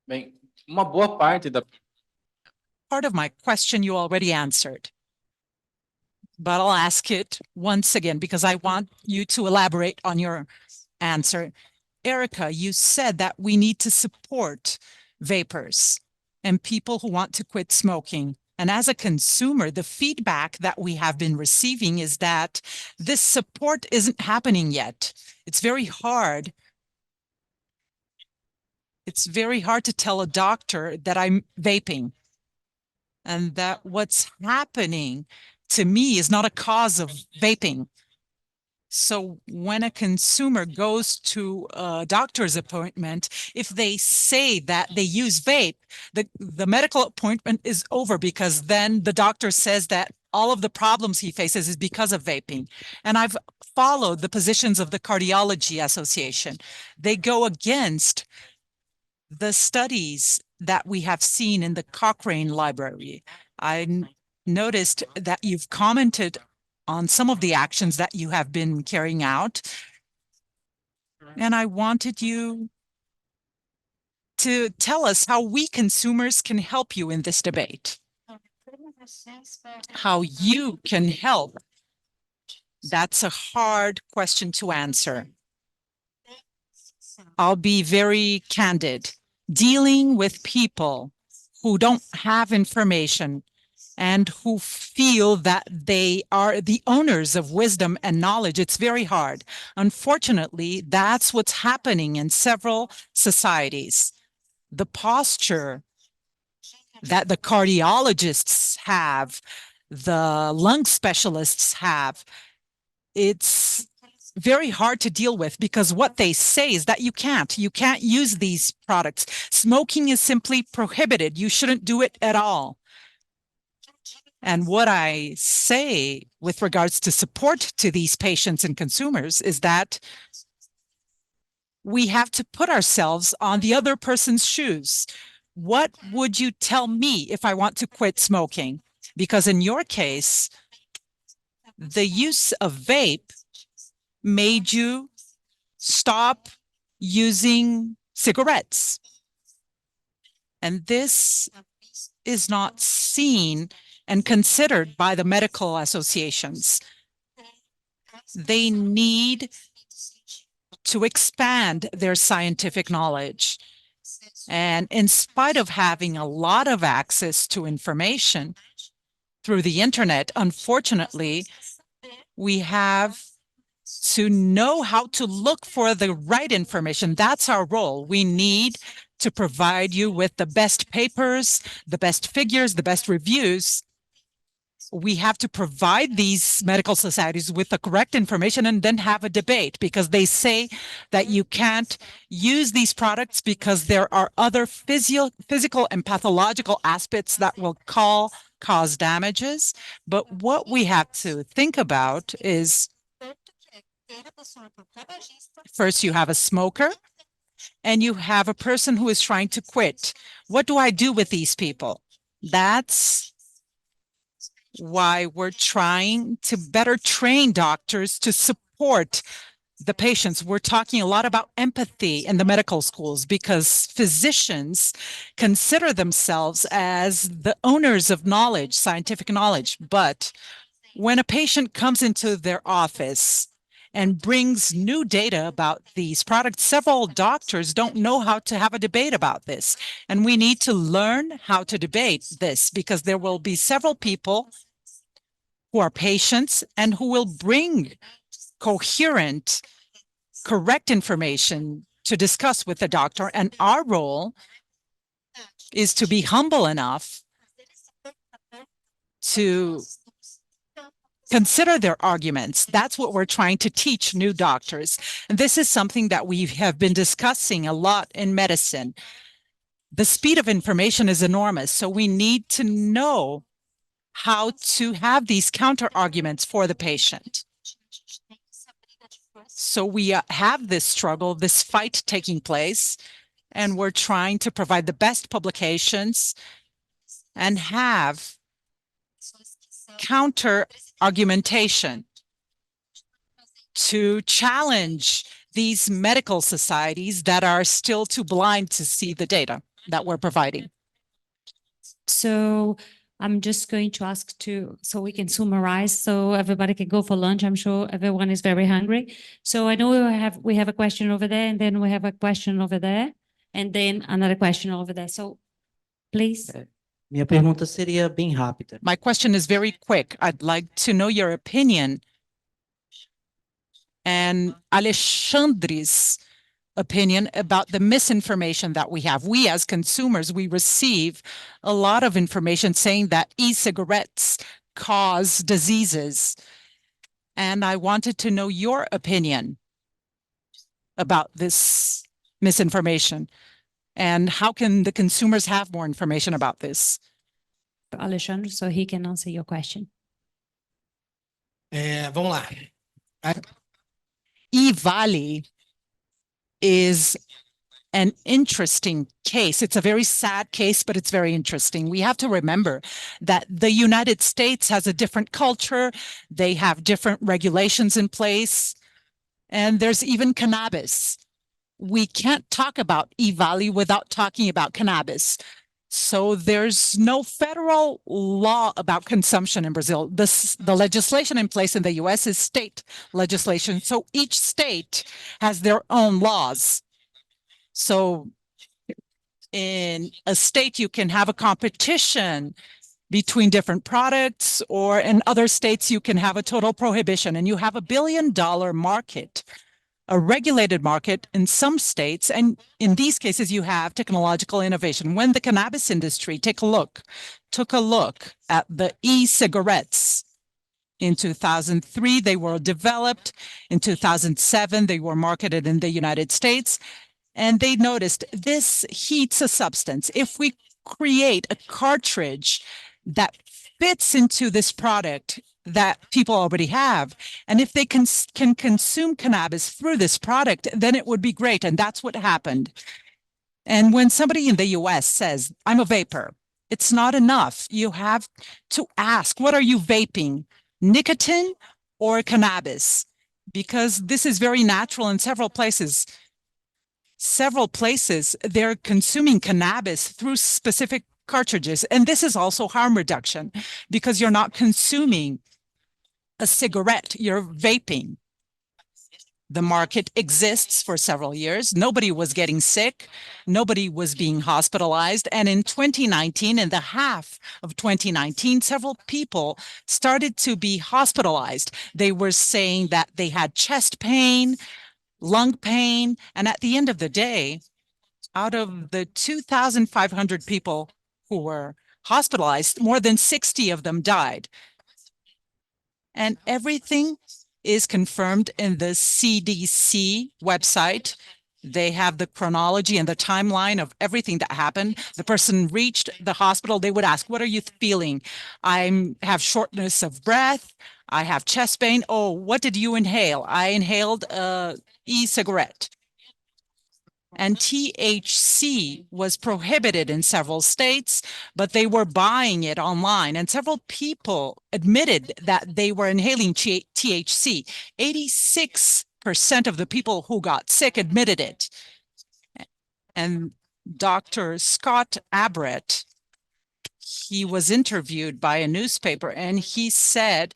F: Bem, uma boa parte da
C: Part of my question you already answered, but I'll ask it once again because I want you to elaborate on your answer. Erica, you said that we need to support vapors and people who want to quit smoking. And as a consumer, the feedback that we have been receiving is that this support isn't happening yet. It's very hard. It's very hard to tell a doctor that I'm vaping and that what's happening to me is not a cause of vaping. So when a consumer goes to a doctor's appointment, if they say that they use vape, the medical appointment is over because then the doctor says that all of the problems he faces is because of vaping. And I've followed the positions of the Cardiology Association. They go against the studies that we have seen in the Cochrane Library. I noticed that you've commented on some of the actions that you have been carrying out. And I wanted you to tell us how we consumers can help you in this debate. How you can help. That's a hard question to answer. I'll be very candid. Dealing with people who don't have information and who feel that they are the owners of wisdom and knowledge, it's very hard. Unfortunately, that's what's happening in several societies. The posture that the cardiologists have, the lung specialists have, it's very hard to deal with because what they say is that you can't use these products. Smoking is simply prohibited. You shouldn't do it at all. And what I say with regards to support to these patients and consumers is that we have to put ourselves on the other person's shoes. What would you tell me if I want to quit smoking? Because in your case, the use of vape made you stop using cigarettes. And this is not seen and considered by the medical associations. They need to expand their scientific knowledge. And in spite of having a lot of access to information through the internet, unfortunately, we have to know how to look for the right information. That's our role. We need to provide you with the best papers, the best figures, the best reviews. We have to provide these medical societies with the correct information and then have a debate, because they say that you can't use these products because there are other physical and pathological aspects that will cause damages. But what we have to think about is, first, you have a smoker and you have a person who is trying to quit. What do I do with these people? That's why we're trying to better train doctors to support the patients. We're talking a lot about empathy in the medical schools because physicians consider themselves as the owners of knowledge, scientific knowledge. But when a patient comes into their office and brings new data about these products, several doctors don't know how to have a debate about this. And we need to learn how to debate this, because there will be several people who are patients and who will bring coherent, correct information to discuss with the doctor. And our role is to be humble enough to consider their arguments. That's what we're trying to teach new doctors. And this is something that we have been discussing a lot in medicine. The speed of information is enormous, so we need to know how to have these counter arguments for the patient. So we have this struggle, this fight taking place, and we're trying to provide the best publications and have counter argumentation to challenge these medical societies that are still too blind to see the data that we're providing.
A: So I'm just going to ask so we can summarize, so everybody can go for lunch. I'm sure everyone is very hungry. So I know we have a question over there, and then we have a question over there, and then another question over there. So please.
M: Minha pergunta seria bem rápida.
C: My question is very quick. I'd like to know your opinion and Alexandre's opinion about the misinformation that we have. We as consumers, we receive a lot of information saying that e-cigarettes cause diseases. And I wanted to know your opinion about this misinformation. And how can the consumers have more information about this?
A: Alexandre, so he can answer your question.
M: Vamos lá.
C: E-Valley is an interesting case. It's a very sad case, but it's very interesting. We have to remember that the United States has a different culture. They have different regulations in place. And there's even cannabis. We can't talk about E-Valley without talking about cannabis. So there's no federal law about consumption in Brazil. The legislation in place in the US is state legislation. So each state has their own laws. So in a state, you can have a competition between different products, or in other states, you can have a total prohibition, and you have $1 billion market, a regulated market in some states. And in these cases, you have technological innovation. When the cannabis industry took a look at the e-cigarettes, in 2003, they were developed. In 2007, they were marketed in the United States. And they noticed this heats a substance. If we create a cartridge that fits into this product that people already have, and if they can consume cannabis through this product, then it would be great. And that's what happened. And when somebody in the US says, I'm a vapor, it's not enough. You have to ask, what are you vaping? Nicotine or cannabis? Because this is very natural in several places. Several places, they're consuming cannabis through specific cartridges. And this is also harm reduction, because you're not consuming a cigarette, you're vaping. The market exists for several years. Nobody was getting sick. Nobody was being hospitalized. And in 2019, in the half of 2019, several people started to be hospitalized. They were saying that they had chest pain, lung pain, and at the end of the day, out of the 2,500 people who were hospitalized, more than 60 of them died. And everything is confirmed in the CDC website. They have the chronology and the timeline of everything that happened. The person reached the hospital, they would ask, what are you feeling? I have shortness of breath. I have chest pain. Oh, what did you inhale? I inhaled e-cigarette. And THC was prohibited in several states, but they were buying it online. And several people admitted that they were inhaling THC. 86% of the people who got sick admitted it. And Dr. Scott Abbott, he was interviewed by a newspaper, and he said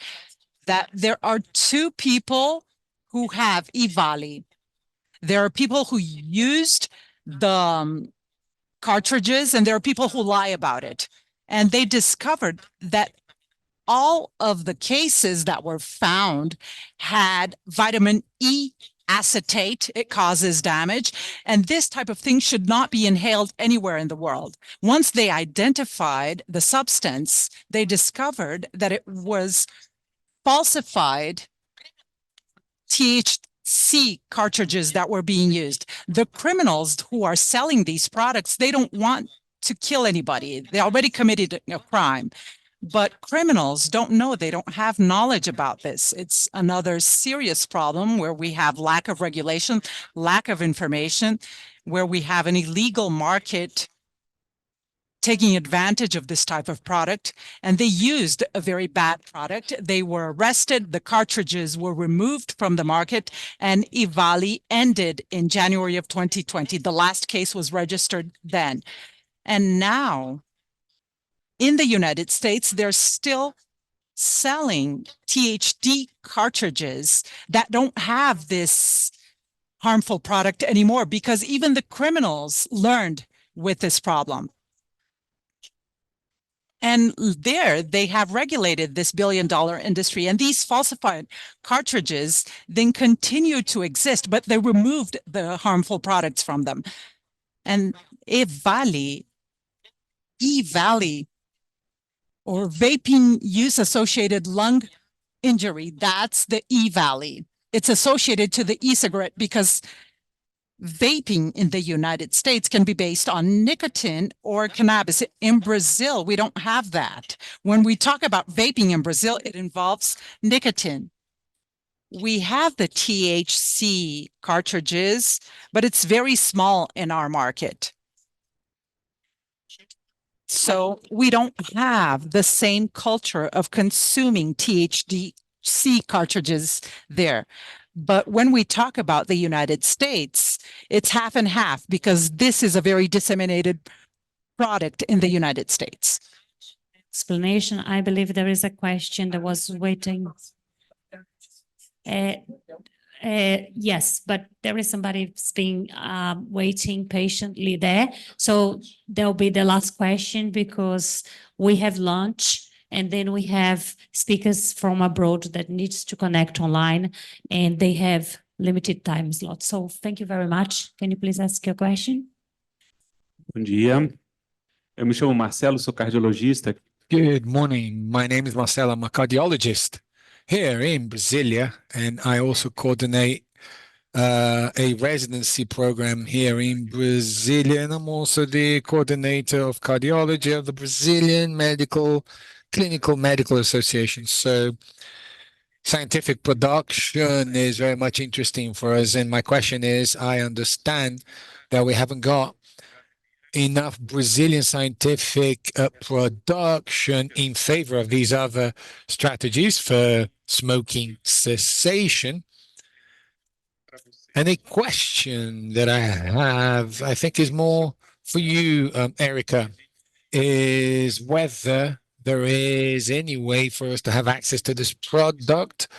C: that there are two people who have EVALI. There are people who used the cartridges, and there are people who lie about it. And they discovered that all of the cases that were found had vitamin E acetate. It causes damage. And this type of thing should not be inhaled anywhere in the world. Once they identified the substance, they discovered that it was falsified THC cartridges that were being used. The criminals who are selling these products, they don't want to kill anybody. They already committed a crime. But criminals don't know, they don't have knowledge about this. It's another serious problem where we have lack of regulation, lack of information, where we have an illegal market taking advantage of this type of product, and they used a very bad product. They were arrested, the cartridges were removed from the market, and EVALI ended in January of 2020. The last case was registered then. And now, in the United States, they're still selling THC cartridges that don't have this harmful product anymore, because even the criminals learned with this problem. And there they have regulated this billion-dollar industry, and these falsified cartridges then continue to exist, but they removed the harmful products from them. And EVALI, or vaping use associated lung injury, that's the EVALI. It's associated to the e-cigarette because vaping in the United States can be based on nicotine or cannabis. In Brazil, we don't have that. When we talk about vaping in Brazil, it involves nicotine. We have the THC cartridges, but it's very small in our market. So we don't have the same culture of consuming THC cartridges there. But when we talk about the United States, it's half and half, because this is a very disseminated product in the United States.
A: Explanation. I believe there is a question that was waiting. Yes, but there is somebody being waiting patiently there. So there'll be the last question, because we have lunch and then we have speakers from abroad that needs to connect online, and they have limited time slots. So thank you very much. Can you please ask your question?
N: Bom dia. Eu me chamo Marcelo, sou cardiologista.
L: Good morning. My name is Marcelo. I'm a cardiologist here in Brasilia, and I also coordinate a residency program here in Brasilia, and I'm also the coordinator of cardiology of the Brazilian Clinical Medical Association. So scientific production is very much interesting for us. And my question is, I understand that we haven't got enough Brazilian scientific production in favor of these other strategies for smoking cessation. And a question that I have, I think, is more for you, Erica, is whether there is any way for us to have access to this product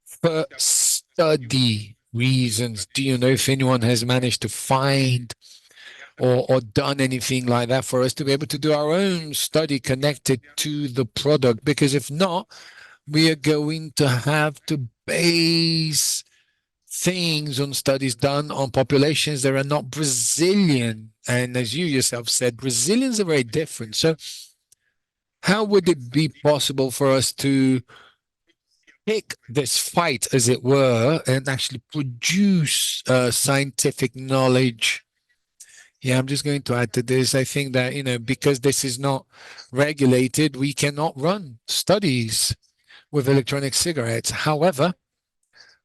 L: for study reasons? Do you know if anyone has managed to find or done anything like that for us to be able to do our own study connected to the product? Because if not, we are going to have to base things on studies done on populations that are not Brazilian. And as you yourself said, Brazilians are very different. So how would it be possible for us to pick this fight, as it were, and actually produce scientific knowledge? Yeah, I'm just going to add to this. I think that, you know, because this is not regulated, we cannot run studies with electronic cigarettes. However,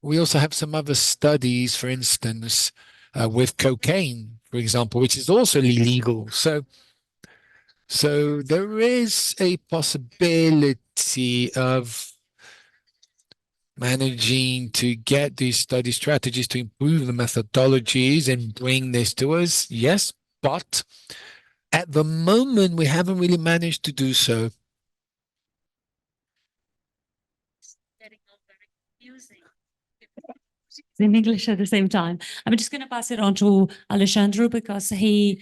L: we also have some other studies, for instance, with cocaine, for example, which is also illegal. So there is a possibility of managing to get these study strategies to improve the methodologies and bring this to us. Yes, but at the moment, we haven't really managed to do so.
A: In English at the same time. I'm just going to pass it on to Alexandre because he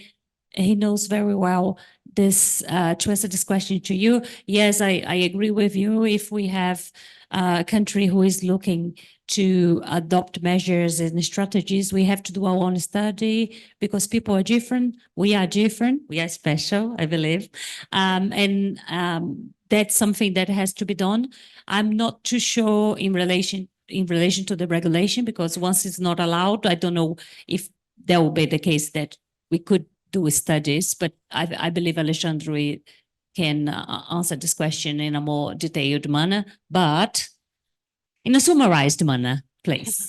A: knows very well this to answer this question to you. Yes, I agree with you. If we have a country who is looking to adopt measures and strategies, we have to do our own study because people are different. We are different. We are special, I believe. That's something that has to be done. I'm not too sure in relation to the regulation, because once it's not allowed, I don't know if that will be the case that we could do studies, but I believe Alexandre can answer this question in a more detailed manner, but in a summarized manner, please.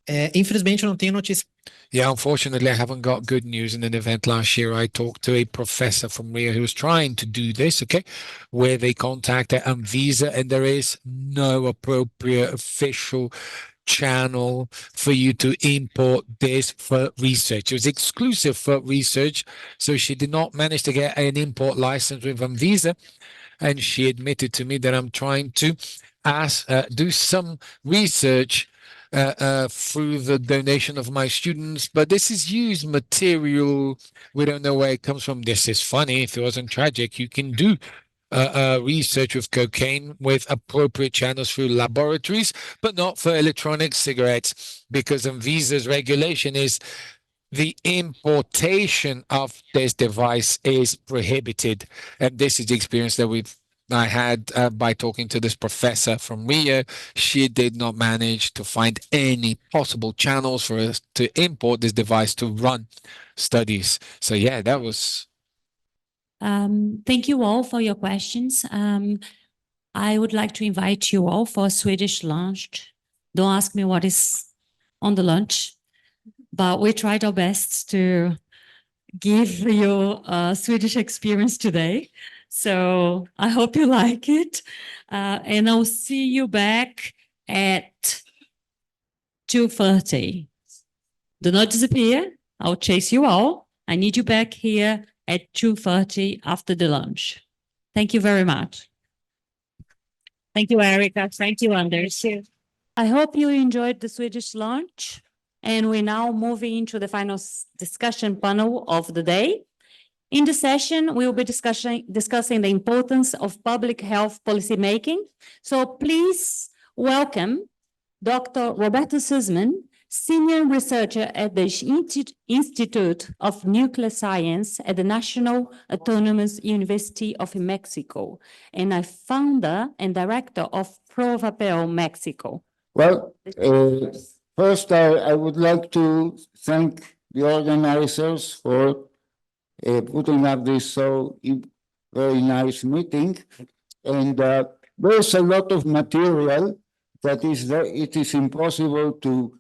M: Infelizmente, eu não tenho notícia.
L: Yeah, unfortunately, I haven't got good news. In an event last year, I talked to a professor from Rio who was trying to do this, okay, where they contacted Anvisa, and there is no appropriate official channel for you to import this for research. It was exclusive for research, so she did not manage to get an import license with Anvisa, and she admitted to me that I'm trying to do some research through the donation of my students, but this is used material. We don't know where it comes from. This is funny. If it wasn't tragic, you can do research with cocaine with appropriate channels through laboratories, but not for electronic cigarettes, because Anvisa's regulation is the importation of this device is prohibited. And this is the experience that I had by talking to this professor from Rio. She did not manage to find any possible channels for us to import this device to run studies. So yeah, that was.
A: Thank you all for your questions. I would like to invite you all for a Swedish lunch. Don't ask me what is on the lunch, but we tried our best to give you a Swedish experience today. So I hope you like it. And I'll see you back at 2:30. Do not disappear. I'll chase you all. I need you back here at 2:30 after the lunch. Thank you very much. Thank you, Erica. Thank you, Anders. I hope you enjoyed the Swedish lunch. And we're now moving into the final discussion panel of the day. In the session, we will be discussing the importance of public health policy making. So please welcome Dr. Roberto Sussman, Senior Researcher at the Institute of Nuclear Science at the National Autonomous University of Mexico, and a founder and director of ProVapel Mexico.
O: Well, first, I would like to thank the organizers for putting up this very nice meeting. And there's a lot of material that it is impossible to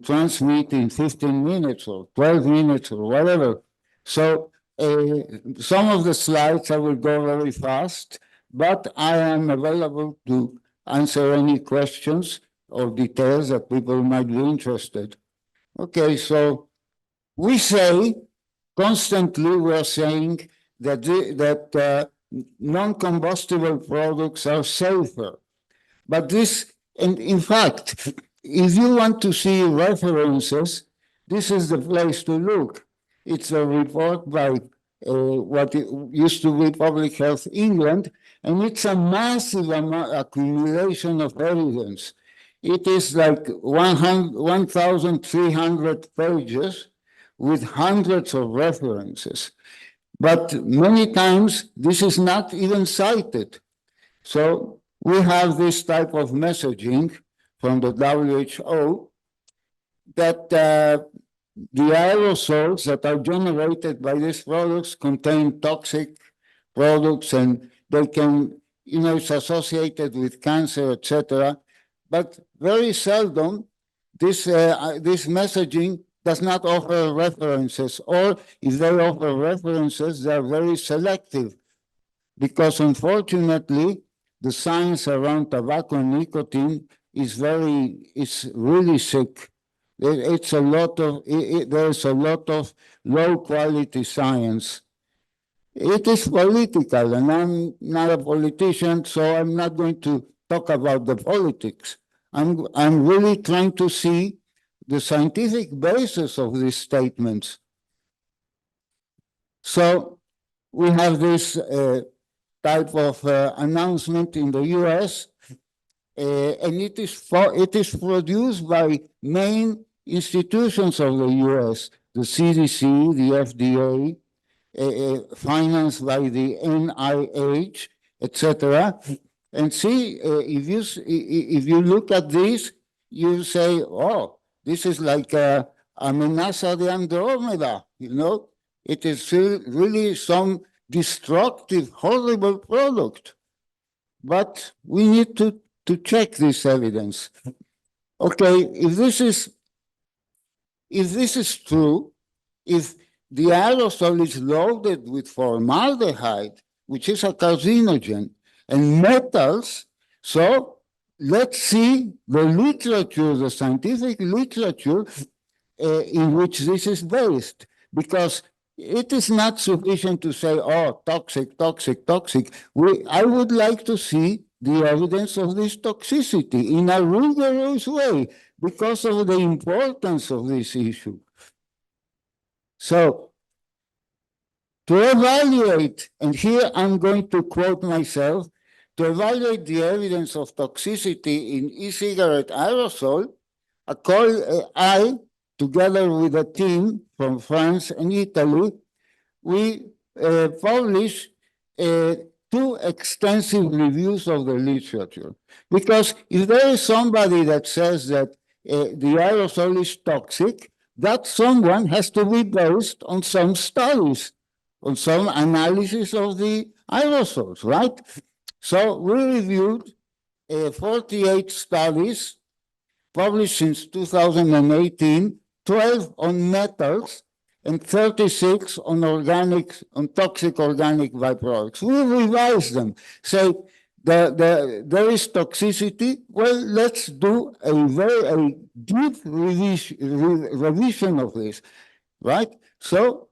O: transmit in 15 minutes or 12 minutes or whatever. So some of the slides I will go very fast, but I am available to answer any questions or details that people might be interested. Okay, so we say constantly, we're saying that non-combustible products are safer. But this, and in fact, if you want to see references, this is the place to look. It's a report by what used to be Public Health England, and it's a massive accumulation of evidence. It is like 1,300 pages with hundreds of references. But many times this is not even cited. So we have this type of messaging from the WHO that the aerosols that are generated by these products contain toxic products, and they can, it's associated with cancer, etc. But very seldom this messaging does not offer references, or if they offer references, they are very selective, because unfortunately, the science around tobacco and nicotine is really sick. There's a lot of low quality science. It is political, and I'm not a politician, so I'm not going to talk about the politics. I'm really trying to see the scientific basis of these statements. So we have this type of announcement in the US, and it is produced by main institutions of the US, the CDC, the FDA, financed by the NIH, etc. And see, if you look at this, you say, oh, this is like a amenaza de Andromeda, It is really some destructive, horrible product. But we need to check this evidence. Okay, if this is true, if the aerosol is loaded with formaldehyde, which is a carcinogen, and metals, so let's see the literature, the scientific literature in which this is based, because it is not sufficient to say, oh, toxic, toxic, toxic. I would like to see the evidence of this toxicity in a rigorous way because of the importance of this issue. So, to evaluate, and here I'm going to quote myself, to evaluate the evidence of toxicity in e-cigarette aerosol, I, together with a team from France and Italy, we published 2 extensive reviews of the literature. Because if there is somebody that says that the aerosol is toxic, that someone has to be based on some studies, on some analysis of the aerosols, right? So we reviewed 48 studies published since 2018, 12 on metals, and 36 on toxic organic byproducts. We revised them. Say there is toxicity. Well, let's do a very deep revision of this, right? So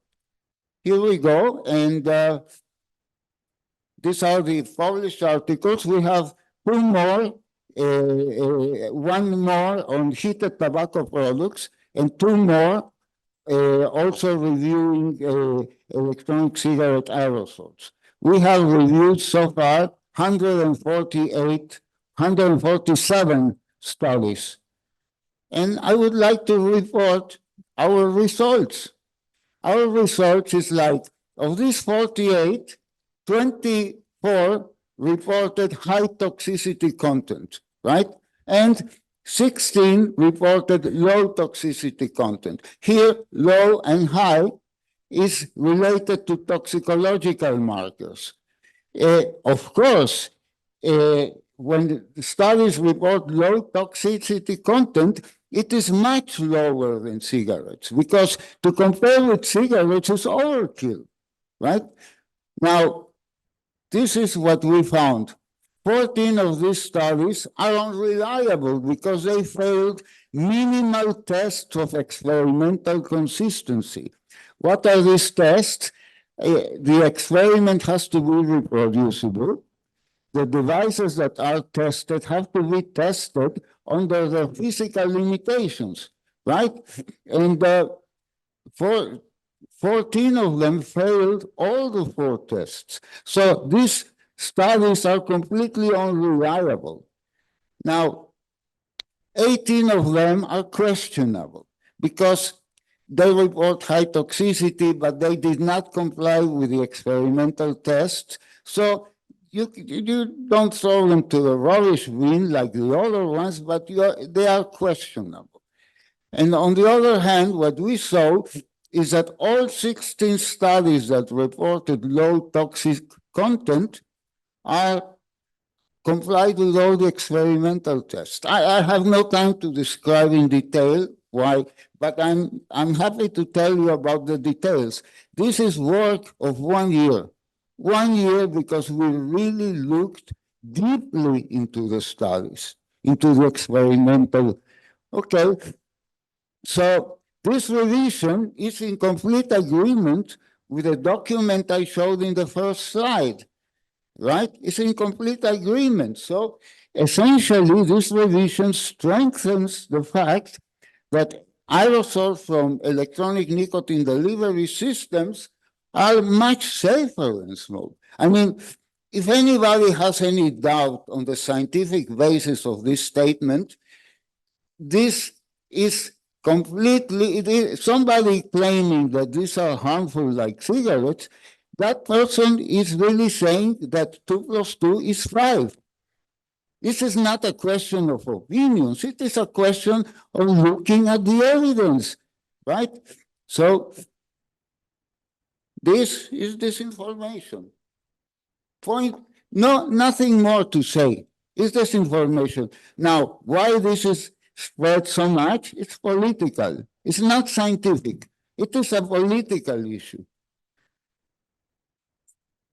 O: here we go, and these are the published articles. We have 2 more, one more on heated tobacco products, and 2 more also reviewing electronic cigarette aerosols. We have reviewed so far 147 studies. And I would like to report our results. Our results is like, of these 48, 24 reported high toxicity content, right? And 16 reported low toxicity content. Here, low and high is related to toxicological markers. Of course, when the studies report low toxicity content, it is much lower than cigarettes, because to compare with cigarettes is overkill, right? Now, this is what we found. 14 of these studies are unreliable because they failed minimal tests of experimental consistency. What are these tests? The experiment has to be reproducible. the devices that are tested have to be tested under the physical limitations, right? And 14 of them failed all the 4 tests. So these studies are completely unreliable. Now, 18 of them are questionable because they report high toxicity, but they did not comply with the experimental tests. So you don't throw them to the rubbish bin like the other ones, but they are questionable. And on the other hand, what we saw is that all 16 studies that reported low toxic content are complied with all the experimental tests. I have no time to describe in detail why, but I'm happy to tell you about the details. This is work of 1 year. 1 year because we really looked deeply into the studies, into the experimental. Okay, so this revision is in complete agreement with the document I showed in the first slide, right? It's in complete agreement. So essentially, this revision strengthens the fact that aerosols from electronic nicotine delivery systems are much safer than smoke. I mean, if anybody has any doubt on the scientific basis of this statement, this is completely, somebody claiming that these are harmful like cigarettes, that person is really saying that 2 plus 2 is 5. This is not a question of opinions. It is a question of looking at the evidence, right? So this is disinformation. Point, nothing more to say. It's disinformation. Now, why this is spread so much? It's political. It's not scientific. It is a political issue.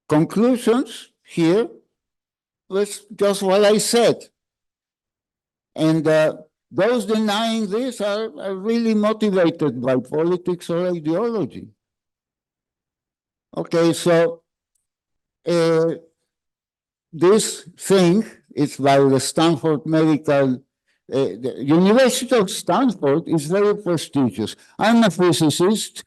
O: Conclusions here was just what I said. And those denying this are really motivated by politics or ideology. Okay, so this thing is by the Stanford Medical, the University of Stanford is very prestigious. I'm a physicist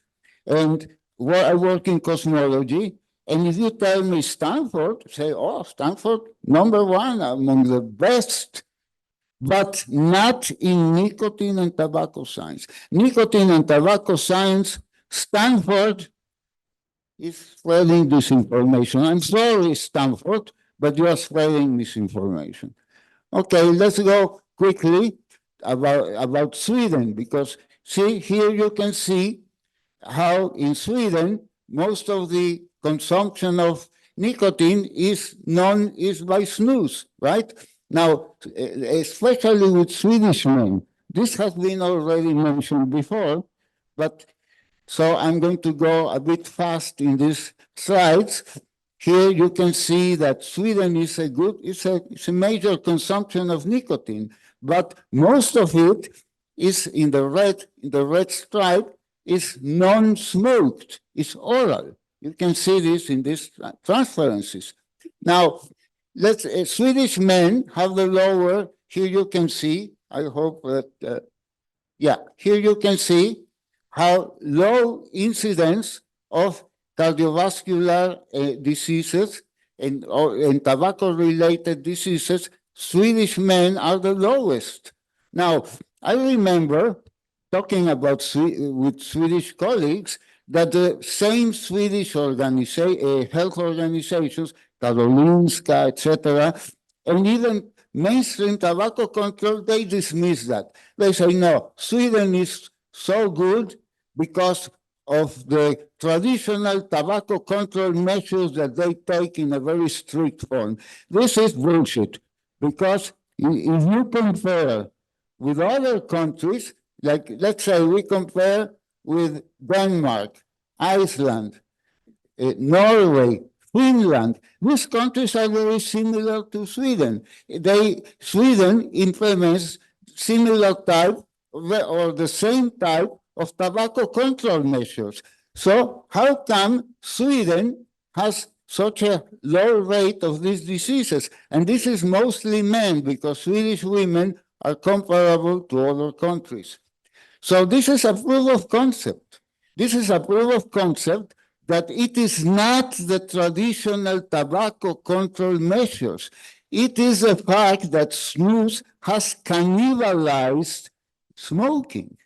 O: and I work in cosmology. And if you tell me Stanford, say, oh, Stanford, #1 among the best, but not in nicotine and tobacco science. Nicotine and tobacco science, Stanford is spreading disinformation. I'm sorry, Stanford, but you are spreading misinformation. Okay, let's go quickly about Sweden, because see, here you can see how in Sweden, most of the consumption of nicotine is by snus, right? Now, especially with Swedish men, this has been already mentioned before, but so I'm going to go a bit fast in these slides. Here you can see that Sweden is it's a major consumption of nicotine, but most of it is in the red stripe is non-smoked, it's oral. You can see this in these transparencies. Now, Swedish men have the lower, here you can see, I hope that, here you can see how low incidence of cardiovascular diseases and tobacco-related diseases, Swedish men are the lowest. Now, I remember talking about with Swedish colleagues that the same Swedish health organizations, Karolinska, etc., and even mainstream tobacco control, they dismiss that. They say, no, Sweden is so good because of the traditional tobacco control measures that they take in a very strict form. This is bullshit, because if you compare with other countries, like let's say we compare with Denmark, Iceland, Norway, Finland, these countries are very similar to Sweden. Sweden implements similar type or the same type of tobacco control measures. So how come Sweden has such a low rate of these diseases? And this is mostly men, because Swedish women are comparable to other countries. So this is a proof of concept. This is a proof of concept that it is not the traditional tobacco control measures. It is the fact that snus has cannibalized smoking.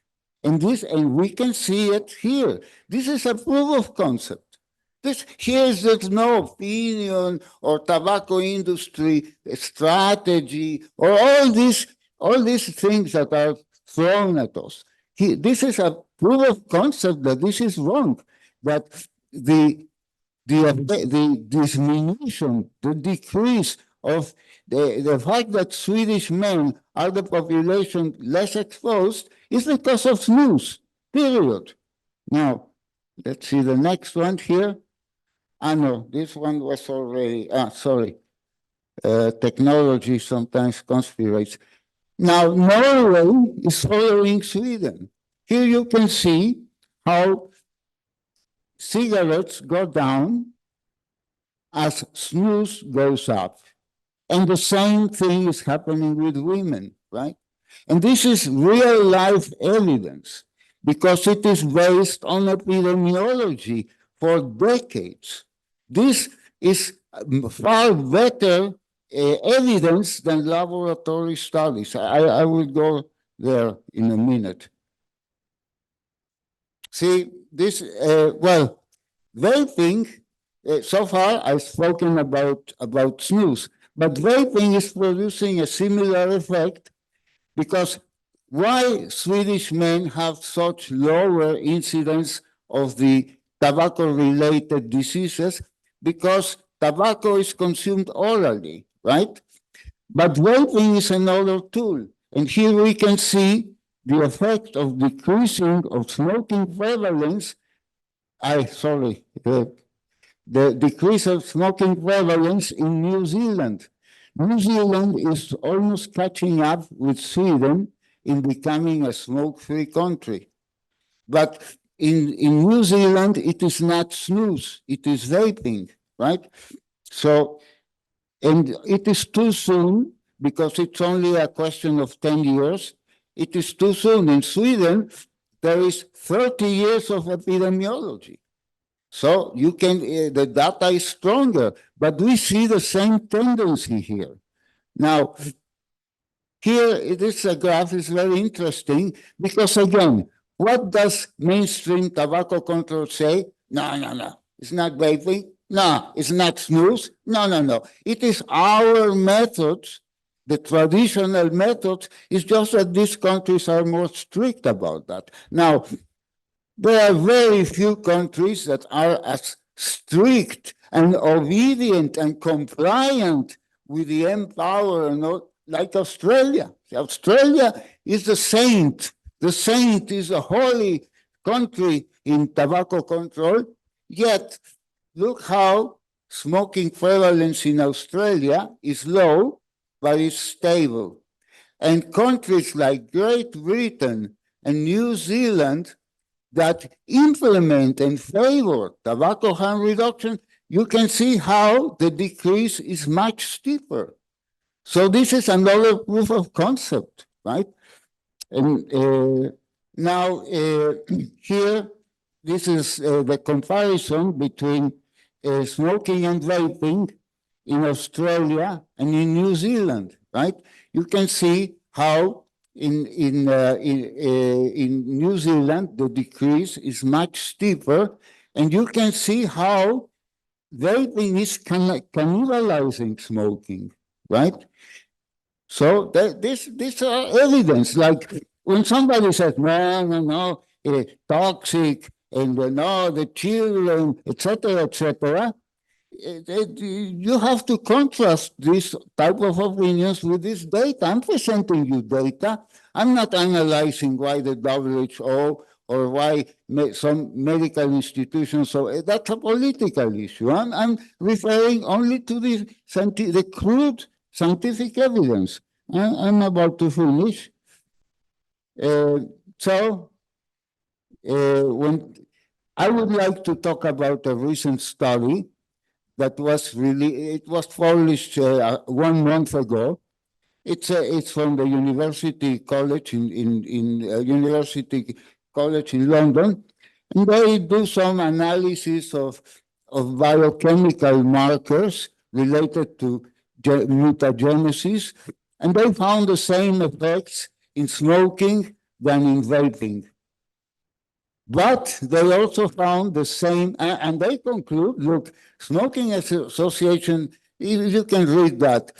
O: And we can see it here. This is a proof of concept. There's no opinion or tobacco industry strategy or all these things that are thrown at us. This is a proof of concept that this is wrong, that the diminution, the decrease of the fact that Swedish men are the population less exposed is because of snus, period. Now, let's see the next one here. No, this one was already, sorry. Technology sometimes conspirates. Now, Norway is following Sweden. Here you can see how cigarettes go down as snus goes up. And the same thing is happening with women, right? And this is real life evidence because it is based on epidemiology for decades. This is far better evidence than laboratory studies. I will go there in a minute. See, this, well, vaping, so far I've spoken about snus, but vaping is producing a similar effect because why Swedish men have such lower incidence of the tobacco-related diseases? Because tobacco is consumed orally, right? But vaping is another tool. And here we can see the effect of decreasing of smoking prevalence. The decrease of smoking prevalence in New Zealand. New Zealand is almost catching up with Sweden in becoming a smoke-free country. But in New Zealand, it is not snus, it is vaping, right? So, and it is too soon, because it's only a question of 10 years, it is too soon. In Sweden, there is 30 years of epidemiology. So you can, the data is stronger, but we see the same tendency here. Now, here, this graph is very interesting because again, what does mainstream tobacco control say? No, it's not vaping. No, it's not snus. No. It is our methods, the traditional methods. It's just that these countries are more strict about that. Now, there are very few countries that are as strict and obedient and compliant with the Empower and all, like Australia. Australia is the saint. The saint is a holy country in tobacco control. Yet, look how smoking prevalence in Australia is low, but it's stable. And countries like Great Britain and New Zealand that implement and favor tobacco harm reduction, you can see how the decrease is much steeper. So this is another proof of concept, right? And now here, this is the comparison between smoking and vaping in Australia and in New Zealand, right? You can see how in New Zealand, the decrease is much steeper, and you can see how vaping is cannibalizing smoking, right? So these are evidence. Like when somebody says, no, toxic, and no, the children, etc., you have to contrast this type of opinions with this data. I'm presenting you data. I'm not analyzing why the WHO or why some medical institutions, so that's a political issue. I'm referring only to the crude scientific evidence. I'm about to finish. When I would like to talk about a recent study that was it was published 1 month ago. It's from the University College in University College in London, and they do some analysis of biochemical markers related to mutagenesis, and they found the same effects in smoking than in vaping. But they also found the same, and they conclude, look, smoking association, you can read that.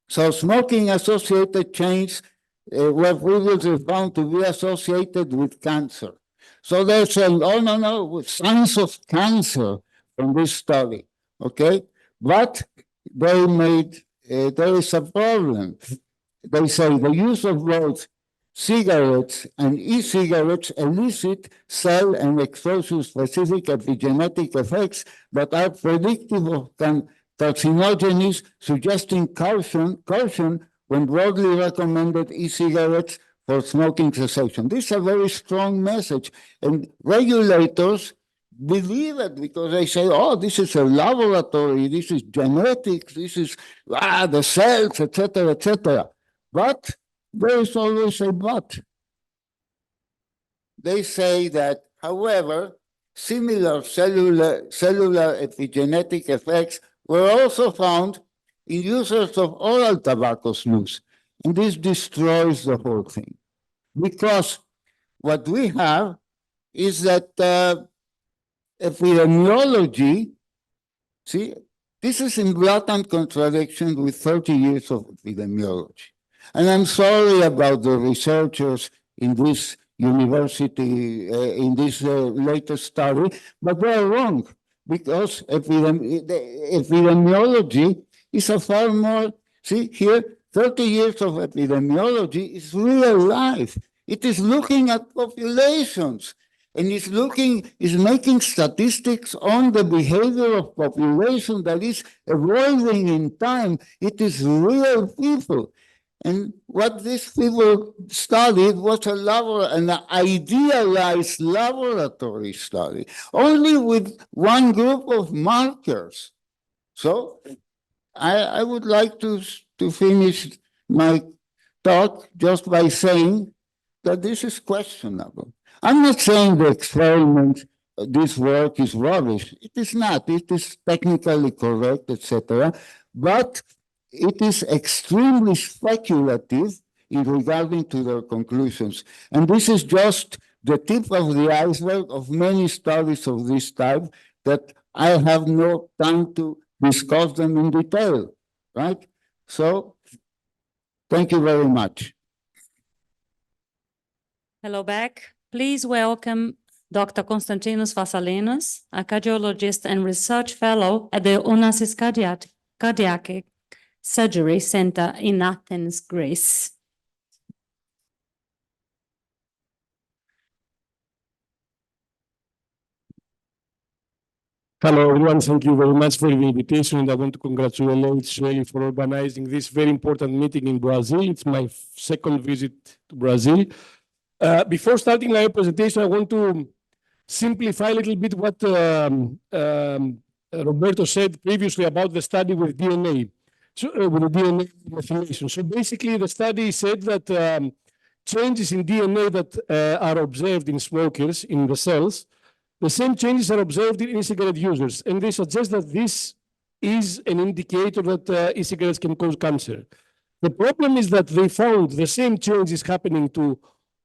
O: So smoking associated change were previously found to be associated with cancer. So they're saying, oh, no, signs of cancer from this study, okay? But they made, there is a problem. They say the use of both cigarettes and e-cigarettes elicit cell and exposure-specific epigenetic effects that are predictive of carcinogenes, suggesting caution when broadly recommended e-cigarettes for smoking cessation. This is a very strong message, and regulators believe it because they say, oh, this is a laboratory, this is genetics, this is the cells, etc., etc. But there is always a but. They say that, however, similar cellular epigenetic effects were also found in users of oral tobacco snus. And this destroys the whole thing. Because what we have is that epidemiology, see, this is in blatant contradiction with 30 years of epidemiology. And I'm sorry about the researchers in this university, in this latest study, but they're wrong, because epidemiology is a far more, see here, 30 years of epidemiology is real life. It is looking at populations, and is making statistics on the behavior of population that is evolving in time. It is real people. And what these people studied was an idealized laboratory study, only with one group of markers. So I would like to finish my talk just by saying that this is questionable. I'm not saying the experiment, this work is rubbish. It is not. It is technically correct, etc. But it is extremely speculative in regarding to their conclusions. And this is just the tip of the iceberg of many studies of this type that I have no time to discuss them in detail, right? So, thank you very much.
A: Hello back. Please welcome Dr. Konstantinos Vassalinos, a cardiologist and research fellow at the Onassis Cardiac Surgery Center in Athens, Greece.
P: Hello, everyone. Thank you very much for the invitation, and I want to congratulate Shirley for organizing this very important meeting in Brazil. It's my second visit to Brazil. Before starting my presentation, I want to simplify a little bit what Roberto said previously about the study with DNA, with the DNA methylation. So basically, the study said that changes in DNA that are observed in smokers in the cells, the same changes are observed in e-cigarette users, and they suggest that this is an indicator that e-cigarettes can cause cancer. The problem is that they found the same changes happening to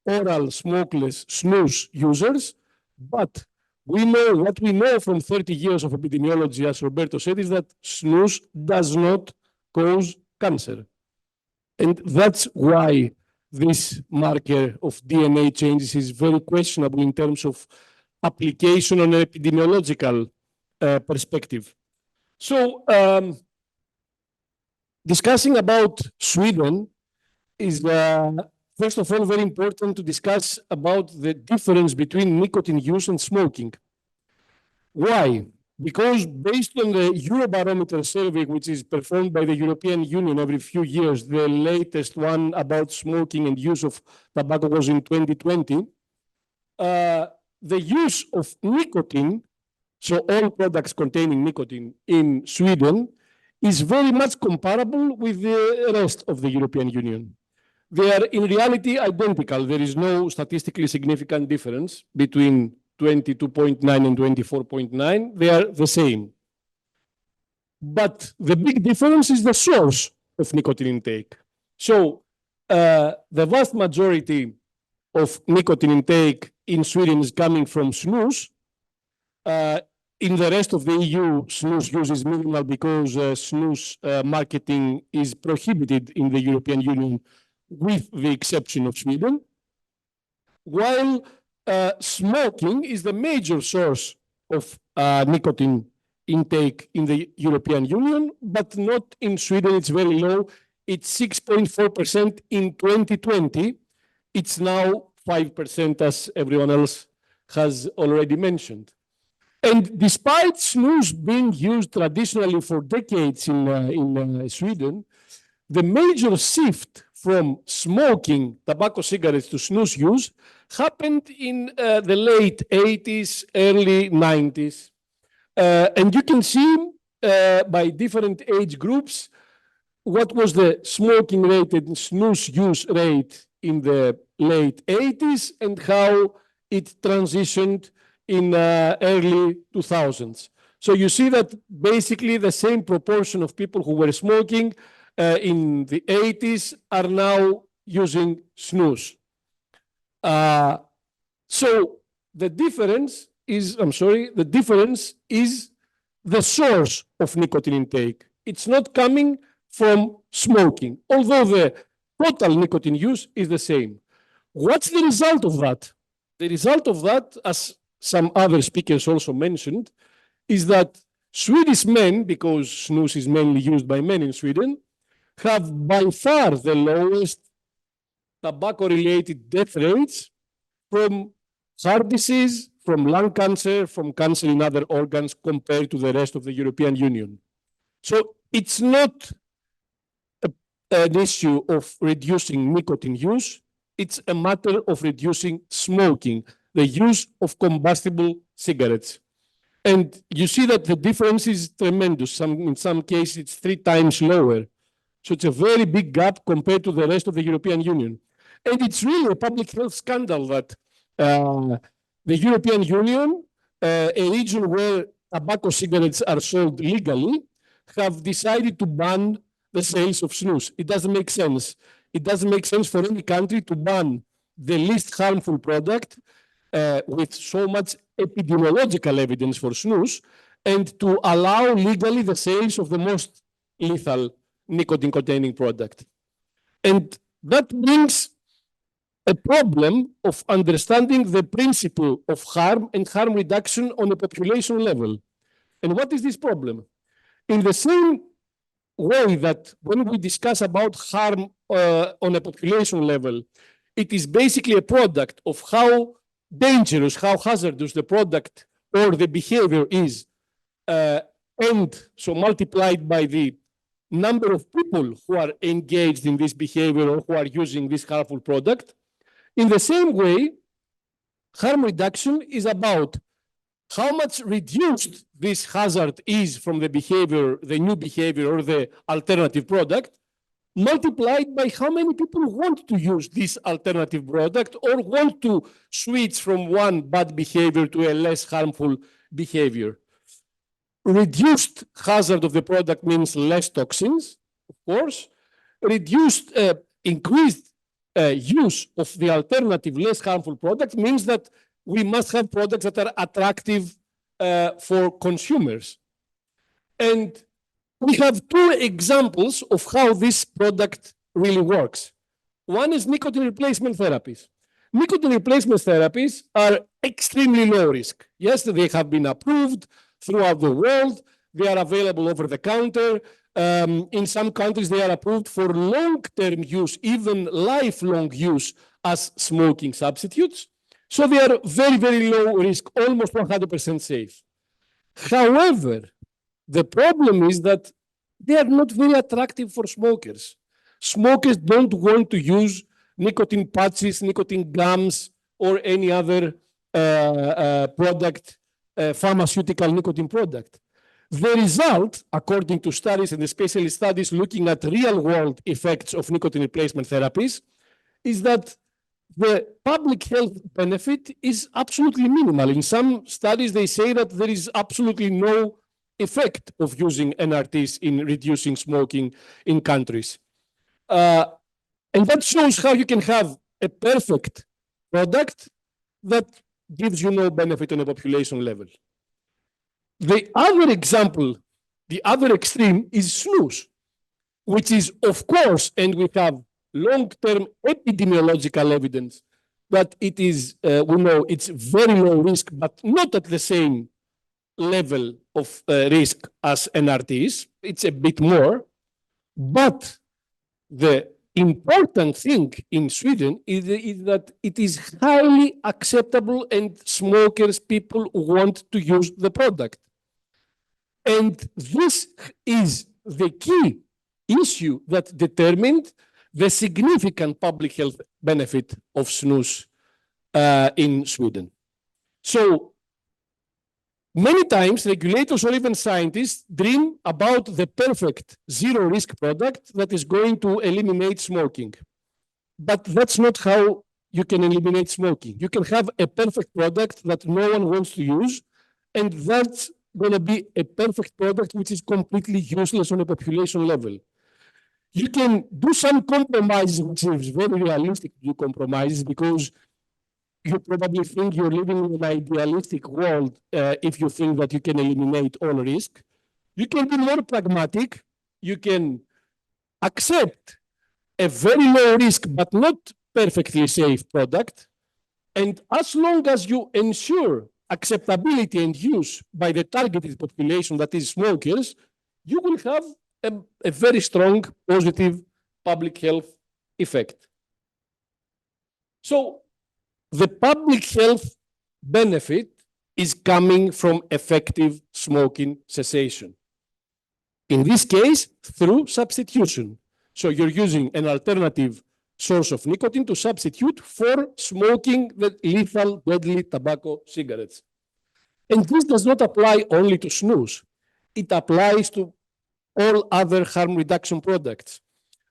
P: oral smokeless snus users, but what we know from 30 years of epidemiology, as Roberto said, is that snus does not cause cancer. And that's why this marker of DNA changes is very questionable in terms of application on an epidemiological perspective. So discussing about Sweden is first of all very important to discuss about the difference between nicotine use and smoking. Why? Because based on the Eurobarometer survey, which is performed by the European Union every few years, the latest one about smoking and use of tobacco was in 2020, the use of nicotine so all products containing nicotine in Sweden, is very much comparable with the rest of the European Union. They are in reality identical. There is no statistically significant difference between 22.9 and 24.9. They are the same. But the big difference is the source of nicotine intake. So the vast majority of nicotine intake in Sweden is coming from snus. In the rest of the EU, snus use is minimal because snus marketing is prohibited in the European Union, with the exception of Sweden. While smoking is the major source of nicotine intake in the European Union, but not in Sweden. It's very low. It's 6.4% in 2020. It's now 5%, as everyone else has already mentioned. And despite snus being used traditionally for decades in Sweden, the major shift from smoking tobacco cigarettes to snus use happened in the late 80s, early 90s. And you can see by different age groups what was the smoking rate and snus use rate in the late 80s and how it transitioned in early 2000s. So you see that basically the same proportion of people who were smoking in the 80s are now using snus. So the difference is, the difference is the source of nicotine intake. It's not coming from smoking, although the total nicotine use is the same. What's the result of that? The result of that, as some other speakers also mentioned, is that Swedish men, because snus is mainly used by men in Sweden, have by far the lowest tobacco-related death rates from heart disease, from lung cancer, from cancer in other organs compared to the rest of the European Union. So it's not an issue of reducing nicotine use, it's a matter of reducing smoking, the use of combustible cigarettes. And you see that the difference is tremendous. In some cases, it's 3 times lower. So it's a very big gap compared to the rest of the European Union. And it's really a public health scandal that the European Union, a region where tobacco cigarettes are sold legally, have decided to ban the sales of snus. It doesn't make sense. It doesn't make sense for any country to ban the least harmful product with so much epidemiological evidence for snus and to allow legally the sales of the most lethal nicotine-containing product. And that brings a problem of understanding the principle of harm and harm reduction on a population level. And what is this problem? In the same way that when we discuss about harm on a population level, it is basically a product of how dangerous, how hazardous the product or the behavior is, and so multiplied by the number of people who are engaged in this behavior or who are using this harmful product. In the same way, harm reduction is about how much reduced this hazard is from the behavior, the new behavior or the alternative product, multiplied by how many people want to use this alternative product or want to switch from one bad behavior to a less harmful behavior. Reduced hazard of the product means less toxins, of course. Reduced, increased use of the alternative, less harmful product means that we must have products that are attractive for consumers. And we have 2 examples of how this product really works. One is nicotine replacement therapies. Nicotine replacement therapies are extremely low risk. Yes, they have been approved throughout the world. They are available over the counter. In some countries, they are approved for long-term use, even lifelong use as smoking substitutes. So they are very, very low risk, almost 100% safe. However, the problem is that they are not very attractive for smokers. Smokers don't want to use nicotine patches, nicotine gums, or any other product pharmaceutical nicotine product. The result, according to studies and especially studies looking at real-world effects of nicotine replacement therapies, is that the public health benefit is absolutely minimal. In some studies, they say that there is absolutely no effect of using NRTs in reducing smoking in countries. And that shows how you can have a perfect product that gives you no benefit on a population level. The other example, the other extreme is snus, which is, of course, and we have long-term epidemiological evidence that it is, we know it's very low risk, but not at the same level of risk as NRTs. It's a bit more. But the important thing in Sweden is that it is highly acceptable and smokers, people want to use the product. And this is the key issue that determined the significant public health benefit of snus in Sweden. So many times regulators or even scientists dream about the perfect zero-risk product that is going to eliminate smoking. But that's not how you can eliminate smoking. You can have a perfect product that no one wants to use, and that's going to be a perfect product which is completely useless on a population level. You can do some compromises, which is very realistic to do compromises, because you probably think you're living in an idealistic world if you think that you can eliminate all risk. You can be more pragmatic. You can accept a very low risk but not perfectly safe product. And as long as you ensure acceptability and use by the targeted population, that is smokers, you will have a very strong positive public health effect. So the public health benefit is coming from effective smoking cessation. In this case, through substitution. So you're using an alternative source of nicotine to substitute for smoking the lethal, deadly tobacco cigarettes. And this does not apply only to snus. It applies to all other harm reduction products.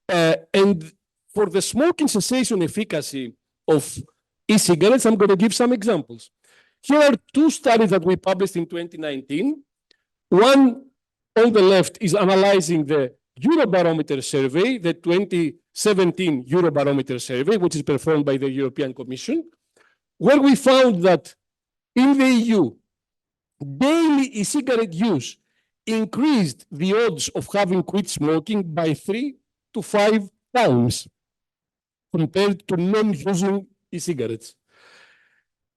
P: And for the smoking cessation efficacy of e-cigarettes, I'm going to give some examples. Here are two studies that we published in 2019. One on the left is analyzing the Eurobarometer survey, the 2017 Eurobarometer survey, which is performed by the European Commission, where we found that in the EU, daily e-cigarette use increased the odds of having quit smoking by 3 to 5 times compared to non-using e-cigarettes.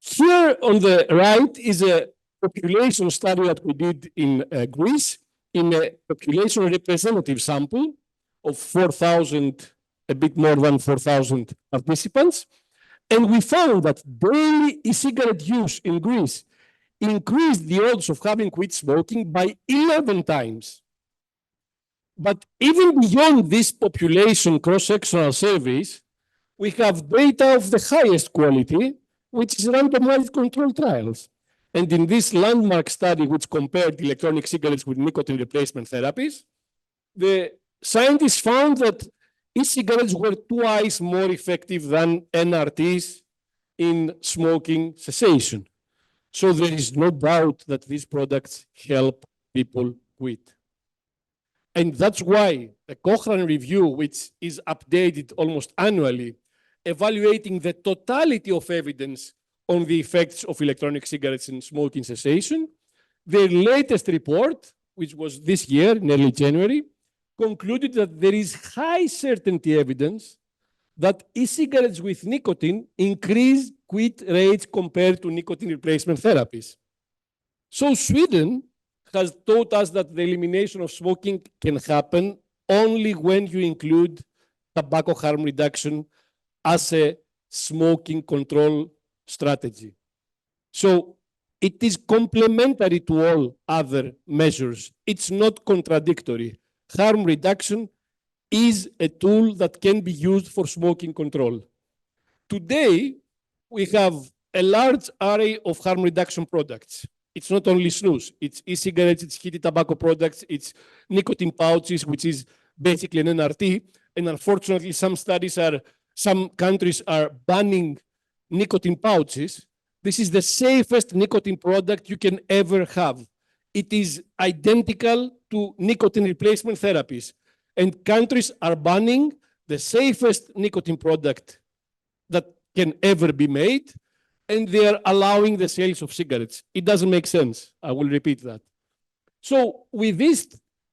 P: Here on the right is a population study that we did in Greece in a population representative sample of 4,000, a bit more than 4,000 participants. And we found that daily e-cigarette use in Greece increased the odds of having quit smoking by 11 times. But even beyond this population cross-sectional surveys, we have data of the highest quality, which is randomized controlled trials. And in this landmark study, which compared electronic cigarettes with nicotine replacement therapies, the scientists found that e-cigarettes were twice more effective than NRTs in smoking cessation. So there is no doubt that these products help people quit. And that's why the Cochrane review, which is updated almost annually, evaluating the totality of evidence on the effects of electronic cigarettes in smoking cessation, their latest report, which was this year, in early January, concluded that there is high certainty evidence that e-cigarettes with nicotine increase quit rates compared to nicotine replacement therapies. So Sweden has taught us that the elimination of smoking can happen only when you include tobacco harm reduction as a smoking control strategy. So it is complementary to all other measures. It's not contradictory. Harm reduction is a tool that can be used for smoking control. Today, we have a large array of harm reduction products. It's not only snus, it's e-cigarettes, it's heated tobacco products, it's nicotine pouches, which is basically an NRT. And unfortunately, some countries are banning nicotine pouches. This is the safest nicotine product you can ever have. It is identical to nicotine replacement therapies. And countries are banning the safest nicotine product that can ever be made, and they are allowing the sales of cigarettes. It doesn't make sense. I will repeat that. So with this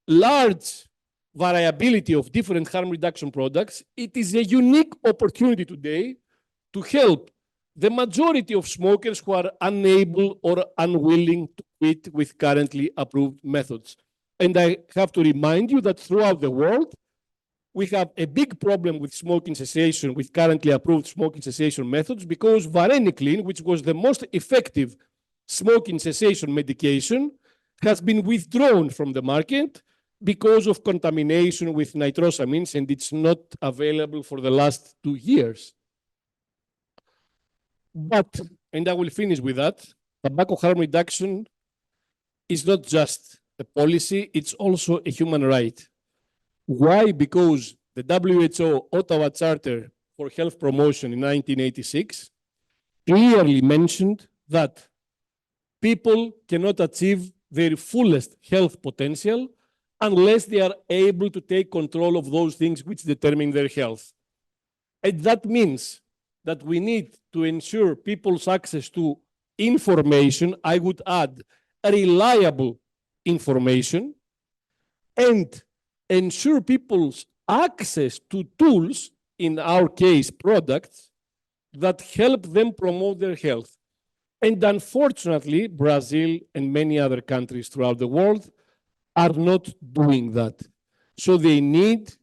P: large variability of different harm reduction products, it is a unique opportunity today to help the majority of smokers who are unable or unwilling to quit with currently approved methods. And I have to remind you that throughout the world, we have a big problem with smoking cessation, with currently approved smoking cessation methods, because varenicline, which was the most effective smoking cessation medication, has been withdrawn from the market because of contamination with nitrosamines, and it's not available for the last 2 years. But, and I will finish with that, tobacco harm reduction is not just a policy, it's also a human right. Why? Because the WHO Ottawa Charter for Health Promotion in 1986 clearly mentioned that people cannot achieve their fullest health potential unless they are able to take control of those things which determine their health. And that means that we need to ensure people's access to information, I would add reliable information, and ensure people's access to tools, in our case, products, that help them promote their health. And unfortunately, Brazil and many other countries throughout the world are not doing that. So they need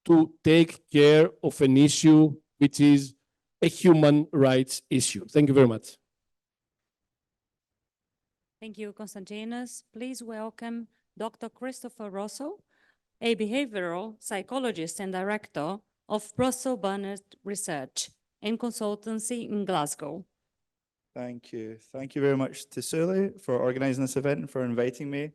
P: to take care of an issue which is a human rights issue. Thank you very much.
A: Thank you, Konstantinos. Please welcome Dr. Christopher Russell, a behavioral psychologist and director of Russell Burnett Research and Consultancy in Glasgow.
Q: Thank you. Thank you very much to Sule for organizing this event and for inviting me.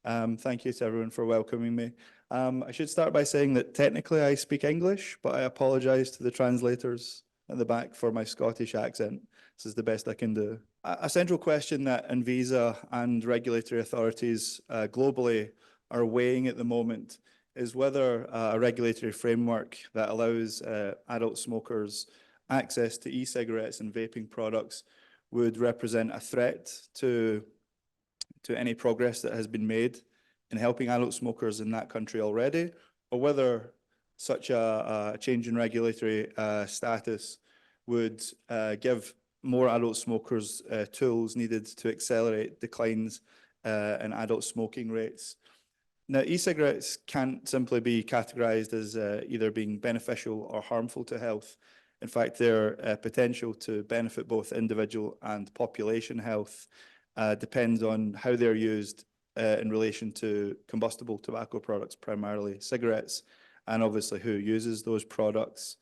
Q: Thank you to everyone for welcoming me. I should start by saying that technically I speak English, but I apologize to the translators at the back for my Scottish accent. This is the best I can do. A central question that Anvisa and regulatory authorities globally are weighing at the moment is whether a regulatory framework that allows adult smokers access to e-cigarettes and vaping products would represent a threat to any progress that has been made in helping adult smokers in that country already, or whether such a change in regulatory status would give more adult smokers tools needed to accelerate declines in adult smoking rates. Now, e-cigarettes can't simply be categorized as either being beneficial or harmful to health. In fact, their potential to benefit both individual and population health depends on how they're used in relation to combustible tobacco products, primarily cigarettes, and obviously who uses those products.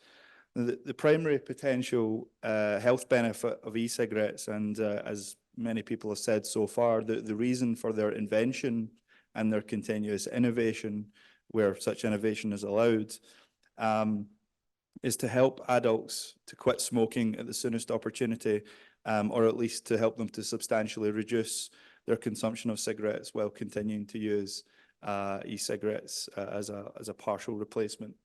Q: The primary potential health benefit of e-cigarettes, and as many people have said so far, the reason for their invention and their continuous innovation, where such innovation is allowed, is to help adults to quit smoking at the soonest opportunity, or at least to help them to substantially reduce their consumption of cigarettes while continuing to use e-cigarettes as a partial replacement.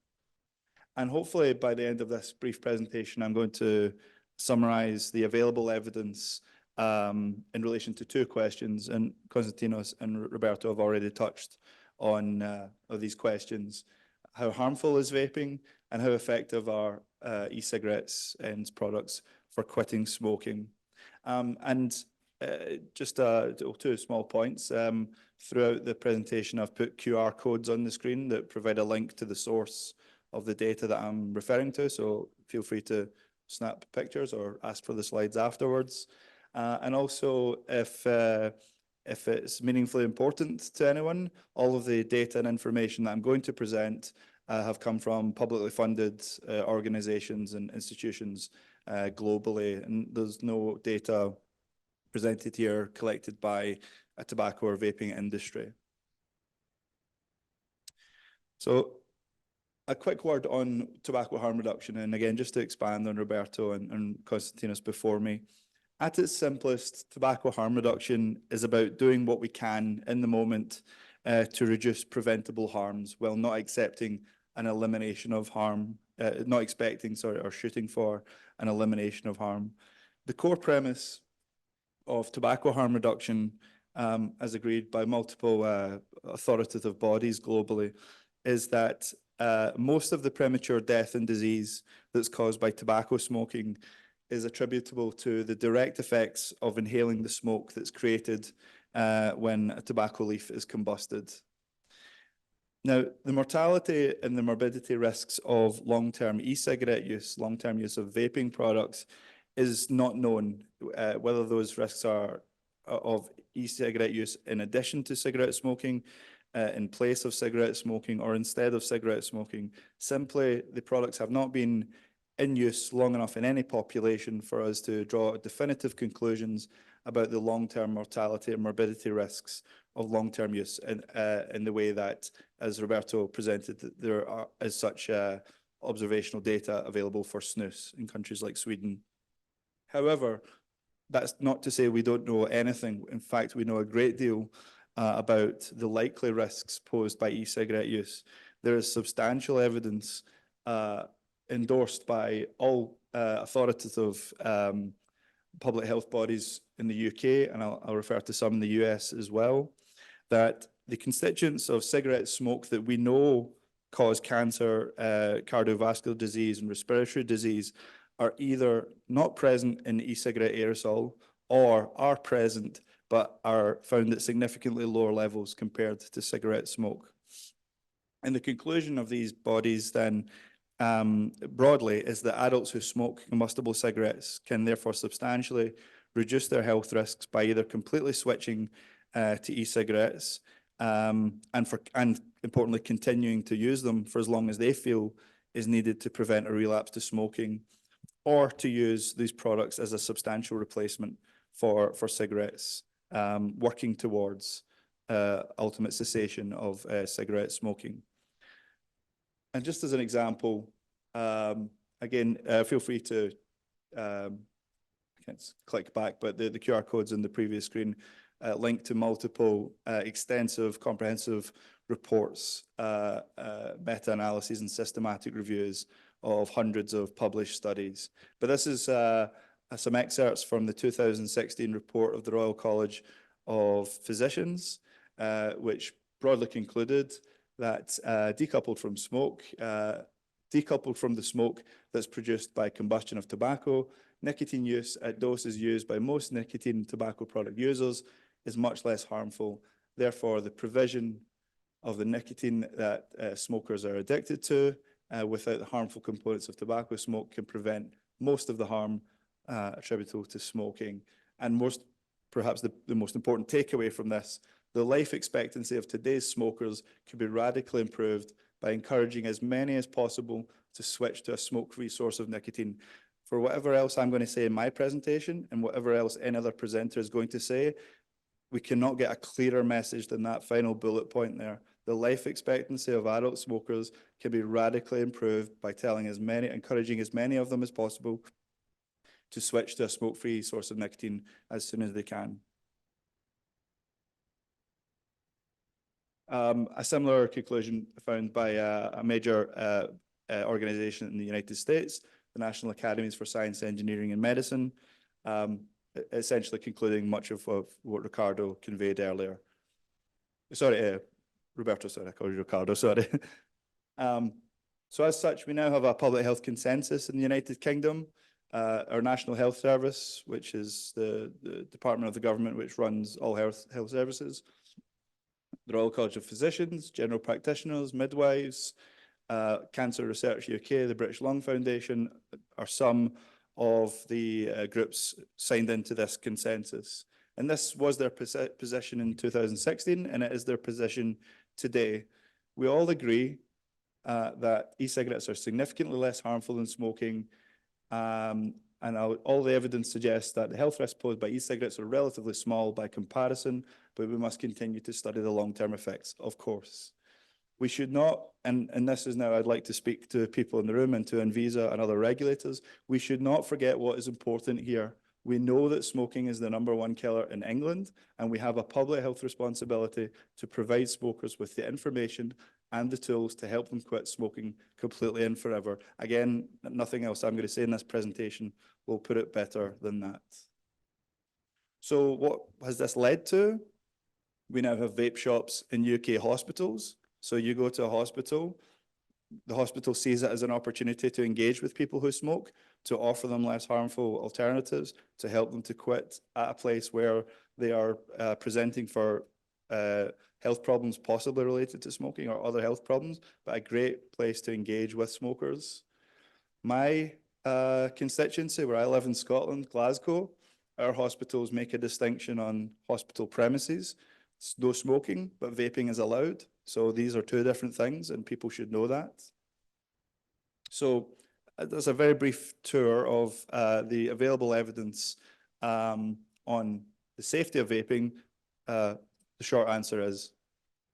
Q: And hopefully by the end of this brief presentation, I'm going to summarize the available evidence in relation to two questions, and Konstantinos and Roberto have already touched on these questions. How harmful is vaping, and how effective are e-cigarettes and products for quitting smoking? Just two small points. Throughout the presentation, I've put QR codes on the screen that provide a link to the source of the data that I'm referring to, so feel free to snap pictures or ask for the slides afterwards. And also, if it's meaningfully important to anyone, all of the data and information that I'm going to present have come from publicly funded organizations and institutions globally, and there's no data presented here collected by a tobacco or vaping industry. So a quick word on tobacco harm reduction, and again, just to expand on Roberto and Konstantinos before me. At its simplest, tobacco harm reduction is about doing what we can in the moment to reduce preventable harms while not accepting an elimination of harm, not expecting, sorry, or shooting for an elimination of harm. The core premise of tobacco harm reduction, as agreed by multiple authoritative bodies globally, is that most of the premature death and disease that's caused by tobacco smoking is attributable to the direct effects of inhaling the smoke that's created when a tobacco leaf is combusted. Now, the mortality and the morbidity risks of long-term e-cigarette use, long-term use of vaping products, is not known, whether those risks are of e-cigarette use in addition to cigarette smoking, in place of cigarette smoking, or instead of cigarette smoking. Simply, the products have not been in use long enough in any population for us to draw definitive conclusions about the long-term mortality and morbidity risks of long-term use in the way that, as Roberto presented, there are as such observational data available for snus in countries like Sweden. However, that's not to say we don't know anything. In fact, we know a great deal about the likely risks posed by e-cigarette use. There is substantial evidence endorsed by all authoritative public health bodies in the UK, and I'll refer to some in the US as well, that the constituents of cigarette smoke that we know cause cancer, cardiovascular disease, and respiratory disease are either not present in e-cigarette aerosol or are present but are found at significantly lower levels compared to cigarette smoke. And the conclusion of these bodies then broadly is that adults who smoke combustible cigarettes can therefore substantially reduce their health risks by either completely switching to e-cigarettes and importantly continuing to use them for as long as they feel is needed to prevent a relapse to smoking, or to use these products as a substantial replacement for cigarettes, working towards ultimate cessation of cigarette smoking. And just as an example, again, feel free to I can't click back, but the QR codes on the previous screen link to multiple extensive, comprehensive reports, meta-analyses and systematic reviews of hundreds of published studies. But this is some excerpts from the 2016 report of the Royal College of Physicians, which broadly concluded that decoupled from the smoke that's produced by combustion of tobacco, nicotine use at doses used by most nicotine and tobacco product users is much less harmful. Therefore, the provision of the nicotine that smokers are addicted to without the harmful components of tobacco smoke can prevent most of the harm attributable to smoking. And perhaps the most important takeaway from this, the life expectancy of today's smokers could be radically improved by encouraging as many as possible to switch to a smoke-free source of nicotine. For whatever else I'm going to say in my presentation and whatever else any other presenter is going to say, we cannot get a clearer message than that final bullet point there. The life expectancy of adult smokers can be radically improved by encouraging as many of them as possible to switch to a smoke-free source of nicotine as soon as they can. A similar conclusion found by a major organization in the United States, the National Academies for Science, Engineering and Medicine, essentially concluding much of what Ricardo conveyed earlier. Sorry, Roberto, sorry, I called you Ricardo, sorry. So as such, we now have a public health consensus in the United Kingdom. Our National Health Service, which is the department of the government which runs all health services, the Royal College of Physicians, general practitioners, midwives, Cancer Research UK, the British Lung Foundation are some of the groups signed into this consensus. And this was their position in 2016, and it is their position today. We all agree that e-cigarettes are significantly less harmful than smoking, and And all the evidence suggests that the health risks posed by e-cigarettes are relatively small by comparison, but we must continue to study the long-term effects, of course. We should not, and this is now I'd like to speak to people in the room and to Anvisa and other regulators, we should not forget what is important here. We know that smoking is the #1 killer in England, and we have a public health responsibility to provide smokers with the information and the tools to help them quit smoking completely and forever. Again, nothing else I'm going to say in this presentation will put it better than that. So what has this led to? We now have vape shops in UK hospitals. So you go to a hospital, the hospital sees it as an opportunity to engage with people who smoke, to offer them less harmful alternatives, to help them to quit at a place where they are presenting for health problems possibly related to smoking or other health problems, but a great place to engage with smokers. My constituency, where I live in Scotland, Glasgow, our hospitals make a distinction on hospital premises. It's no smoking, but vaping is allowed. So these are two different things, and people should know that. So that's a very brief tour of the available evidence on the safety of vaping. The short answer is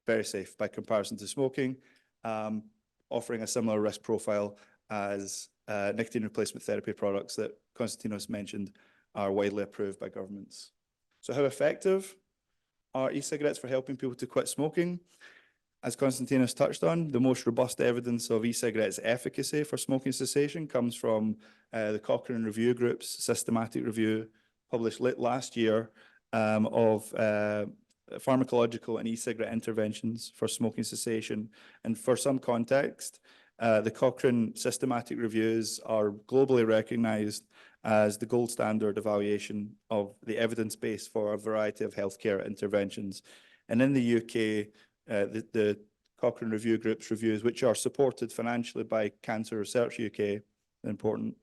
Q: very safe by comparison to smoking, offering a similar risk profile as nicotine replacement therapy products that Konstantinos mentioned are widely approved by governments. So how effective are e-cigarettes for helping people to quit smoking? As Konstantinos touched on, the most robust evidence of e-cigarettes' efficacy for smoking cessation comes from the Cochrane Review Group's systematic review published late last year of pharmacological and e-cigarette interventions for smoking cessation. And for some context, the Cochrane systematic reviews are globally recognized as the gold standard evaluation of the evidence base for a variety of healthcare interventions. And in the UK, the Cochrane Review Group's reviews, which are supported financially by Cancer Research UK, an important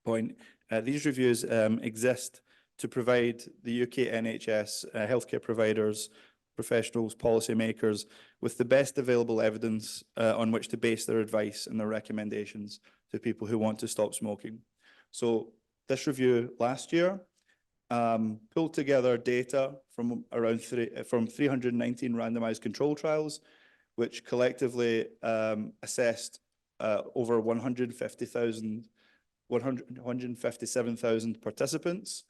Q: point, these reviews exist to provide the UK NHS, healthcare providers, professionals, policymakers with the best available evidence on which to base their advice and their recommendations to people who want to stop smoking. So this review last year pulled together data from around 319 randomized control trials, which collectively assessed over 157,000 participants.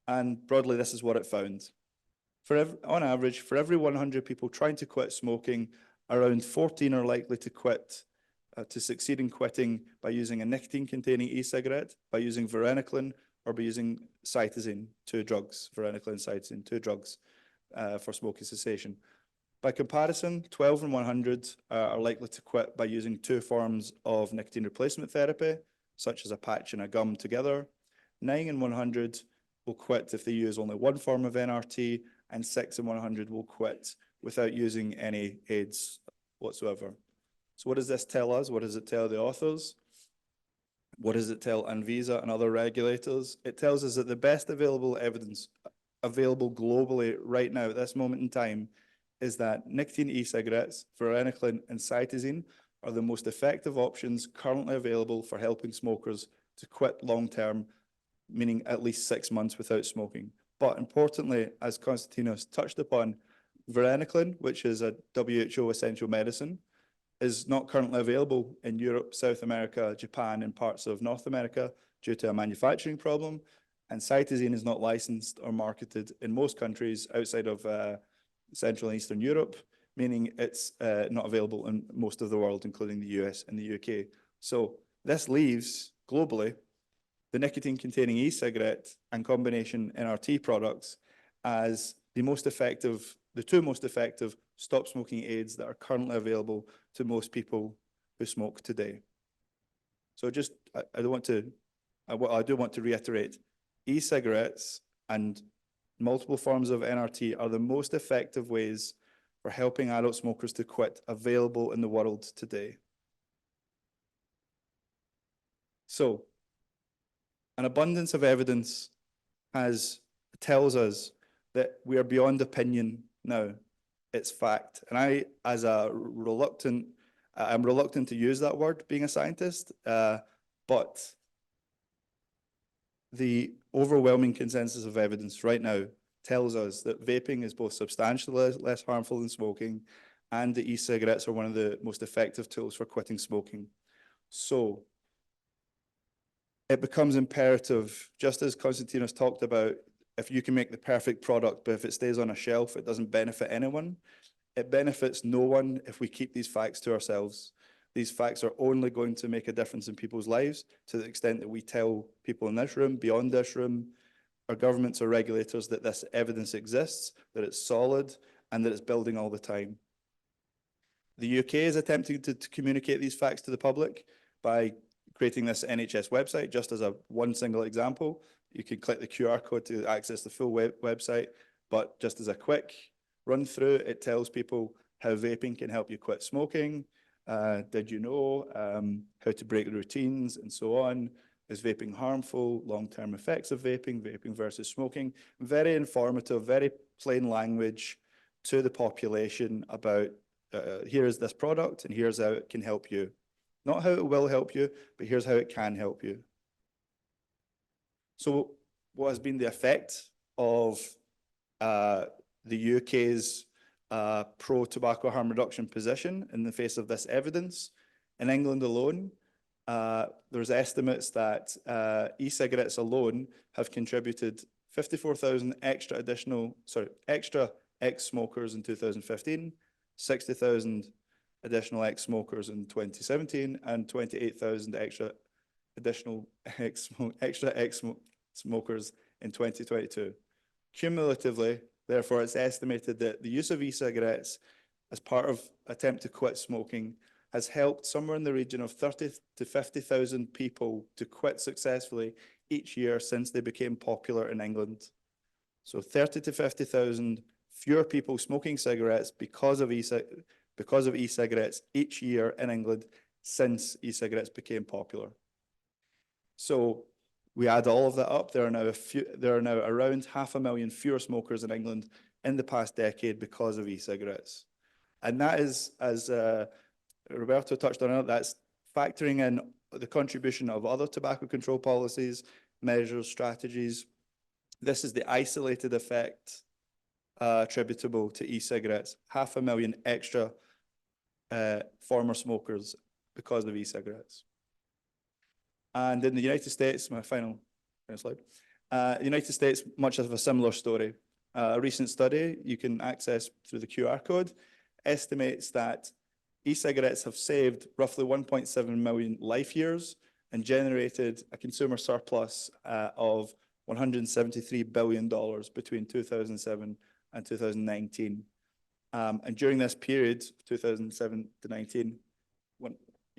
Q: And broadly, this is what it found. On average, for every 100 people trying to quit smoking, around 14 are likely to quit, to succeed in quitting by using a nicotine-containing e-cigarette, by using varenicline, or by using cytosine, two drugs, varenicline and cytosine, two drugs for smoking cessation. By comparison, 12 in 100 are likely to quit by using two forms of nicotine replacement therapy, such as a patch and a gum together. 9 in 100 will quit if they use only one form of NRT, and 6 in 100 will quit without using any aids whatsoever. So what does this tell us? What does it tell the authors? What does it tell Anvisa and other regulators? It tells us that the best available evidence available globally right now at this moment in time is that nicotine e-cigarettes, varenicline and cytosine are the most effective options currently available for helping smokers to quit long-term, meaning at least 6 months without smoking. But importantly, as Konstantinos touched upon, varenicline, which is a WHO essential medicine, is not currently available in Europe, South America, Japan, and parts of North America due to a manufacturing problem. And cytosine is not licensed or marketed in most countries outside of Central and Eastern Europe, meaning it's not available in most of the world, including the US and the UK. So this leaves, globally, the nicotine-containing e-cigarette and combination NRT products as the most effective, the two most effective stop smoking aids that are currently available to most people who smoke today. So just, I do want to reiterate, e-cigarettes and multiple forms of NRT are the most effective ways for helping adult smokers to quit available in the world today. So, an abundance of evidence tells us that we are beyond opinion now. It's fact. And I'm reluctant to use that word, being a scientist, but The overwhelming consensus of evidence right now tells us that vaping is both substantially less harmful than smoking, and that e-cigarettes are one of the most effective tools for quitting smoking. So it becomes imperative, just as Konstantinos talked about, if you can make the perfect product, but if it stays on a shelf, it doesn't benefit anyone. It benefits no one if we keep these facts to ourselves. These facts are only going to make a difference in people's lives to the extent that we tell people in this room, beyond this room, our governments or regulators, that this evidence exists, that it's solid, and that it's building all the time. The UK is attempting to communicate these facts to the public by creating this NHS website, just as one single example. You can click the QR code to access the full website, but just as a quick run through, it tells people how vaping can help you quit smoking. Did you know how to break the routines and so on? Is vaping harmful? Long-term effects of vaping, vaping versus smoking. Very informative, very plain language to the population about here is this product and here's how it can help you. Not how it will help you, but here's how it can help you. So what has been the effect of the UK's pro-tobacco harm reduction position in the face of this evidence? In England alone, there's estimates that e-cigarettes alone have contributed 54,000 extra ex-smokers in 2015, 60,000 additional ex-smokers in 2017, and 28,000 extra additional ex-smokers in 2022. Cumulatively, therefore, it's estimated that the use of e-cigarettes as part of attempt to quit smoking has helped somewhere in the region of 30 to 50,000 people to quit successfully each year since they became popular in England. So 30 to 50,000 fewer people smoking cigarettes because of e-cigarettes each year in England since e-cigarettes became popular. So we add all of that up, there are now around 500,000 fewer smokers in England in the past decade because of e-cigarettes. And that is, as Roberto touched on it, that's factoring in the contribution of other tobacco control policies, measures, strategies. This is the isolated effect attributable to e-cigarettes, 500,000 extra former smokers because of e-cigarettes. And in the United States, my final slide, the United States, much of a similar story. A recent study you can access through the QR code estimates that e-cigarettes have saved roughly 1.7 million life years and generated a consumer surplus of $173 billion between 2007 and 2019. And during this period, 2007 to 19,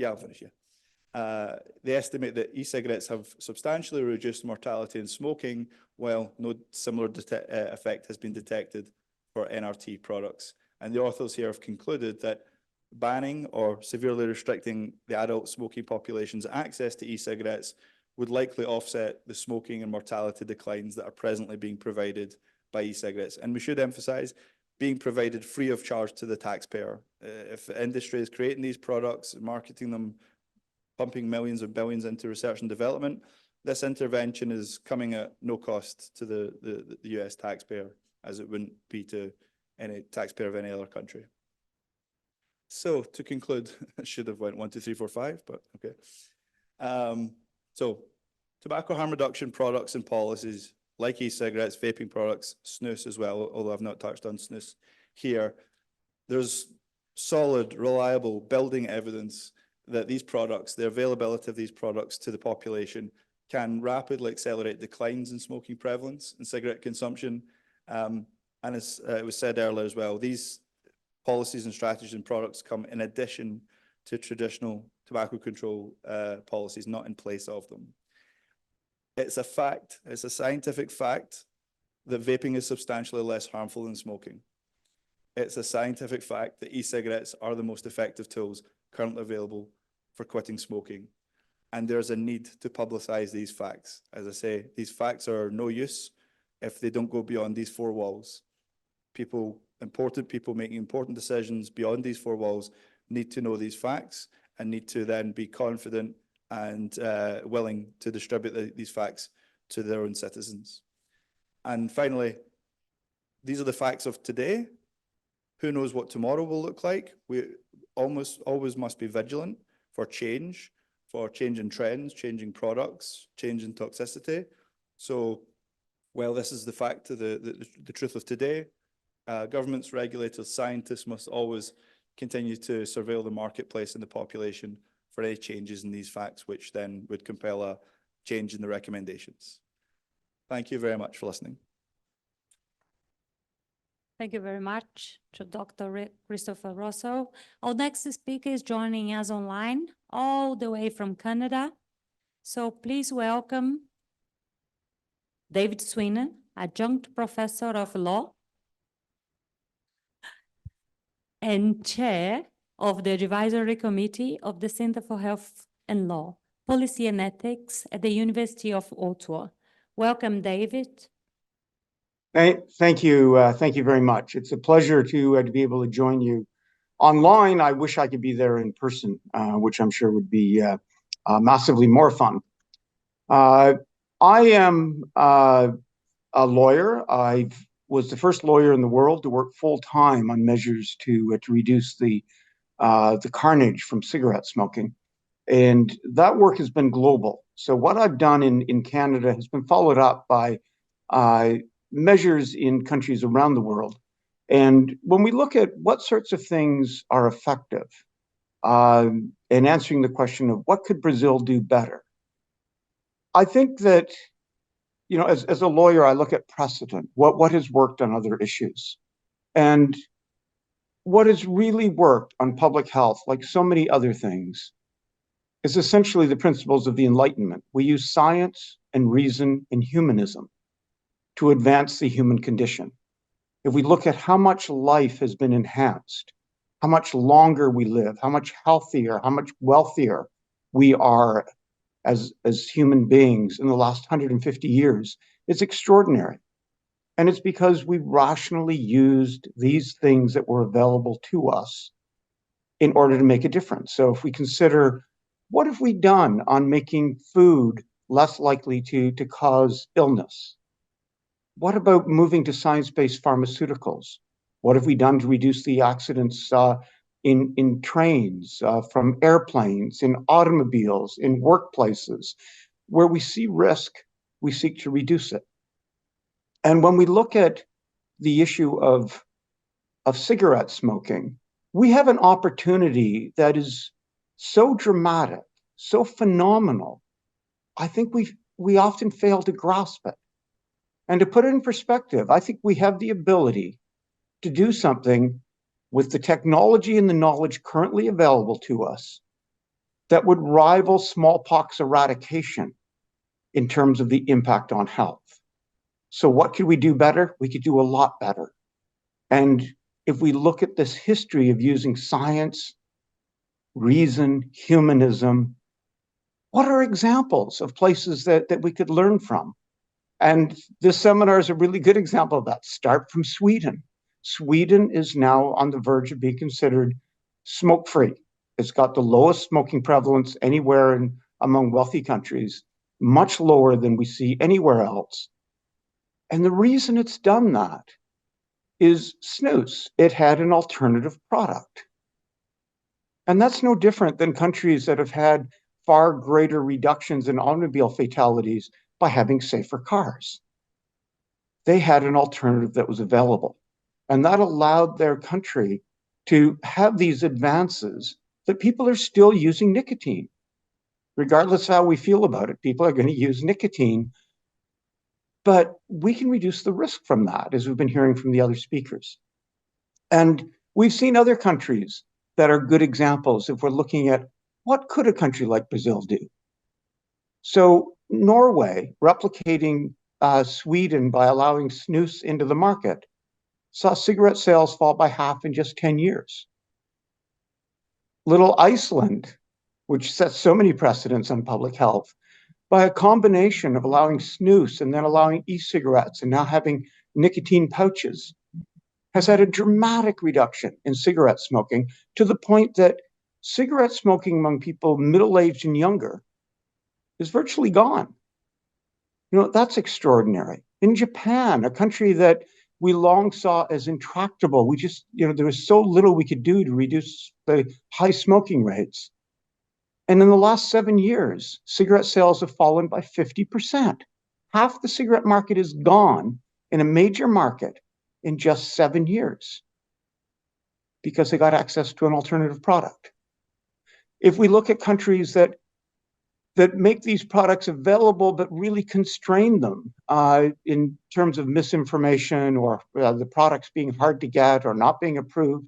Q: I'll finish, they estimate that e-cigarettes have substantially reduced mortality in smoking, while no similar effect has been detected for NRT products. And the authors here have concluded that banning or severely restricting the adult smoking population's access to e-cigarettes would likely offset the smoking and mortality declines that are presently being provided by e-cigarettes. And we should emphasize, being provided free of charge to the taxpayer. If the industry is creating these products, marketing them, pumping millions of billions into research and development, this intervention is coming at no cost to the US taxpayer, as it wouldn't be to any taxpayer of any other country. So to conclude, I should have went 1, 2, 3, 4, 5, but okay. So tobacco harm reduction products and policies like e-cigarettes, vaping products, snus as well, although I've not touched on snus here. There's solid, reliable building evidence that these products, the availability of these products to the population, can rapidly accelerate declines in smoking prevalence and cigarette consumption. And as it was said earlier as well, these policies and strategies and products come in addition to traditional tobacco control policies, not in place of them. It's a fact, it's a scientific fact that vaping is substantially less harmful than smoking. It's a scientific fact that e-cigarettes are the most effective tools currently available for quitting smoking. And there's a need to publicize these facts. As I say, these facts are no use if they don't go beyond these four walls. Important people making important decisions beyond these four walls need to know these facts and need to then be confident and willing to distribute these facts to their own citizens. And finally, these are the facts of today. Who knows what tomorrow will look like? We almost always must be vigilant for change in trends, changing products, change in toxicity. So while this is the fact, the truth of today, governments, regulators, scientists must always continue to surveil the marketplace and the population for any changes in these facts, which then would compel a change in the recommendations. Thank you very much for listening.
A: Thank you very much to Dr. Christopher Russell. Our next speaker is joining us online, all the way from Canada. So please welcome David Sweeney, adjunct professor of law and chair of the advisory committee of the Center for Health and Law, Policy and Ethics at the University of Ottawa. Welcome, David.
R: Thank you. Thank you very much. It's a pleasure to be able to join you online. I wish I could be there in person, which I'm sure would be massively more fun. I am a lawyer. I was the first lawyer in the world to work full time on measures to reduce the carnage from cigarette smoking, and that work has been global. So what I've done in Canada has been followed up by measures in countries around the world. And when we look at what sorts of things are effective, and answering the question of what could Brazil do better, I think that, you know, as a lawyer, I look at precedent, what has worked on other issues. And what has really worked on public health, like so many other things, is essentially the principles of the Enlightenment. We use science and reason and humanism to advance the human condition. If we look at how much life has been enhanced, how much longer we live, how much healthier, how much wealthier we are as human beings in the last 150 years, it's extraordinary. And it's because we rationally used these things that were available to us in order to make a difference. So if we consider, what have we done on making food less likely to cause illness? What about moving to science-based pharmaceuticals? What have we done to reduce the accidents in trains, from airplanes, in automobiles, in workplaces? Where we see risk, we seek to reduce it. And when we look at the issue of cigarette smoking, we have an opportunity that is so dramatic, so phenomenal. I think we often fail to grasp it. And to put it in perspective, I think we have the ability to do something with the technology and the knowledge currently available to us that would rival smallpox eradication in terms of the impact on health. So what could we do better? We could do a lot better. And if we look at this history of using science, reason, humanism, what are examples of places that we could learn from? And this seminar is a really good example of that. Start from Sweden. Sweden is now on the verge of being considered smoke-free. It's got the lowest smoking prevalence anywhere among wealthy countries, much lower than we see anywhere else. And the reason it's done that is snus. It had an alternative product. And that's no different than countries that have had far greater reductions in automobile fatalities by having safer cars. They had an alternative that was available. And that allowed their country to have these advances that people are still using nicotine. Regardless of how we feel about it, people are going to use nicotine. But we can reduce the risk from that, as we've been hearing from the other speakers. And we've seen other countries that are good examples if we're looking at what could a country like Brazil do. So Norway, replicating Sweden by allowing snus into the market, saw cigarette sales fall by half in just 10 years. Little Iceland, which sets so many precedents on public health, by a combination of allowing snus and then allowing e-cigarettes and now having nicotine pouches, has had a dramatic reduction in cigarette smoking to the point that cigarette smoking among people middle-aged and younger is virtually gone. You know, that's extraordinary. In Japan, a country that we long saw as intractable, we just, you know, there was so little we could do to reduce the high smoking rates. And in the last 7 years, cigarette sales have fallen by 50%. Half the cigarette market is gone in a major market in just 7 years because they got access to an alternative product. If we look at countries that make these products available but really constrain them in terms of misinformation or the products being hard to get or not being approved,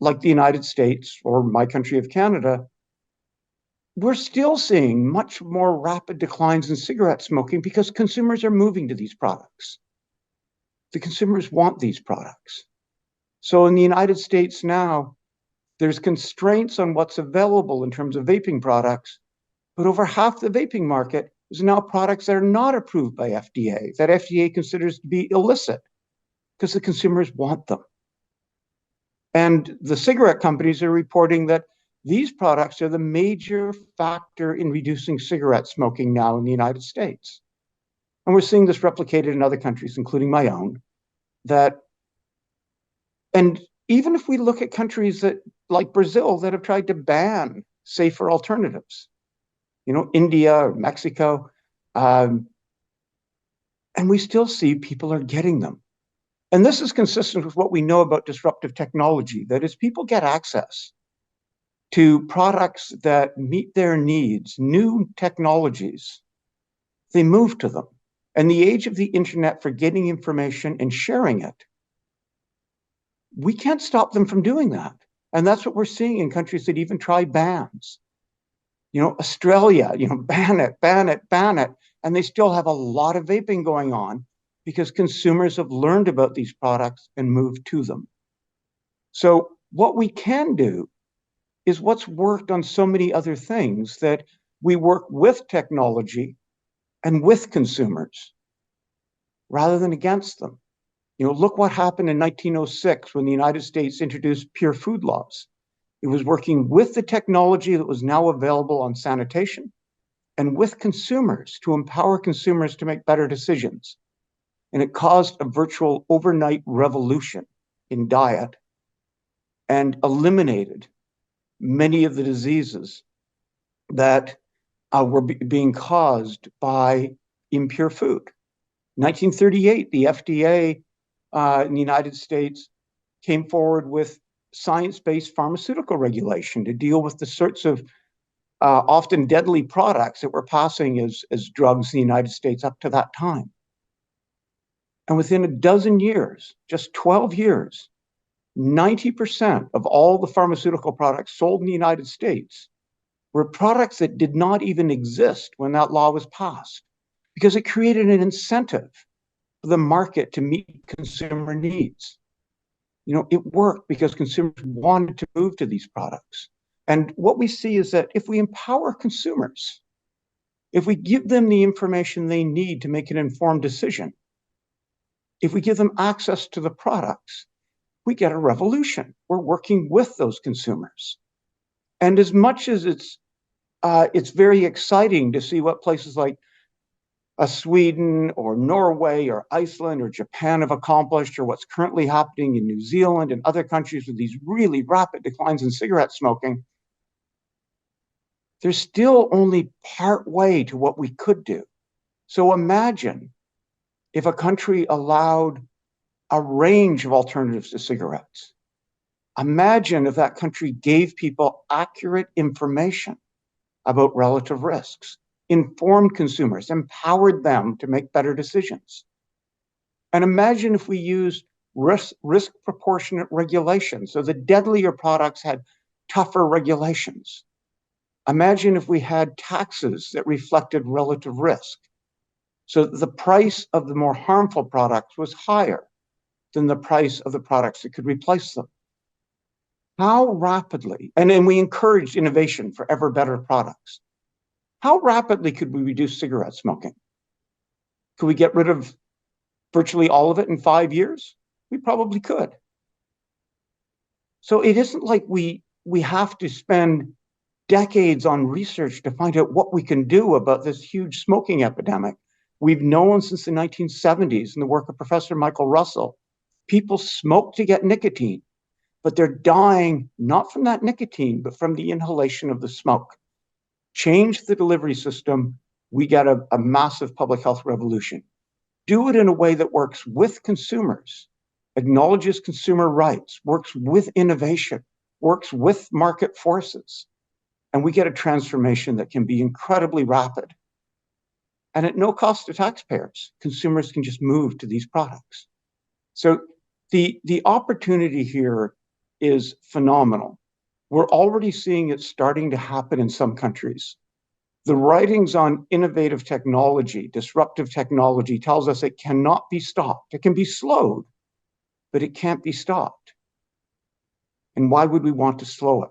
R: like the United States or my country of Canada, we're still seeing much more rapid declines in cigarette smoking because consumers are moving to these products. The consumers want these products. So in the United States now, there's constraints on what's available in terms of vaping products, but over half the vaping market is now products that are not approved by FDA, that FDA considers to be illicit because the consumers want them. And the cigarette companies are reporting that these products are the major factor in reducing cigarette smoking now in the United States. And we're seeing this replicated in other countries, including my own, and even if we look at countries that, like Brazil, that have tried to ban safer alternatives, you know, India or Mexico, and we still see people are getting them. And this is consistent with what we know about disruptive technology, that as people get access to products that meet their needs, new technologies, they move to them. And the age of the internet for getting information and sharing it, we can't stop them from doing that. And that's what we're seeing in countries that even try bans. You know, Australia, you know, ban it, ban it, ban it. And they still have a lot of vaping going on because consumers have learned about these products and moved to them. So what we can do is what's worked on so many other things, that we work with technology and with consumers rather than against them. You know, look what happened in 1906 when the United States introduced pure food laws. It was working with the technology that was now available on sanitation and with consumers to empower consumers to make better decisions. And it caused a virtual overnight revolution in diet and eliminated many of the diseases that were being caused by impure food. 1938, the FDA in the United States came forward with science-based pharmaceutical regulation to deal with the sorts of often deadly products that were passing as drugs in the United States up to that time. And within a dozen years, just 12 years, 90% of all the pharmaceutical products sold in the United States were products that did not even exist when that law was passed, because it created an incentive for the market to meet consumer needs. You know, it worked because consumers wanted to move to these products. And what we see is that if we empower consumers, if we give them the information they need to make an informed decision, if we give them access to the products, we get a revolution. We're working with those consumers. And as much as it's very exciting to see what places like Sweden or Norway or Iceland or Japan have accomplished, or what's currently happening in New Zealand and other countries with these really rapid declines in cigarette smoking, there's still only part way to what we could do. So imagine if a country allowed a range of alternatives to cigarettes. Imagine if that country gave people accurate information about relative risks, informed consumers, empowered them to make better decisions. And imagine if we used risk proportionate regulation, so the deadlier products had tougher regulations. Imagine if we had taxes that reflected relative risk, so that the price of the more harmful products was higher than the price of the products that could replace them. How rapidly, and then we encouraged innovation for ever better products. How rapidly could we reduce cigarette smoking? Could we get rid of virtually all of it in 5 years? We probably could. So it isn't like we have to spend decades on research to find out what we can do about this huge smoking epidemic. We've known since the 1970s in the work of Professor Michael Russell, people smoke to get nicotine, but they're dying not from that nicotine, but from the inhalation of the smoke. Change the delivery system, we get a massive public health revolution. Do it in a way that works with consumers, acknowledges consumer rights, works with innovation, works with market forces, and we get a transformation that can be incredibly rapid. And at no cost to taxpayers, consumers can just move to these products. So the opportunity here is phenomenal. We're already seeing it starting to happen in some countries. The writings on innovative technology, disruptive technology, tells us it cannot be stopped. It can be slowed, but it can't be stopped. And why would we want to slow it?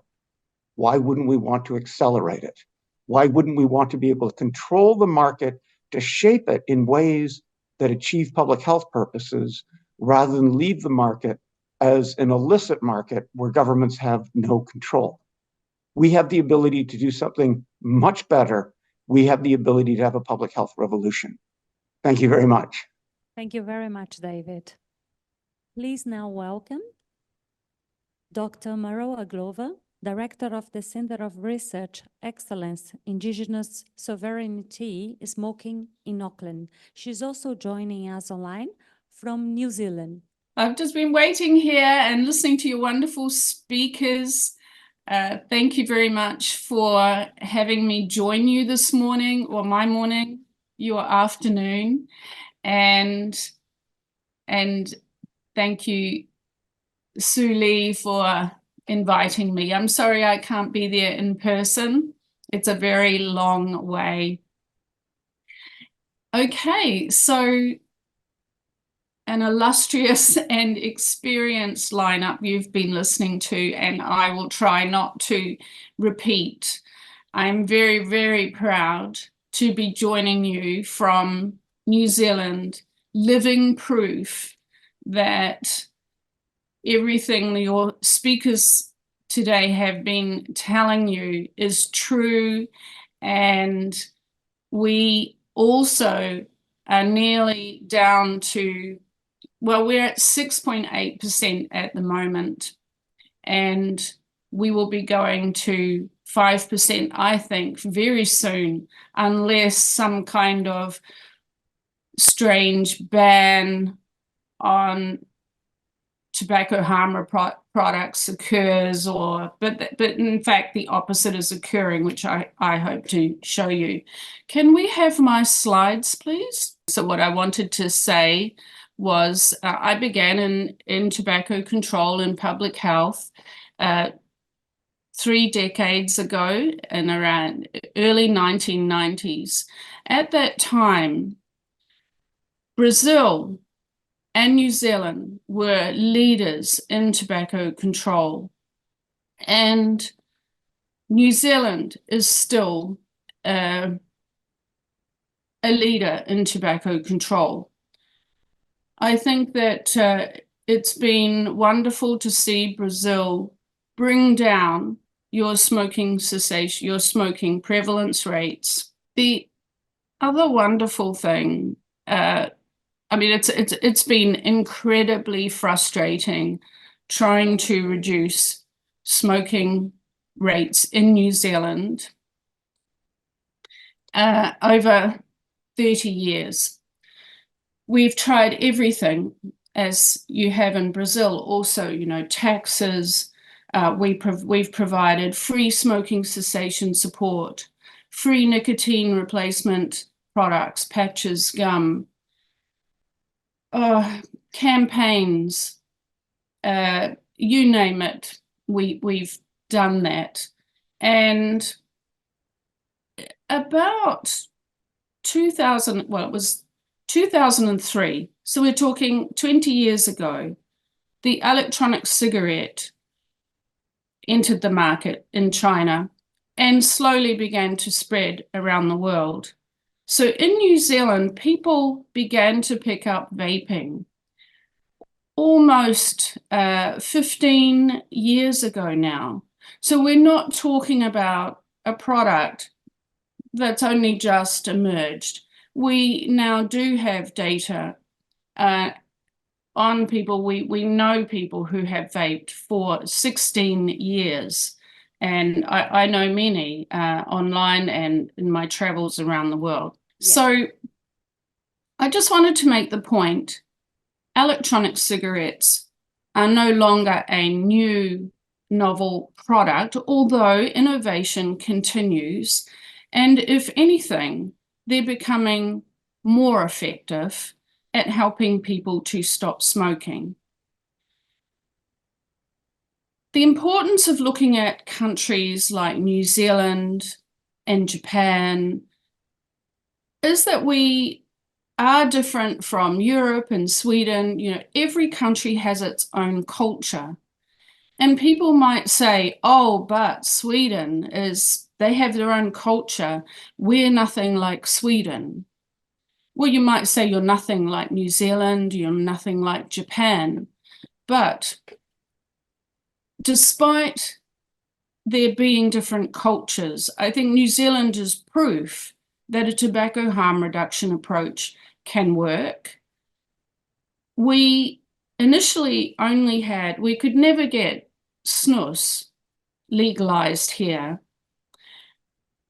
R: Why wouldn't we want to accelerate it? Why wouldn't we want to be able to control the market to shape it in ways that achieve public health purposes rather than leave the market as an illicit market where governments have no control? We have the ability to do something much better. We have the ability to have a public health revolution. Thank you very much.
A: Thank you very much, David. Please now welcome Dr. Maroa Glover, Director of the Center of Research Excellence, Indigenous Sovereignty, Smoking in Auckland. She's also joining us online from New Zealand.
S: I've just been waiting here and listening to your wonderful speakers. Thank you very much for having me join you this morning, or my morning, your afternoon. And thank you, Sue Lee, for inviting me. I'm sorry I can't be there in person. It's a very long way. Okay, so an illustrious and experienced lineup you've been listening to, and I will try not to repeat. I'm very, very proud to be joining you from New Zealand, living proof that everything your speakers today have been telling you is true, and we also are nearly down to, well, we're at 6.8% at the moment, and we will be going to 5%, I think, very soon, unless some kind of strange ban on tobacco harmer products occurs, but in fact the opposite is occurring, which I hope to show you. Can we have my slides, please? So what I wanted to say was I began in tobacco control and public health 3 decades ago, in around early 1990s. At that time, Brazil and New Zealand were leaders in tobacco control, and New Zealand is still a leader in tobacco control. I think that it's been wonderful to see Brazil bring down your smoking cessation, your smoking prevalence rates. The other wonderful thing, I mean, it's been incredibly frustrating trying to reduce smoking rates in New Zealand over 30 years. We've tried everything, as you have in Brazil also, you know, taxes. We've provided free smoking cessation support, free nicotine replacement products, patches, gum, campaigns, you name it, we've done that. And about 2000, well, it was 2003, so we're talking 20 years ago, the electronic cigarette entered the market in China and slowly began to spread around the world. So in New Zealand, people began to pick up vaping almost 15 years ago now. So we're not talking about a product that's only just emerged. we now do have data on people. We know people who have vaped for 16 years. And I know many online and in my travels around the world.
K: Yes.
S: So I just wanted to make the point, electronic cigarettes are no longer a new novel product, although innovation continues. And if anything, they're becoming more effective at helping people to stop smoking. The importance of looking at countries like New Zealand and Japan is that we are different from Europe and Sweden. You know, every country has its own culture. And people might say, oh, but Sweden they have their own culture. We're nothing like Sweden. Well, you might say you're nothing like New Zealand, you're nothing like Japan. But despite there being different cultures, I think New Zealand is proof that a tobacco harm reduction approach can work. We initially we could never get snus legalized here.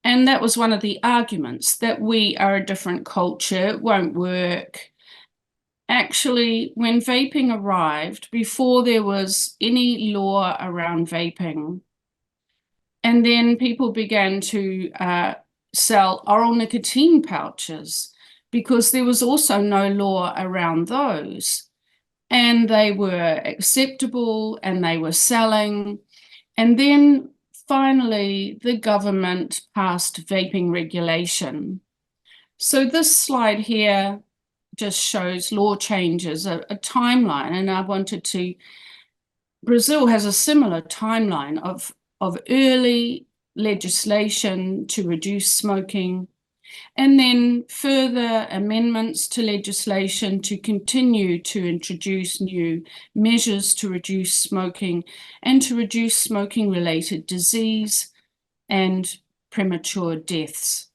S: And that was one of the arguments, that we are a different culture, it won't work. Actually, when vaping arrived, before there was any law around vaping, and then people began to sell oral nicotine pouches because there was also no law around those. And they were acceptable and they were selling. And then finally, the government passed vaping regulation. So this slide here just shows law changes, a timeline. And I wanted to, Brazil has a similar timeline of early legislation to reduce smoking, and then further amendments to legislation to continue to introduce new measures to reduce smoking and to reduce smoking-related disease and premature deaths.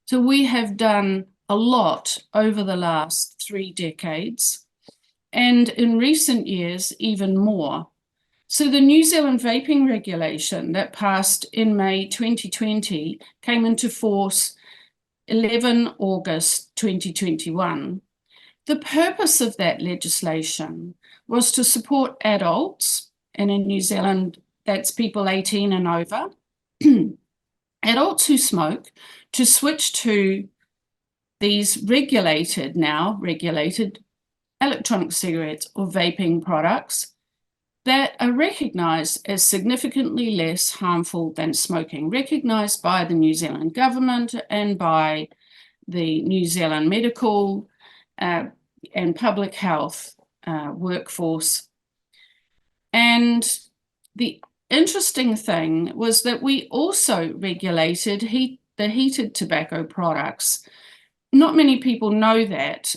S: So we have done a lot over the last 3 decades, and in recent years, even more. So the New Zealand vaping regulation that passed in May 2020 came into force 11 August 2021. The purpose of that legislation was to support adults, and in New Zealand, that's people 18 and over, adults who smoke, to switch to these regulated electronic cigarettes or vaping products that are recognised as significantly less harmful than smoking, recognised by the New Zealand government and by the New Zealand medical and public health workforce. And the interesting thing was that we also regulated the heated tobacco products. Not many people know that.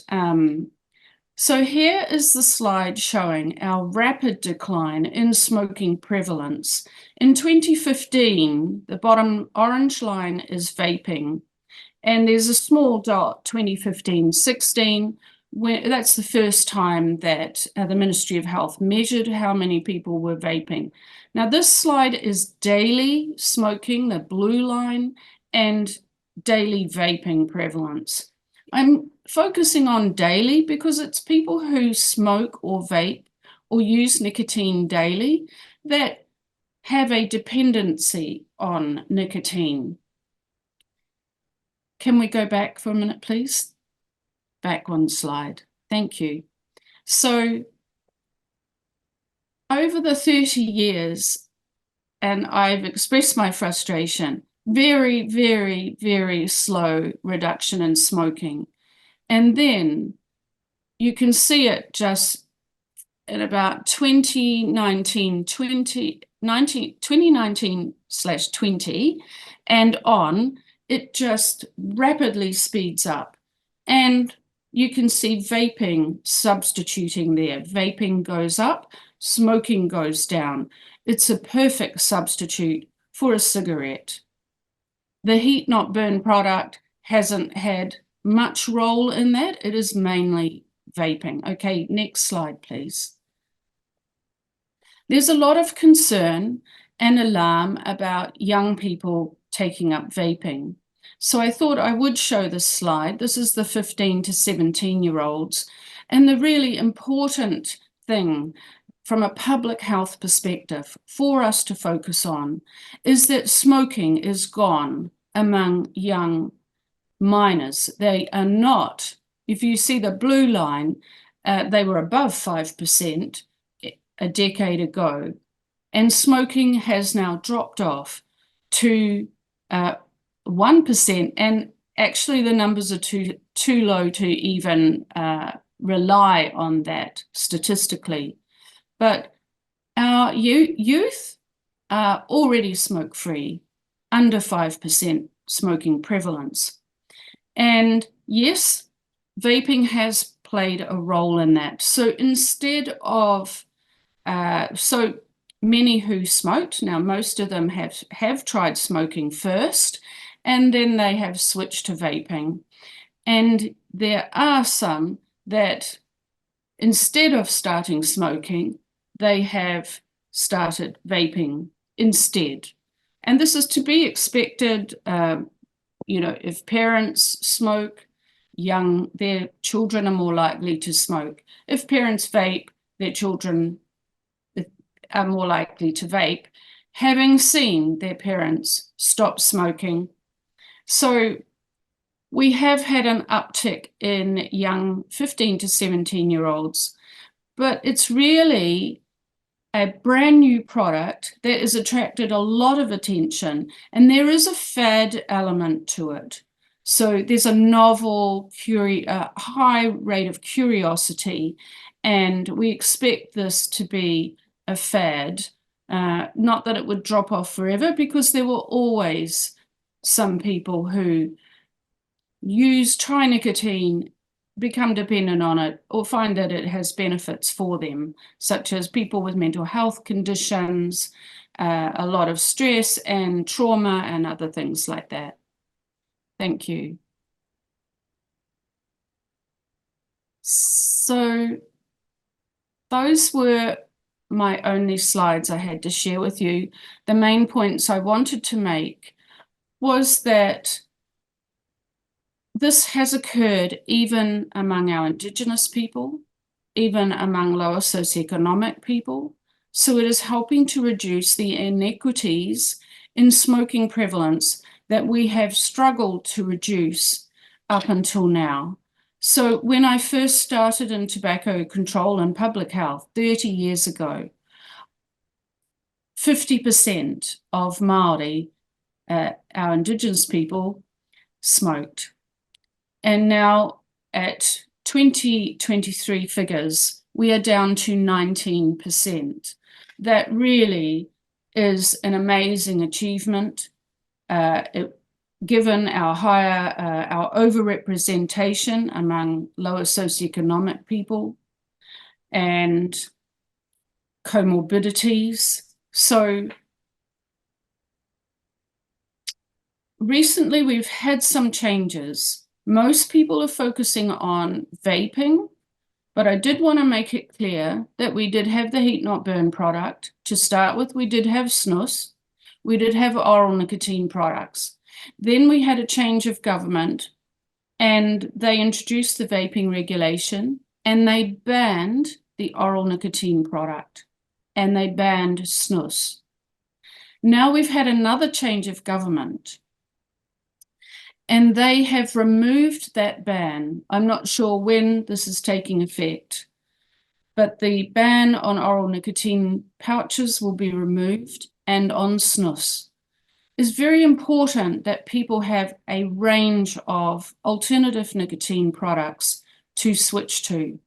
S: So here is the slide showing our rapid decline in smoking prevalence. In 2015, the bottom orange line is vaping, and there's a small dot, 2015-16, where that's the first time that the Ministry of Health measured how many people were vaping. Now this slide is daily smoking, the blue line, and daily vaping prevalence. I'm focusing on daily because it's people who smoke or vape or use nicotine daily that have a dependency on nicotine. Can we go back for a minute, please? Back one slide. Thank you. So over the 30 years, and I've expressed my frustration, very, very, very slow reduction in smoking. And then you can see it just in about 2019/20 and on, it just rapidly speeds up. And you can see vaping substituting there. Vaping goes up, smoking goes down. It's a perfect substitute for a cigarette. The heat not burn product hasn't had much role in that. It is mainly vaping. Okay, next slide, please. There's a lot of concern and alarm about young people taking up vaping. So I thought I would show this slide. This is the 15 to 17-year-olds. And the really important thing from a public health perspective for us to focus on is that smoking is gone among young minors. They are not, if you see the blue line, they were above 5% a decade ago. And smoking has now dropped off to 1%. And actually the numbers are too low to even rely on that statistically. But our youth are already smoke-free, under 5% smoking prevalence. And yes, vaping has played a role in that. So instead of, so many who smoked, now most of them have tried smoking first, and then they have switched to vaping. And there are some that instead of starting smoking, they have started vaping instead. And this is to be expected. You know, if parents smoke, their children are more likely to smoke. If parents vape, their children are more likely to vape, having seen their parents stop smoking. So we have had an uptick in young 15 to 17-year-olds, but it's really a brand new product that has attracted a lot of attention, and there is a fad element to it. So there's a novel, high rate of curiosity, and we expect this to be a fad. Not that it would drop off forever, because there were always some people who try nicotine, become dependent on it, or find that it has benefits for them, such as people with mental health conditions, a lot of stress and trauma and other things like that. Thank you. So those were my only slides I had to share with you. The main points I wanted to make was that this has occurred even among our Indigenous people, even among lower socioeconomic people. So it is helping to reduce the inequities in smoking prevalence that we have struggled to reduce up until now. So when I first started in tobacco control and public health 30 years ago, 50% of Māori, our Indigenous people, smoked. And now at 2023 figures, we are down to 19%. That really is an amazing achievement, given our our overrepresentation among lower socioeconomic people and comorbidities. So recently we've had some changes. Most people are focusing on vaping, but I did want to make it clear that we did have the heat not burn product. To start with, we did have snus, we did have oral nicotine products. Then we had a change of government and they introduced the vaping regulation and they banned the oral nicotine product and they banned snus. Now we've had another change of government and they have removed that ban. I'm not sure when this is taking effect, but the ban on oral nicotine pouches will be removed and on snus. It's very important that people have a range of alternative nicotine products to switch to,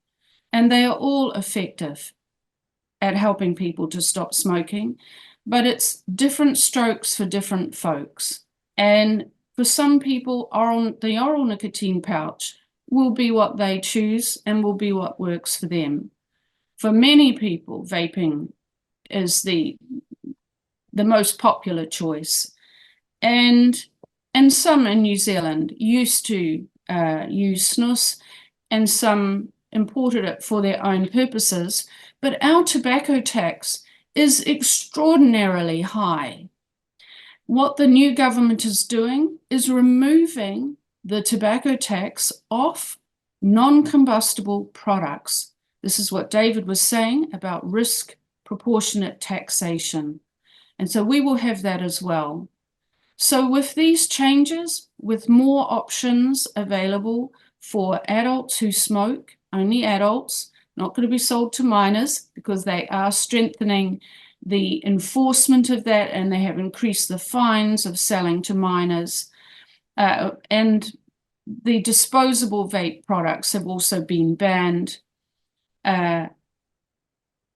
S: and they are all effective at helping people to stop smoking, but it's different strokes for different folks. And for some people, the oral nicotine pouch will be what they choose and will be what works for them. For many people, vaping is the most popular choice. And and some in New Zealand used to use snus, and some imported it for their own purposes. But our tobacco tax is extraordinarily high. What the new government is doing is removing the tobacco tax off non-combustible products. This is what David was saying about risk proportionate taxation. And so we will have that as well. So with these changes, with more options available for adults who smoke, only adults, not going to be sold to minors, because they are strengthening the enforcement of that, and they have increased the fines of selling to minors. And the disposable vape products have also been banned.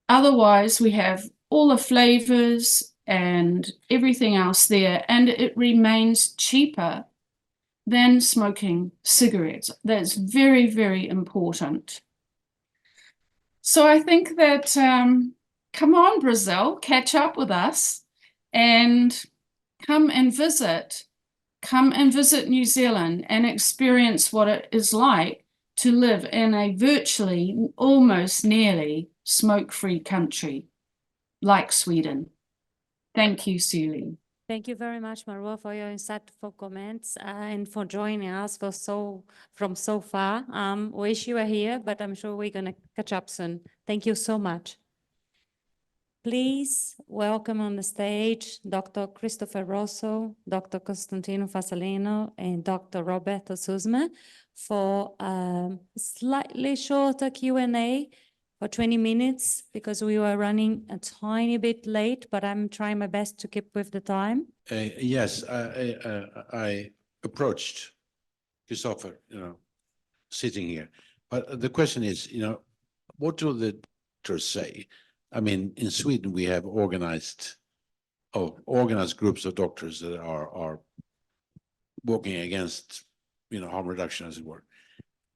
S: Otherwise, we have all the flavors and everything else there, and it remains cheaper than smoking cigarettes. That's very, very important. So I think that, come on, Brazil, catch up with us and come and visit New Zealand and experience what it is like to live in a virtually, almost nearly smoke-free country like Sweden. Thank you, Suli.
A: Thank you very much, Marwa, for your insightful comments and for joining us from so far. Wish you were here, but I'm sure we're going to catch up soon. Thank you so much. Please welcome on the stage Dr. Christopher Rosso, Dr. Costantino Fasalino, and Dr. Roberto Susma for a slightly shorter Q&A for 20 minutes, because we were running a tiny bit late, but I'm trying my best to keep with the time.
I: Yes, I approached Christopher, sitting here. But the question is, what do the doctors say? I mean, in Sweden, we have organized groups of doctors that are working against, harm reduction, as it were.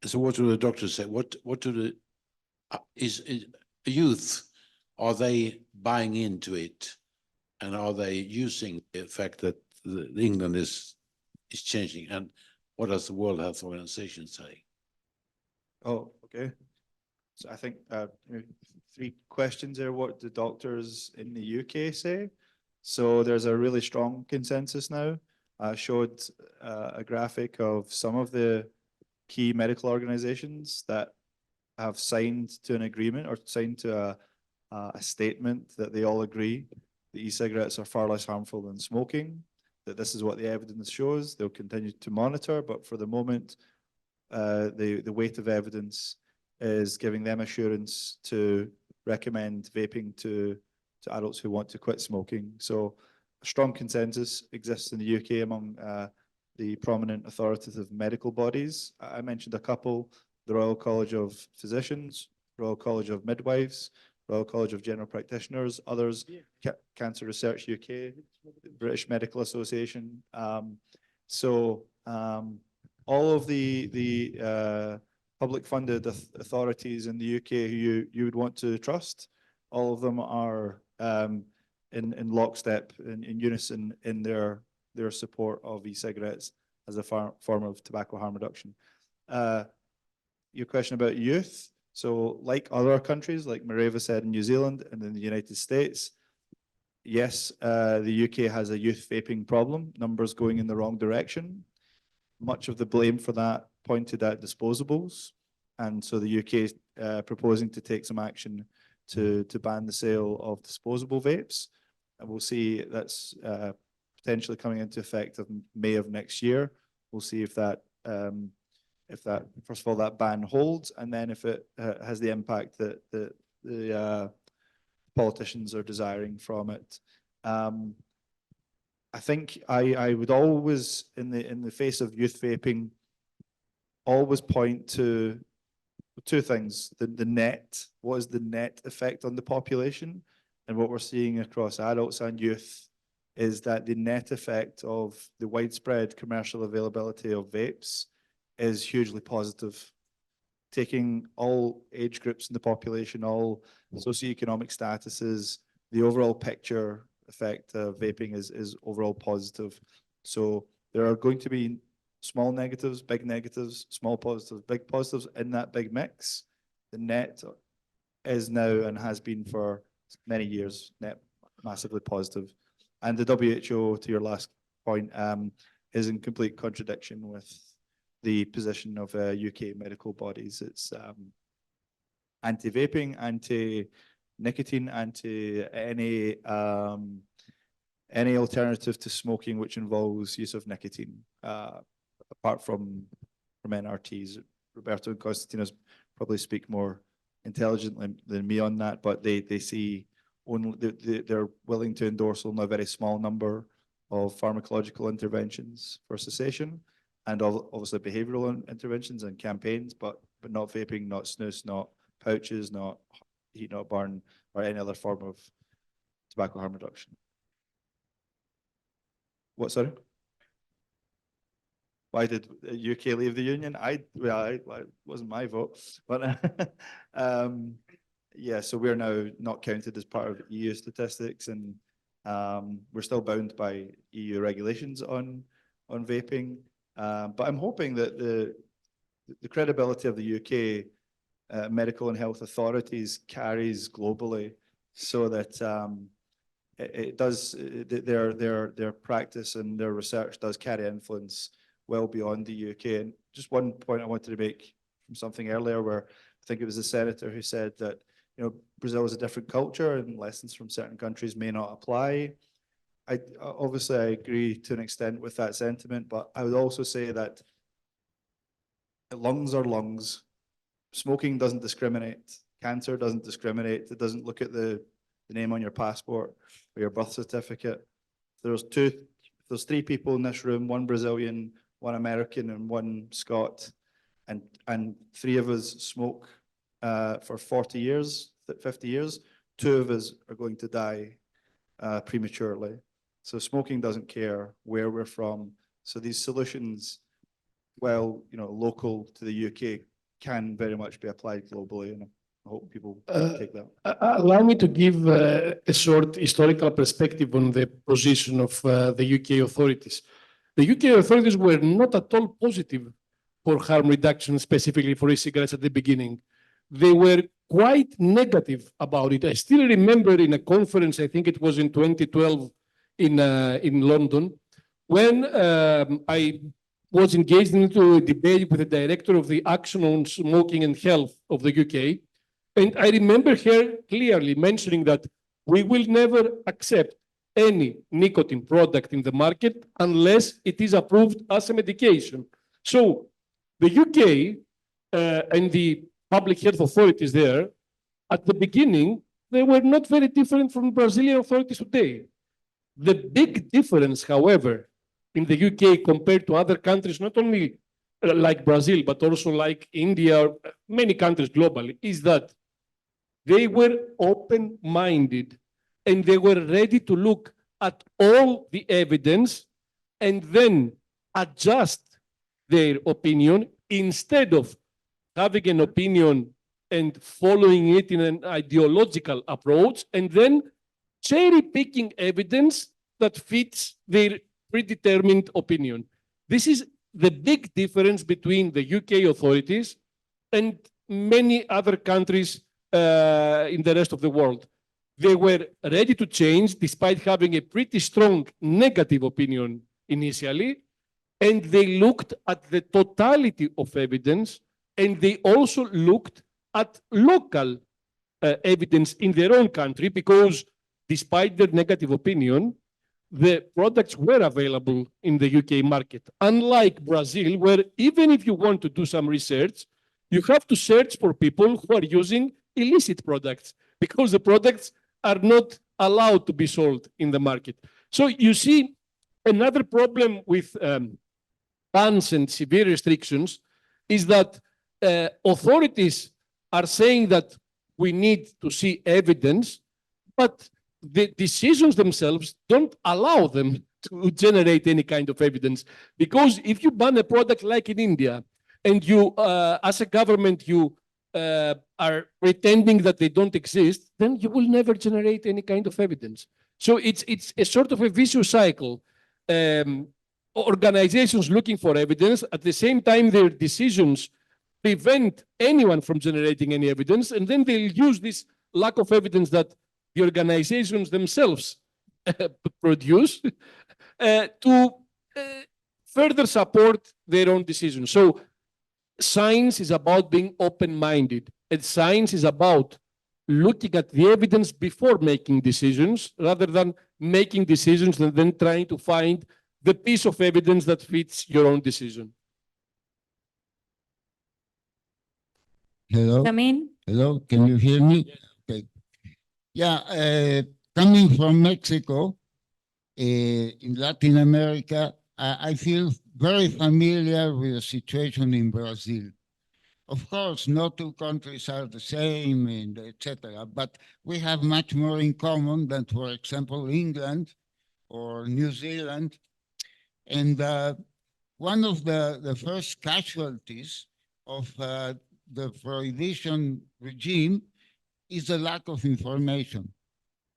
I: So what do the doctors say? What do the is youth, are they buying into it, and are they using the fact that England is changing, and what does the World Health Organization say?
Q: Oh, okay. So I think 3 questions there. What do doctors in the UK say? So there's a really strong consensus now. I showed a graphic of some of the key medical organizations that have signed to an agreement or signed to a statement that they all agree that e-cigarettes are far less harmful than smoking, that this is what the evidence shows. They'll continue to monitor, but for the moment, the weight of evidence is giving them assurance to recommend vaping to adults who want to quit smoking. So a strong consensus exists in the UK among the prominent authoritative medical bodies. I mentioned a couple: the Royal College of Physicians, Royal College of Midwives, Royal College of General Practitioners, others, Cancer Research UK, British Medical Association. All of the public funded authorities in the UK who you would want to trust, all of them are in lockstep, in unison in their support of e-cigarettes as a form of tobacco harm reduction. Your question about youth. So like other countries, like Mareva said, in New Zealand and in the United States, yes, the UK has a youth vaping problem, numbers going in the wrong direction. Much of the blame for that pointed at disposables. And so the UK is proposing to take some action to ban the sale of disposable vapes. And we'll see that's potentially coming into effect of May of next year. We'll see if that first of all, that ban holds, and then if it has the impact that the politicians are desiring from it. I think I would always, in the face of youth vaping, always point to 2 things: the net, what is the net effect on the population, and what we're seeing across adults and youth is that the net effect of the widespread commercial availability of vapes is hugely positive. Taking all age groups in the population, all socioeconomic statuses, the overall picture effect of vaping is overall positive. So There are going to be small negatives, small positives, big positives in that big mix. The net is now and has been for many years net massively positive. And the WHO, to your last point, is in complete contradiction with the position of UK medical bodies. It's anti-vaping, anti-nicotine, anti any alternative to smoking which involves use of nicotine, apart from NRTs. Roberto and Constantinos probably speak more intelligently than me on that, but they see only they're willing to endorse only a very small number of pharmacological interventions for cessation, and obviously behavioral interventions and campaigns, but not vaping, not snus, not pouches, not heat not burn, or any other form of tobacco harm reduction. What, sorry? Why did UK leave the union? Well, it wasn't my vote, but yeah, so we're now not counted as part of EU statistics, and we're still bound by EU regulations on vaping. But I'm hoping that the credibility of the UK medical and health authorities carries globally, so that it does their practice and their research does carry influence well beyond the UK. And just one point I wanted to make from something earlier, where I think it was the senator who said that, you know, Brazil is a different culture and lessons from certain countries may not apply. Obviously I agree to an extent with that sentiment, but I would also say that lungs are lungs. Smoking doesn't discriminate. Cancer doesn't discriminate. It doesn't look at the name on your passport or your birth certificate. There's three people in this room, one Brazilian, one American, and one Scot, and three of us smoke for 40 years, 50 years. Two of us are going to die prematurely. So smoking doesn't care where we're from. So these solutions, well, you know, local to the UK, can very much be applied globally, and I hope people take that.
P: Allow me to give a short historical perspective on the position of the UK authorities. The UK authorities were not at all positive for harm reduction, specifically for e-cigarettes at the beginning. They were quite negative about it. I still remember in a conference, I think it was in 2012 in London, when I was engaged into a debate with the director of the Action on Smoking and Health of the UK. And I remember her clearly mentioning that we will never accept any nicotine product in the market unless it is approved as a medication. So the UK and the public health authorities there, at the beginning, they were not very different from Brazilian authorities today. The big difference, however, in the UK compared to other countries, not only like Brazil, but also like India, or many countries globally, is that they were open-minded and they were ready to look at all the evidence and then adjust their opinion instead of having an opinion and following it in an ideological approach and then cherry-picking evidence that fits their predetermined opinion. This is the big difference between the UK authorities and many other countries in the rest of the world. They were ready to change despite having a pretty strong negative opinion initially, and they looked at the totality of evidence, and they also looked at local evidence in their own country, because despite their negative opinion, the products were available in the UK market. Unlike Brazil, where even if you want to do some research, you have to search for people who are using illicit products, because the products are not allowed to be sold in the market. So you see, another problem with bans and severe restrictions is that authorities are saying that we need to see evidence, but the decisions themselves don't allow them to generate any kind of evidence. Because if you ban a product like in India, and you, as a government, you are pretending that they don't exist, then you will never generate any kind of evidence. So it's a sort of a vicious cycle. organizations looking for evidence. At the same time, their decisions prevent anyone from generating any evidence, and then they'll use this lack of evidence that the organizations themselves produce to further support their own decisions. So science is about being open-minded, and science is about looking at the evidence before making decisions rather than making decisions and then trying to find the piece of evidence that fits your own decision.
O: Hello?
A: Come in.
O: Hello, can you hear me? Okay. Yeah, coming from Mexico, in Latin America, I feel very familiar with the situation in Brazil. Of course, no two countries are the same, and etc. But we have much more in common than, for example, England or New Zealand. And one of the first casualties of the prohibition regime is the lack of information,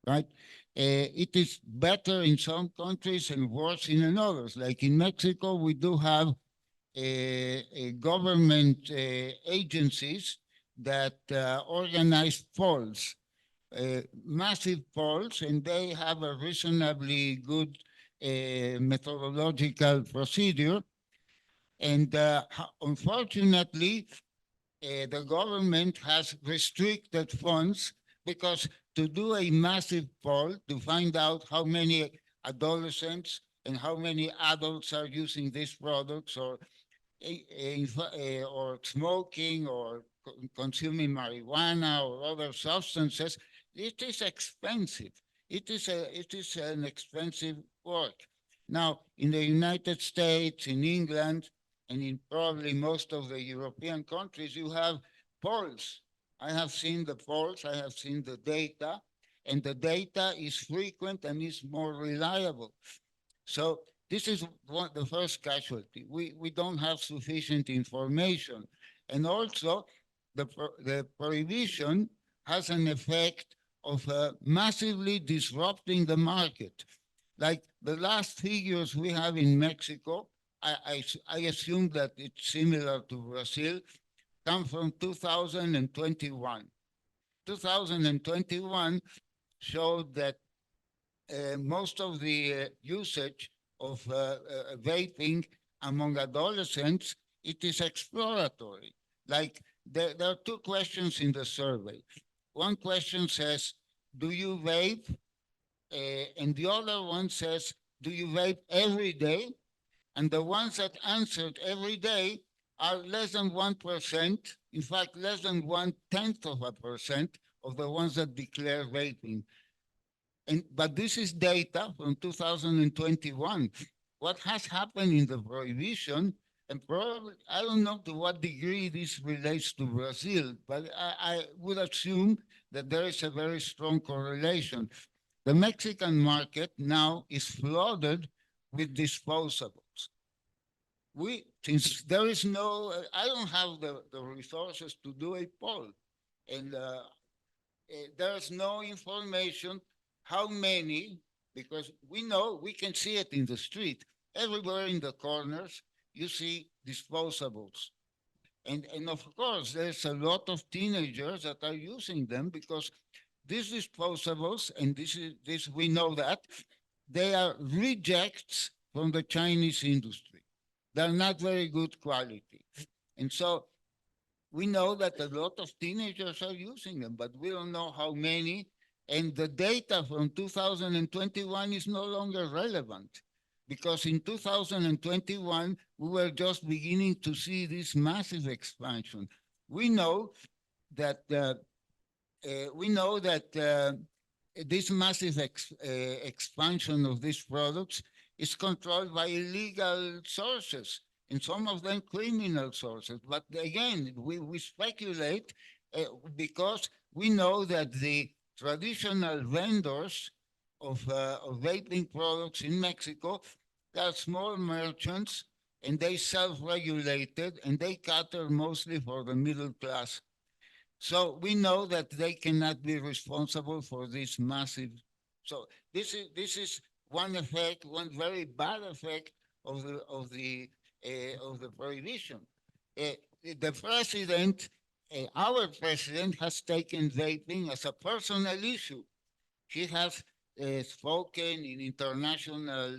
O: right? It is better in some countries and worse in others. Like in Mexico, we do have government agencies that organize polls, massive polls, and they have a reasonably good methodological procedure. And unfortunately, the government has restricted funds because to do a massive poll to find out how many adolescents and how many adults are using these products or smoking or consuming marijuana or other substances, it is expensive. It is an expensive work. Now, in the United States, in England, and in probably most of the European countries, you have polls. I have seen the polls, I have seen the data, and the data is frequent and is more reliable. So this is the first casualty. We don't have sufficient information. And also, the prohibition has an effect of massively disrupting the market. Like the last figures we have in Mexico, I assume that it's similar to Brazil, come from 2021. 2021 showed that most of the usage of vaping among adolescents, it is exploratory. Like there are two questions in the survey. One question says, do you vape? And the other one says, do you vape every day? And the ones that answered every day are less than 1%, in fact, less than 0.1% of the ones that declare vaping. But this is data from 2021. What has happened in the prohibition, and probably, I don't know to what degree this relates to Brazil, but I would assume that there is a very strong correlation. The Mexican market now is flooded with disposables. Since there is no, I don't have the resources to do a poll, and there's no information how many, because we know, we can see it in the street. Everywhere in the corners, you see disposables. And of course, there's a lot of teenagers that are using them because these disposables, and this we know that, they are rejects from the Chinese industry. They're not very good quality. And so we know that a lot of teenagers are using them, but we don't know how many. And the data from 2021 is no longer relevant because in 2021, we were just beginning to see this massive expansion. We know that this massive expansion of these products is controlled by illegal sources, and some of them criminal sources. But again, we speculate because we know that the traditional vendors of vaping products in Mexico, they are small merchants, and they self-regulated, and they cater mostly for the middle class. So we know that they cannot be responsible for this massive. So this is one effect, one very bad effect of the prohibition. The president, our president, has taken vaping as a personal issue. He has spoken in international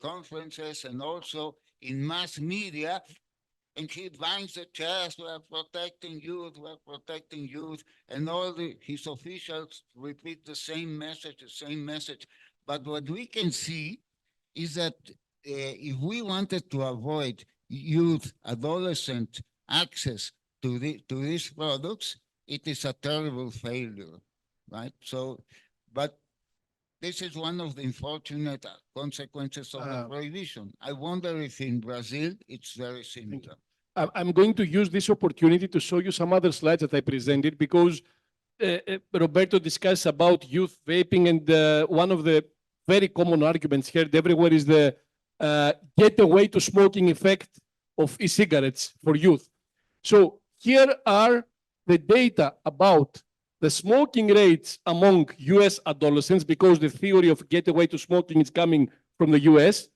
O: conferences and also in mass media, and he bangs the chest, we are protecting youth, we are protecting youth, and all his officials repeat the same message. But what we can see is that if we wanted to avoid youth, adolescent access to these products, it is a terrible failure, right? So, but this is one of the unfortunate consequences of the prohibition. I wonder if in Brazil it's very similar.
P: I'm going to use this opportunity to show you some other slides that I presented because Roberto discussed about youth vaping, and one of the very common arguments heard everywhere is the gateway to smoking effect of e-cigarettes for youth. So here are the data about the smoking rates among US adolescents, because the theory of gateway to smoking is coming from the US,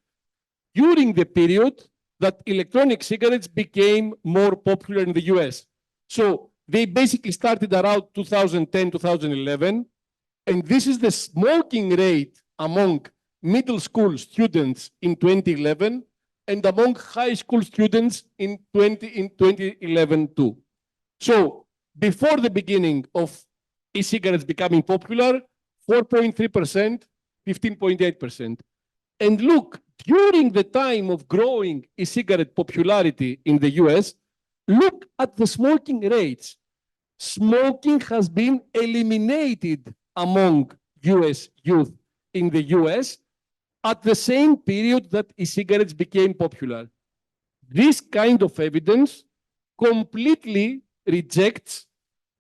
P: during the period that electronic cigarettes became more popular in the US. So they basically started around 2010, 2011, and this is the smoking rate among middle school students in 2011 and among high school students in 2011 too. So before the beginning of e-cigarettes becoming popular, 4.3%, 15.8%. And look, during the time of growing e-cigarette popularity in the US, look at the smoking rates. Smoking has been eliminated among US youth in the US at the same period that e-cigarettes became popular. This kind of evidence completely rejects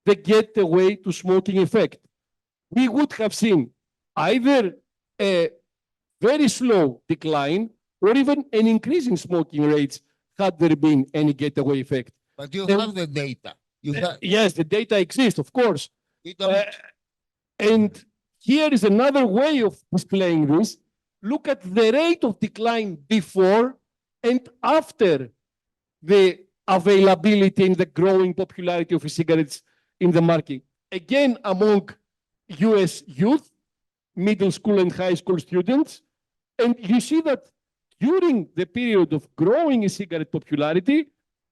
P: the gateway to smoking effect. We would have seen either a very slow decline or even an increase in smoking rates had there been any gateway effect.
O: But you have the data.
P: Yes, the data exists, of course. And here is another way of displaying this. Look at the rate of decline before and after the availability and the growing popularity of e-cigarettes in the market. Again, among US youth, middle school and high school students. And you see that during the period of growing e-cigarette popularity,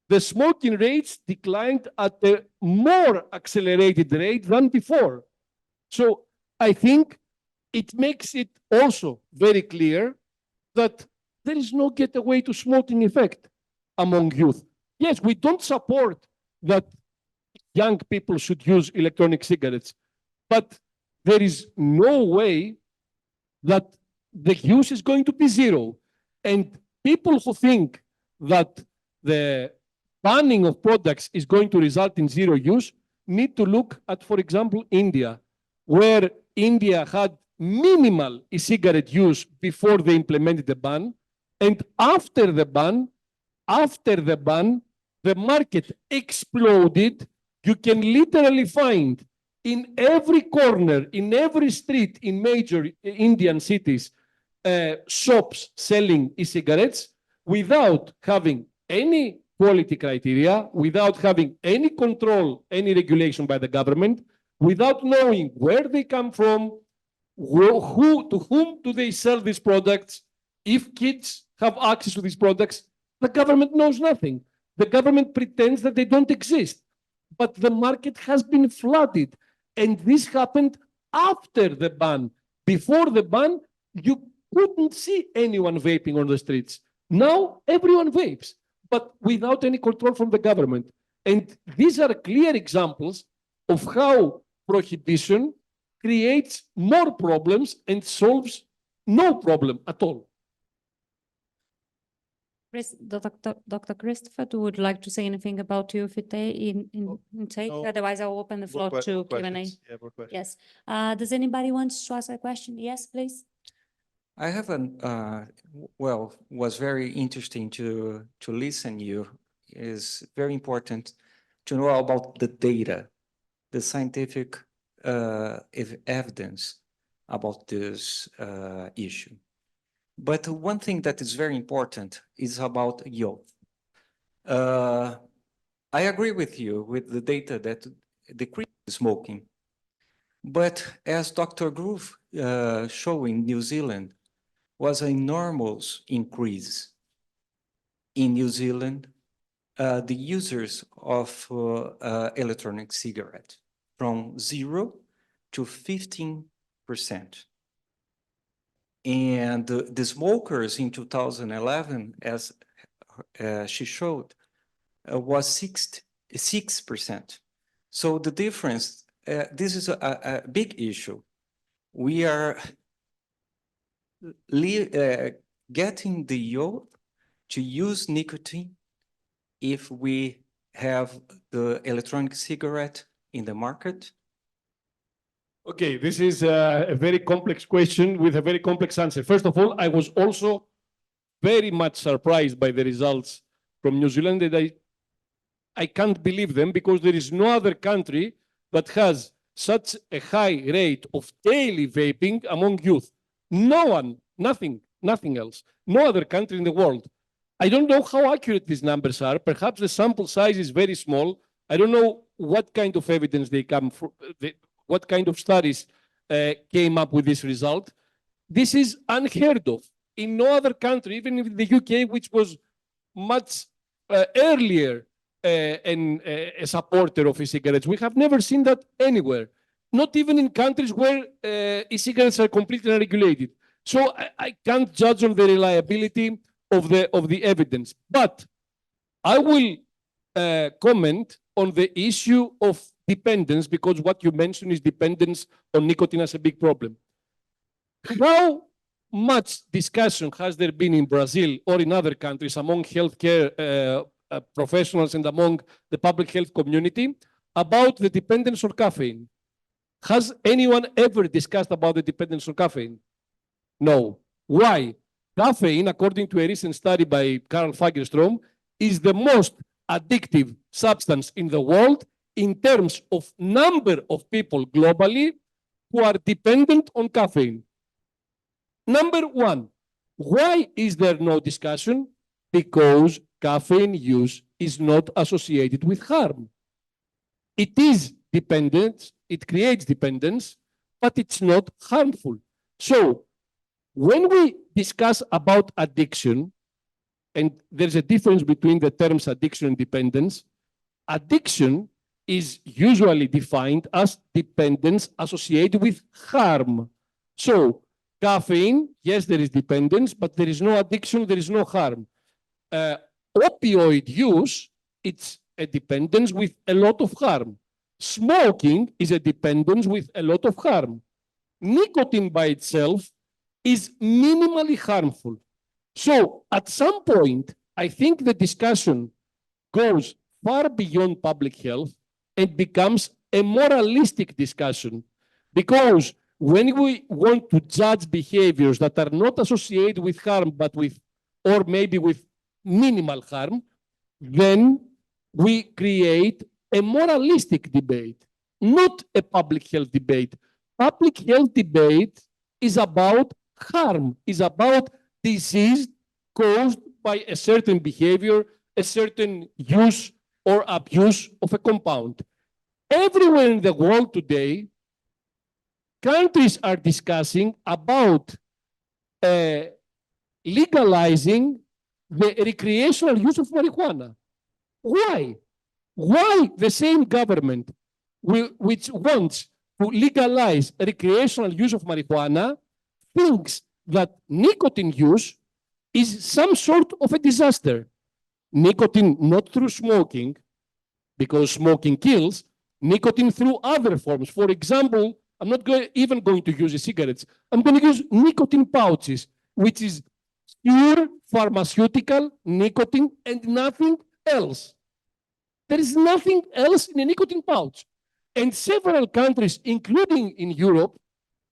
P: the smoking rates declined at a more accelerated rate than before. So I think it makes it also very clear that there is no gateway to smoking effect among youth. Yes, we don't support that young people should use electronic cigarettes, but there is no way that the use is going to be zero. And people who think that the banning of products is going to result in zero use need to look at, for example, India, where India had minimal e-cigarette use before they implemented the ban. And after the ban, the market exploded. You can literally find in every corner, in every street, in major Indian cities, shops selling e-cigarettes without having any quality criteria, without having any control, any regulation by the government, without knowing where they come from, to whom do they sell these products, if kids have access to these products. The government knows nothing. The government pretends that they don't exist, but the market has been flooded. And this happened after the ban. Before the ban, you couldn't see anyone vaping on the streets. Now everyone vapes, but without any control from the government. And these are clear examples of how prohibition creates more problems and solves no problem at all.
A: Dr. Christopher, would you like to say anything about your intake?
Q: No.
A: Otherwise, I'll open the floor to Q&A.
Q: Questions. Yeah, more questions.
A: Yes. Does anybody want to ask a question? Yes, please.
T: I have well, was very interesting to listen you. It is very important to know about the data, the scientific evidence about this issue. But one thing that is very important is about youth. I agree with you with the data that decreases smoking. But as Dr. Groove showing New Zealand was an enormous increase in New Zealand, the users of electronic cigarette from 0 to 15%. And the smokers in 2011, as she showed, was 6%. So the difference, this is a big issue. We are getting the youth to use nicotine if we have the electronic cigarette in the market?
P: Okay, this is a very complex question with a very complex answer. First of all, I was also very much surprised by the results from New Zealand, and I can't believe them because there is no other country that has such a high rate of daily vaping among youth. No one, nothing else. No other country in the world. I don't know how accurate these numbers are. Perhaps the sample size is very small. I don't know what kind of evidence they come from, what kind of studies came up with this result. This is unheard of. In no other country, even in the UK, which was much earlier a supporter of e-cigarettes, we have never seen that anywhere. Not even in countries where e-cigarettes are completely unregulated. So I can't judge on the reliability of the evidence. But I will comment on the issue of dependence, because what you mentioned is dependence on nicotine as a big problem. How much discussion has there been in Brazil or in other countries among healthcare professionals and among the public health community about the dependence on caffeine? Has anyone ever discussed about the dependence on caffeine? No. Why? Caffeine, according to a recent study by Carl Fagerstrom, is the most addictive substance in the world in terms of number of people globally who are dependent on caffeine. Number one, why is there no discussion? Because caffeine use is not associated with harm. It is dependent, it creates dependence, but it's not harmful. So when we discuss about addiction, and there's a difference between the terms addiction and dependence, addiction is usually defined as dependence associated with harm. So caffeine, yes, there is dependence, but there is no addiction, there is no harm. Opioid use, it's a dependence with a lot of harm. Smoking is a dependence with a lot of harm. Nicotine by itself is minimally harmful. So at some point, I think the discussion goes far beyond public health and becomes a moralistic discussion, because when we want to judge behaviors that are not associated with harm, but with, or maybe with minimal harm, then we create a moralistic debate, not a public health debate. Public health debate is about harm, is about disease caused by a certain behavior, a certain use or abuse of a compound. Everywhere in the world today, countries are discussing about legalizing the recreational use of marijuana. Why? Why the same government which wants to legalize recreational use of marijuana thinks that nicotine use is some sort of a disaster? Nicotine not through smoking, because smoking kills, nicotine through other forms. For example, I'm not even going to use cigarettes. I'm going to use nicotine pouches, which is pure pharmaceutical nicotine and nothing else. There is nothing else in a nicotine pouch. And several countries, including in Europe,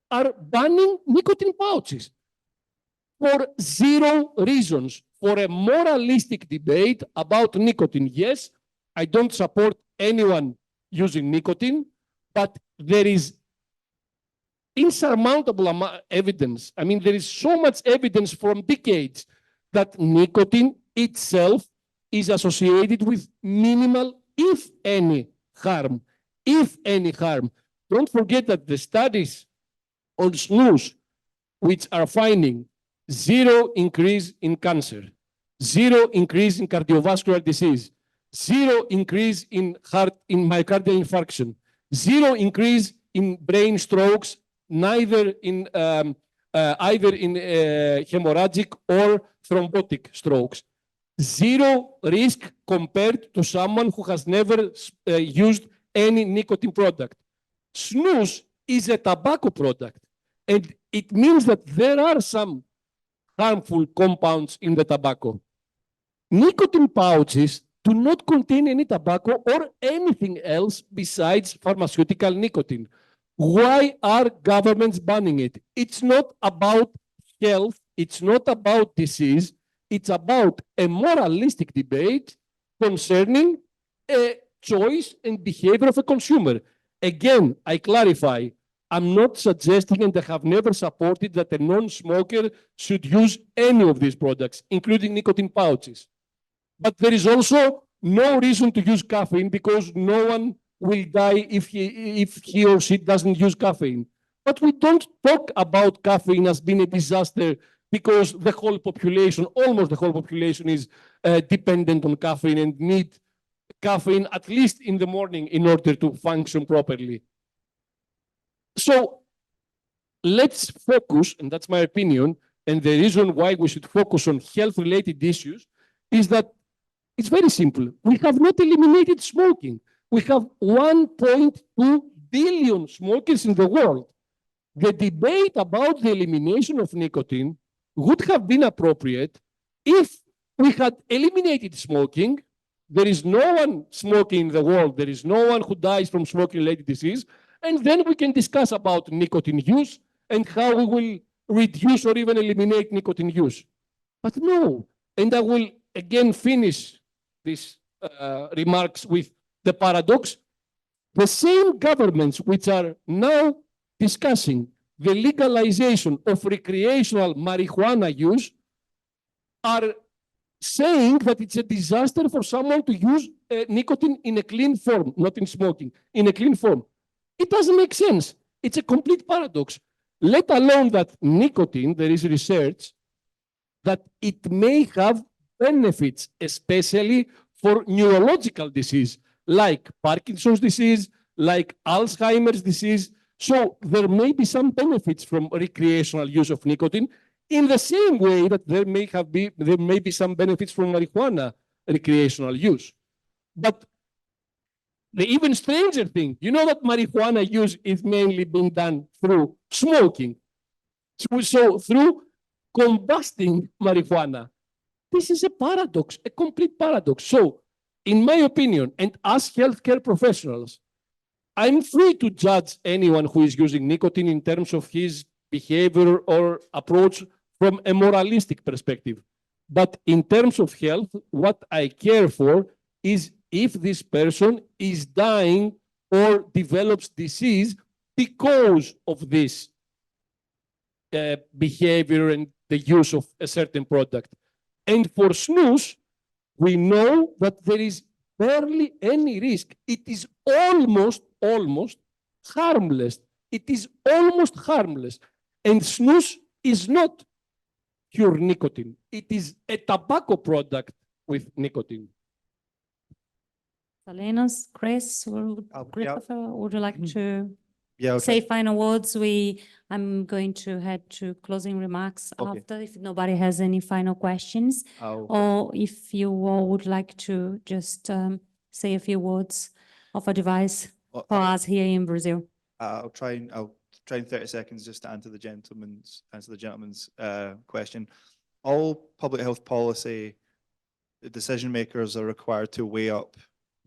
P: are banning nicotine pouches for zero reasons, for a moralistic debate about nicotine. Yes, I don't support anyone using nicotine, but there is insurmountable evidence. I mean, there is so much evidence from decades that nicotine itself is associated with minimal, if any, harm. If any harm. Don't forget that the studies on snus, which are finding zero increase in cancer, zero increase in cardiovascular disease, zero increase in myocardial infarction, zero increase in brain strokes, neither in either in hemorrhagic or thrombotic strokes. Zero risk compared to someone who has never used any nicotine product. Snus is a tobacco product, and it means that there are some harmful compounds in the tobacco. Nicotine pouches do not contain any tobacco or anything else besides pharmaceutical nicotine. Why are governments banning it? It's not about health, it's not about disease, it's about a moralistic debate concerning a choice and behavior of a consumer. Again, I clarify, I'm not suggesting and I have never supported that a non-smoker should use any of these products, including nicotine pouches. But there is also no reason to use caffeine because no one will die if he or she doesn't use caffeine. But we don't talk about caffeine as being a disaster because the whole population, almost the whole population, is dependent on caffeine and need caffeine at least in the morning in order to function properly. So let's focus, and that's my opinion, and the reason why we should focus on health-related issues is that it's very simple. We have not eliminated smoking. We have 1.2 billion smokers in the world. The debate about the elimination of nicotine would have been appropriate if we had eliminated smoking. There is no one smoking in the world. There is no one who dies from smoking-related disease. And then we can discuss about nicotine use and how we will reduce or even eliminate nicotine use. But no, and I will again finish these remarks with the paradox. The same governments which are now discussing the legalization of recreational marijuana use are saying that it's a disaster for someone to use nicotine in a clean form, not in smoking, in a clean form. It doesn't make sense. It's a complete paradox. Let alone that nicotine, there is research that it may have benefits, especially for neurological disease, like Parkinson's disease, like Alzheimer's disease. So there may be some benefits from recreational use of nicotine in the same way that there may be some benefits from marijuana recreational use. But the even stranger thing, you know that marijuana use is mainly being done through smoking. So through combusting marijuana. This is a paradox, a complete paradox. So, in my opinion, and as healthcare professionals, I'm free to judge anyone who is using nicotine in terms of his behavior or approach from a moralistic perspective. But in terms of health, what I care for is if this person is dying or develops disease because of this behavior and the use of a certain product. And for snus, we know that there is barely any risk. It is almost harmless. It is almost harmless. And snus is not pure nicotine. It is a tobacco product with nicotine.
A: Salinas, Chris, or Christopher, would you like to
Q: Yeah,
A: say final words? I'm going to head to closing remarks
Q: Okay.
A: after, if nobody has any final questions. Or if you all would like to just say a few words of advice for us here in Brazil.
Q: I'll try in 30 seconds just to answer the gentleman's question. All public health policy decision makers are required to weigh up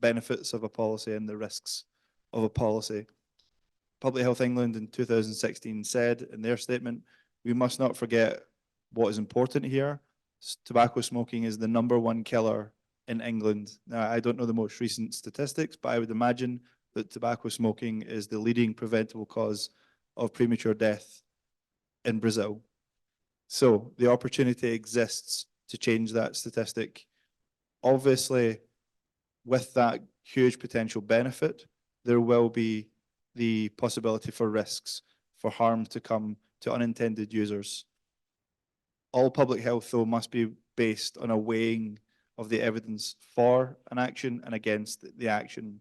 Q: benefits of a policy and the risks of a policy. Public Health England in 2016 said in their statement, we must not forget what is important here. Tobacco smoking is the #1 killer in England. Now, I don't know the most recent statistics, but I would imagine that tobacco smoking is the leading preventable cause of premature death in Brazil. So the opportunity exists to change that statistic. Obviously, with that huge potential benefit, there will be the possibility for risks, for harm to come to unintended users. All public health, though, must be based on a weighing of the evidence for an action and against the action.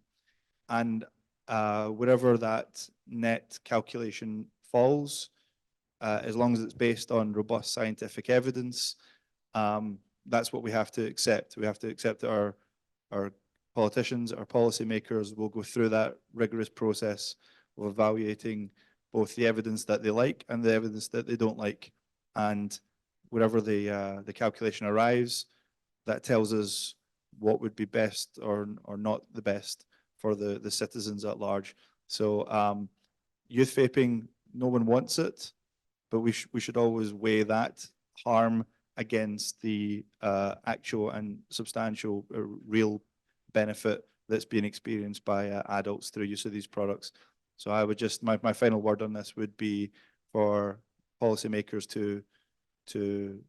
Q: And wherever that net calculation falls, as long as it's based on robust scientific evidence, that's what we have to accept. We have to accept that our politicians, our policymakers will go through that rigorous process of evaluating both the evidence that they like and the evidence that they don't like. And wherever the calculation arrives, that tells us what would be best or not the best for the citizens at large. So youth vaping, no one wants it, but we should always weigh that harm against the actual and substantial real benefit that's being experienced by adults through use of these products. So I would just, my final word on this would be for policymakers to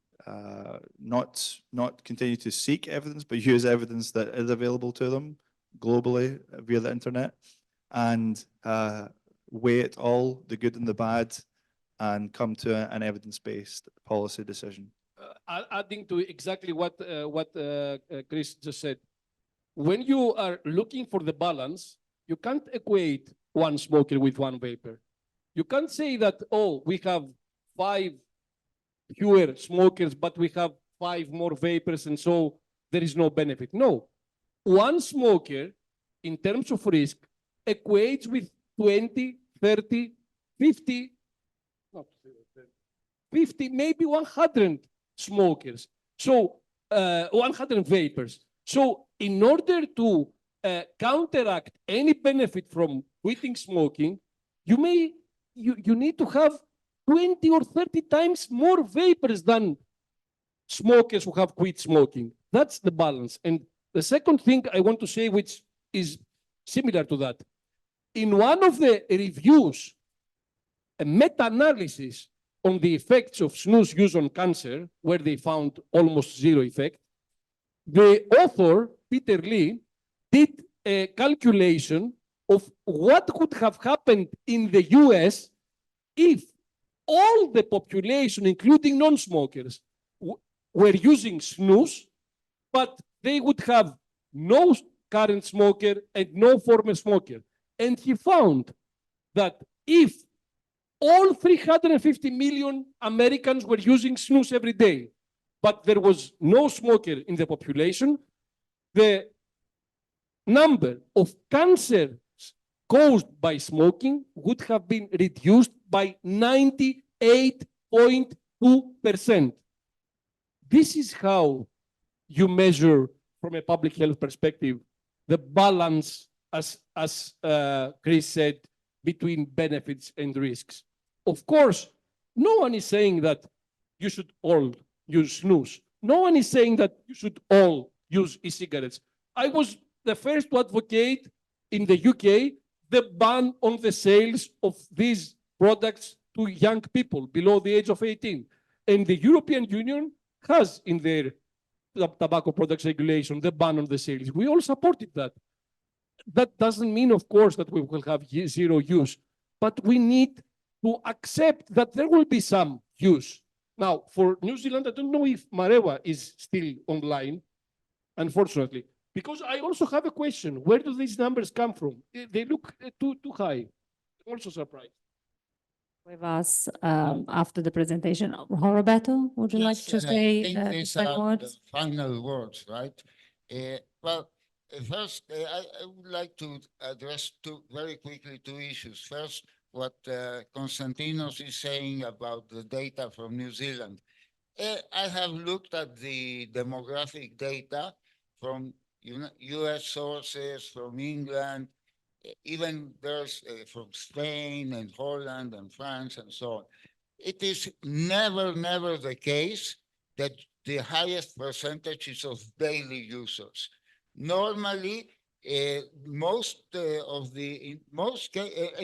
Q: not continue to seek evidence, but use evidence that is available to them globally via the internet, and weigh it all, the good and the bad, and come to an evidence-based policy decision.
P: Adding to exactly what Chris just said, when you are looking for the balance, you can't equate one smoker with one vapor. You can't say that, oh, we have 5 fewer smokers, but we have 5 more vapors, and so there is no benefit. No, one smoker, in terms of risk, equates with 20, 30, 50, not 50, maybe 100 smokers. So 100 vapors. So in order to counteract any benefit from quitting smoking, you need to have 20 or 30 times more vapors than smokers who have quit smoking. That's the balance. And the second thing I want to say, which is similar to that, in one of the reviews, a meta-analysis on the effects of snus use on cancer, where they found almost 0 effect, the author, Peter Lee, did a calculation of what could have happened in the US if all the population, including non-smokers, were using snus, but they would have no current smoker and no former smoker. And he found that if all 350 million Americans were using snus every day, but there was no smoker in the population, the number of cancers caused by smoking would have been reduced by 98.2%. This is how you measure, from a public health perspective, the balance, as Chris said, between benefits and risks. Of course, no one is saying that you should all use snus. No one is saying that you should all use e-cigarettes. I was the first to advocate in the UK the ban on the sales of these products to young people below the age of 18. And the European Union has in their tobacco products regulation the ban on the sales. We all supported that. That doesn't mean, of course, that we will have 0 use, but we need to accept that there will be some use. Now, for New Zealand, I don't know if Marewa is still online, unfortunately, because I also have a question. Where do these numbers come from? They look too high. I'm also surprised.
A: With us after the presentation. Roberto, would you like to say
O: I think these
A: final
O: are
A: words?
O: the final words, right? First, I would like to address very quickly 2 issues. First, what Konstantinos is saying about the data from New Zealand. I have looked at the demographic data from US sources, from England, even there's from Spain and Holland and France and so on. It is never the case that the highest percentage is of daily users. Normally, and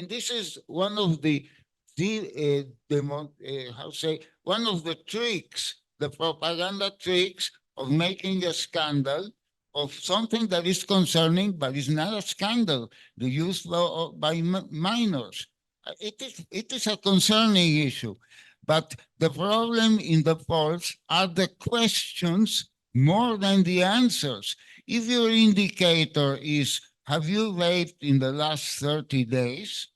O: this is one of the how say, one of the tricks, the propaganda tricks of making a scandal of something that is concerning, but is not a scandal, the use by minors. It is a concerning issue. But the problem in the polls are the questions more than the answers. If your indicator is, have you vaped in the last 30 days?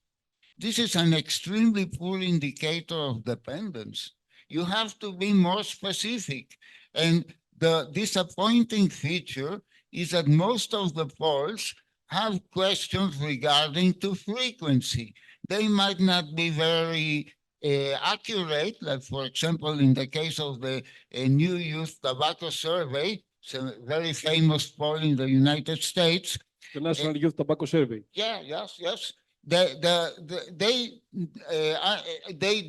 O: This is an extremely poor indicator of dependence. You have to be more specific. And the disappointing feature is that most of the polls have questions regarding to frequency. They might not be very accurate, like for example, in the case of the New Youth Tobacco Survey, it's a very famous poll in the United States.
P: The National Youth Tobacco Survey.
O: Yeah, yes. They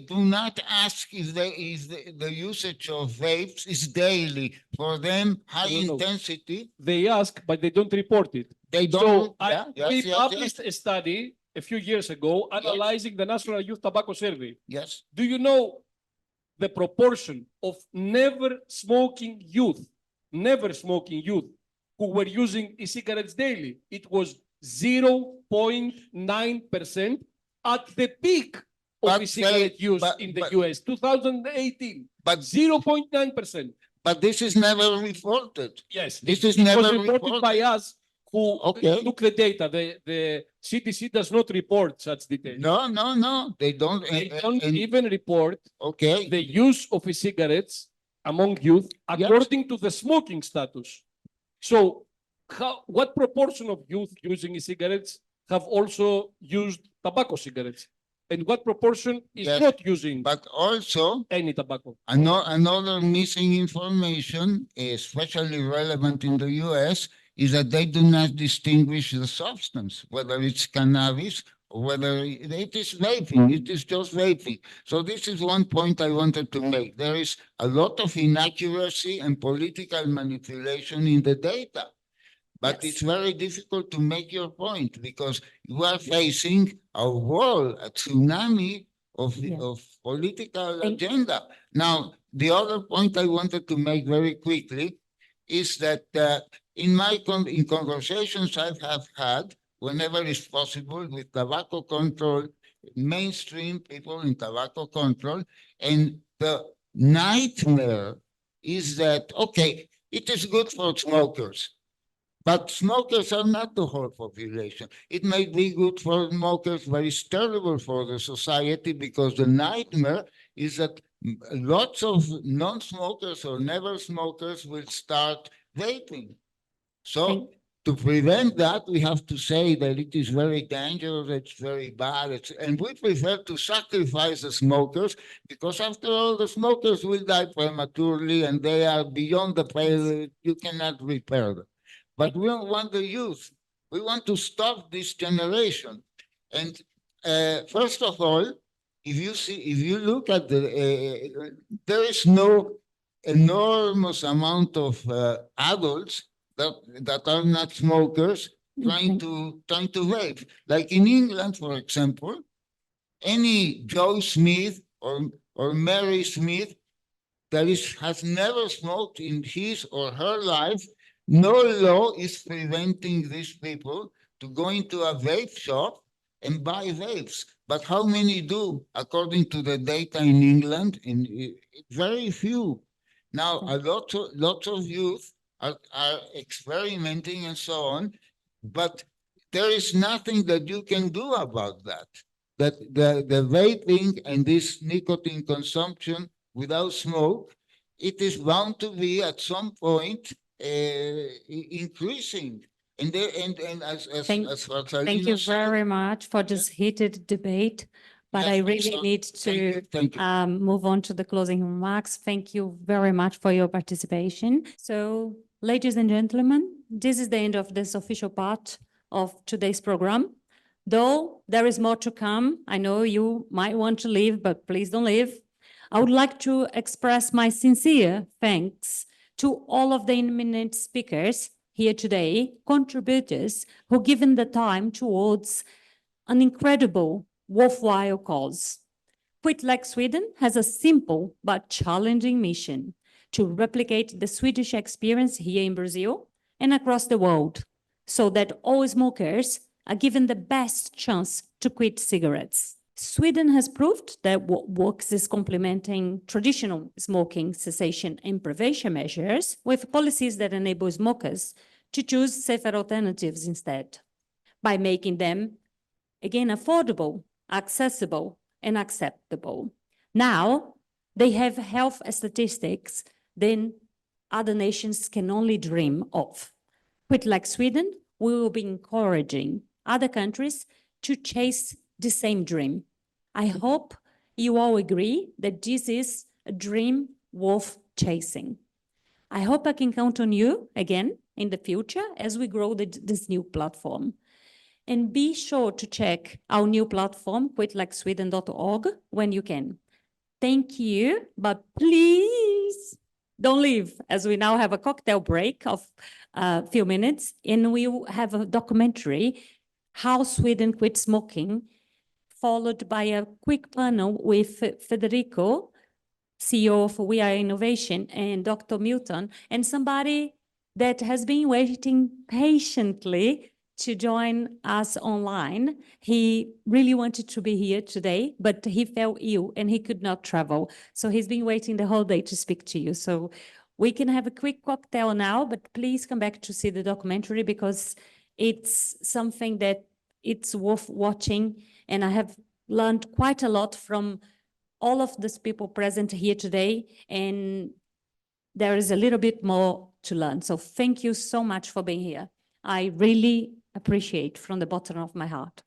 O: do not ask if the usage of vapes is daily. For them, high intensity.
P: They ask, but they don't report it.
O: They don't.
P: So
O: We
P: published a study a few years ago analyzing the National Youth Tobacco Survey.
O: Yes.
P: Do you know the proportion of never smoking youth who were using e-cigarettes daily? It was 0.9% at the peak of e-cigarette use in the US, 2018.
O: But
P: 0.9%.
O: But this is never reported.
P: Yes,
O: this is
P: it
O: never
P: was reported by us who took the data. The CDC does not report such details.
O: No, they don't.
P: They don't even report
O: the
P: use of e-cigarettes among youth according to the smoking status. So, what proportion of youth using e-cigarettes have also used tobacco cigarettes? And what proportion is not using any tobacco?
O: Another missing information, especially relevant in the US, is that they do not distinguish the substance, whether it's cannabis or whether it is vaping. It is just vaping. So this is one point I wanted to make. There is a lot of inaccuracy and political manipulation in the data. But it's very difficult to make your point because you are facing a wall, a tsunami of political agenda. Now, the other point I wanted to make very quickly is that in conversations I have had, whenever it's possible, with tobacco control, mainstream people in tobacco control, and the nightmare is that, okay, it is good for smokers. But smokers are not the whole population. It may be good for smokers, but it's terrible for the society because the nightmare is that lots of non-smokers or never smokers will start vaping. So to prevent that, we have to say that it is very dangerous, it's very bad, and we prefer to sacrifice the smokers because after all, the smokers will die prematurely and they are beyond the pale, you cannot repair them. But we don't want the youth. We want to stop this generation. And first of all, if you look at there is no enormous amount of adults that are not smokers trying to vape. Like in England, for example, any Joe Smith or Mary Smith that has never smoked in his or her life, no law is preventing these people to go into a vape shop and buy vapes. But how many do, according to the data in England? Very few. Now, lots of youth are experimenting and so on, but there is nothing that you can do about that. That the vaping and this nicotine consumption without smoke, it is bound to be at some point increasing. And as
A: Thank you very much for this heated debate. But I really need to move on to the closing remarks. Thank you very much for your participation. So, ladies and gentlemen, this is the end of this official part of today's program. Though there is more to come, I know you might want to leave, but please don't leave. I would like to express my sincere thanks to all of the eminent speakers here today, contributors who given the time towards an incredible, worthwhile cause. Quit Like Sweden has a simple but challenging mission to replicate the Swedish experience here in Brazil and across the world, so that all smokers are given the best chance to quit cigarettes. Sweden has proved that what works is complementing traditional smoking cessation and prevention measures with policies that enable smokers to choose safer alternatives instead, by making them, again, affordable, accessible, and acceptable. Now, they have health statistics than other nations can only dream of. Quit Like Sweden, we will be encouraging other countries to chase the same dream. I hope you all agree that this is a dream worth chasing. I hope I can count on you again in the future as we grow this new platform. And be sure to check our new platform, quitlikesweden.org, when you can. Thank you, but please don't leave, as we now have a cocktail break of a few minutes, and we will have a documentary, How Sweden Quit Smoking, followed by a quick panel with Federico, CEO of We Are Innovation, and Dr. Milton, and somebody that has been waiting patiently to join us online. He really wanted to be here today, but he fell ill and he could not travel. So he's been waiting the whole day to speak to you. So we can have a quick cocktail now, but please come back to see the documentary because it's something that it's worth watching. And I have learned quite a lot from all of these people present here today. And there is a little bit more to learn. So thank you so much for being here. I really appreciate from the bottom of my heart.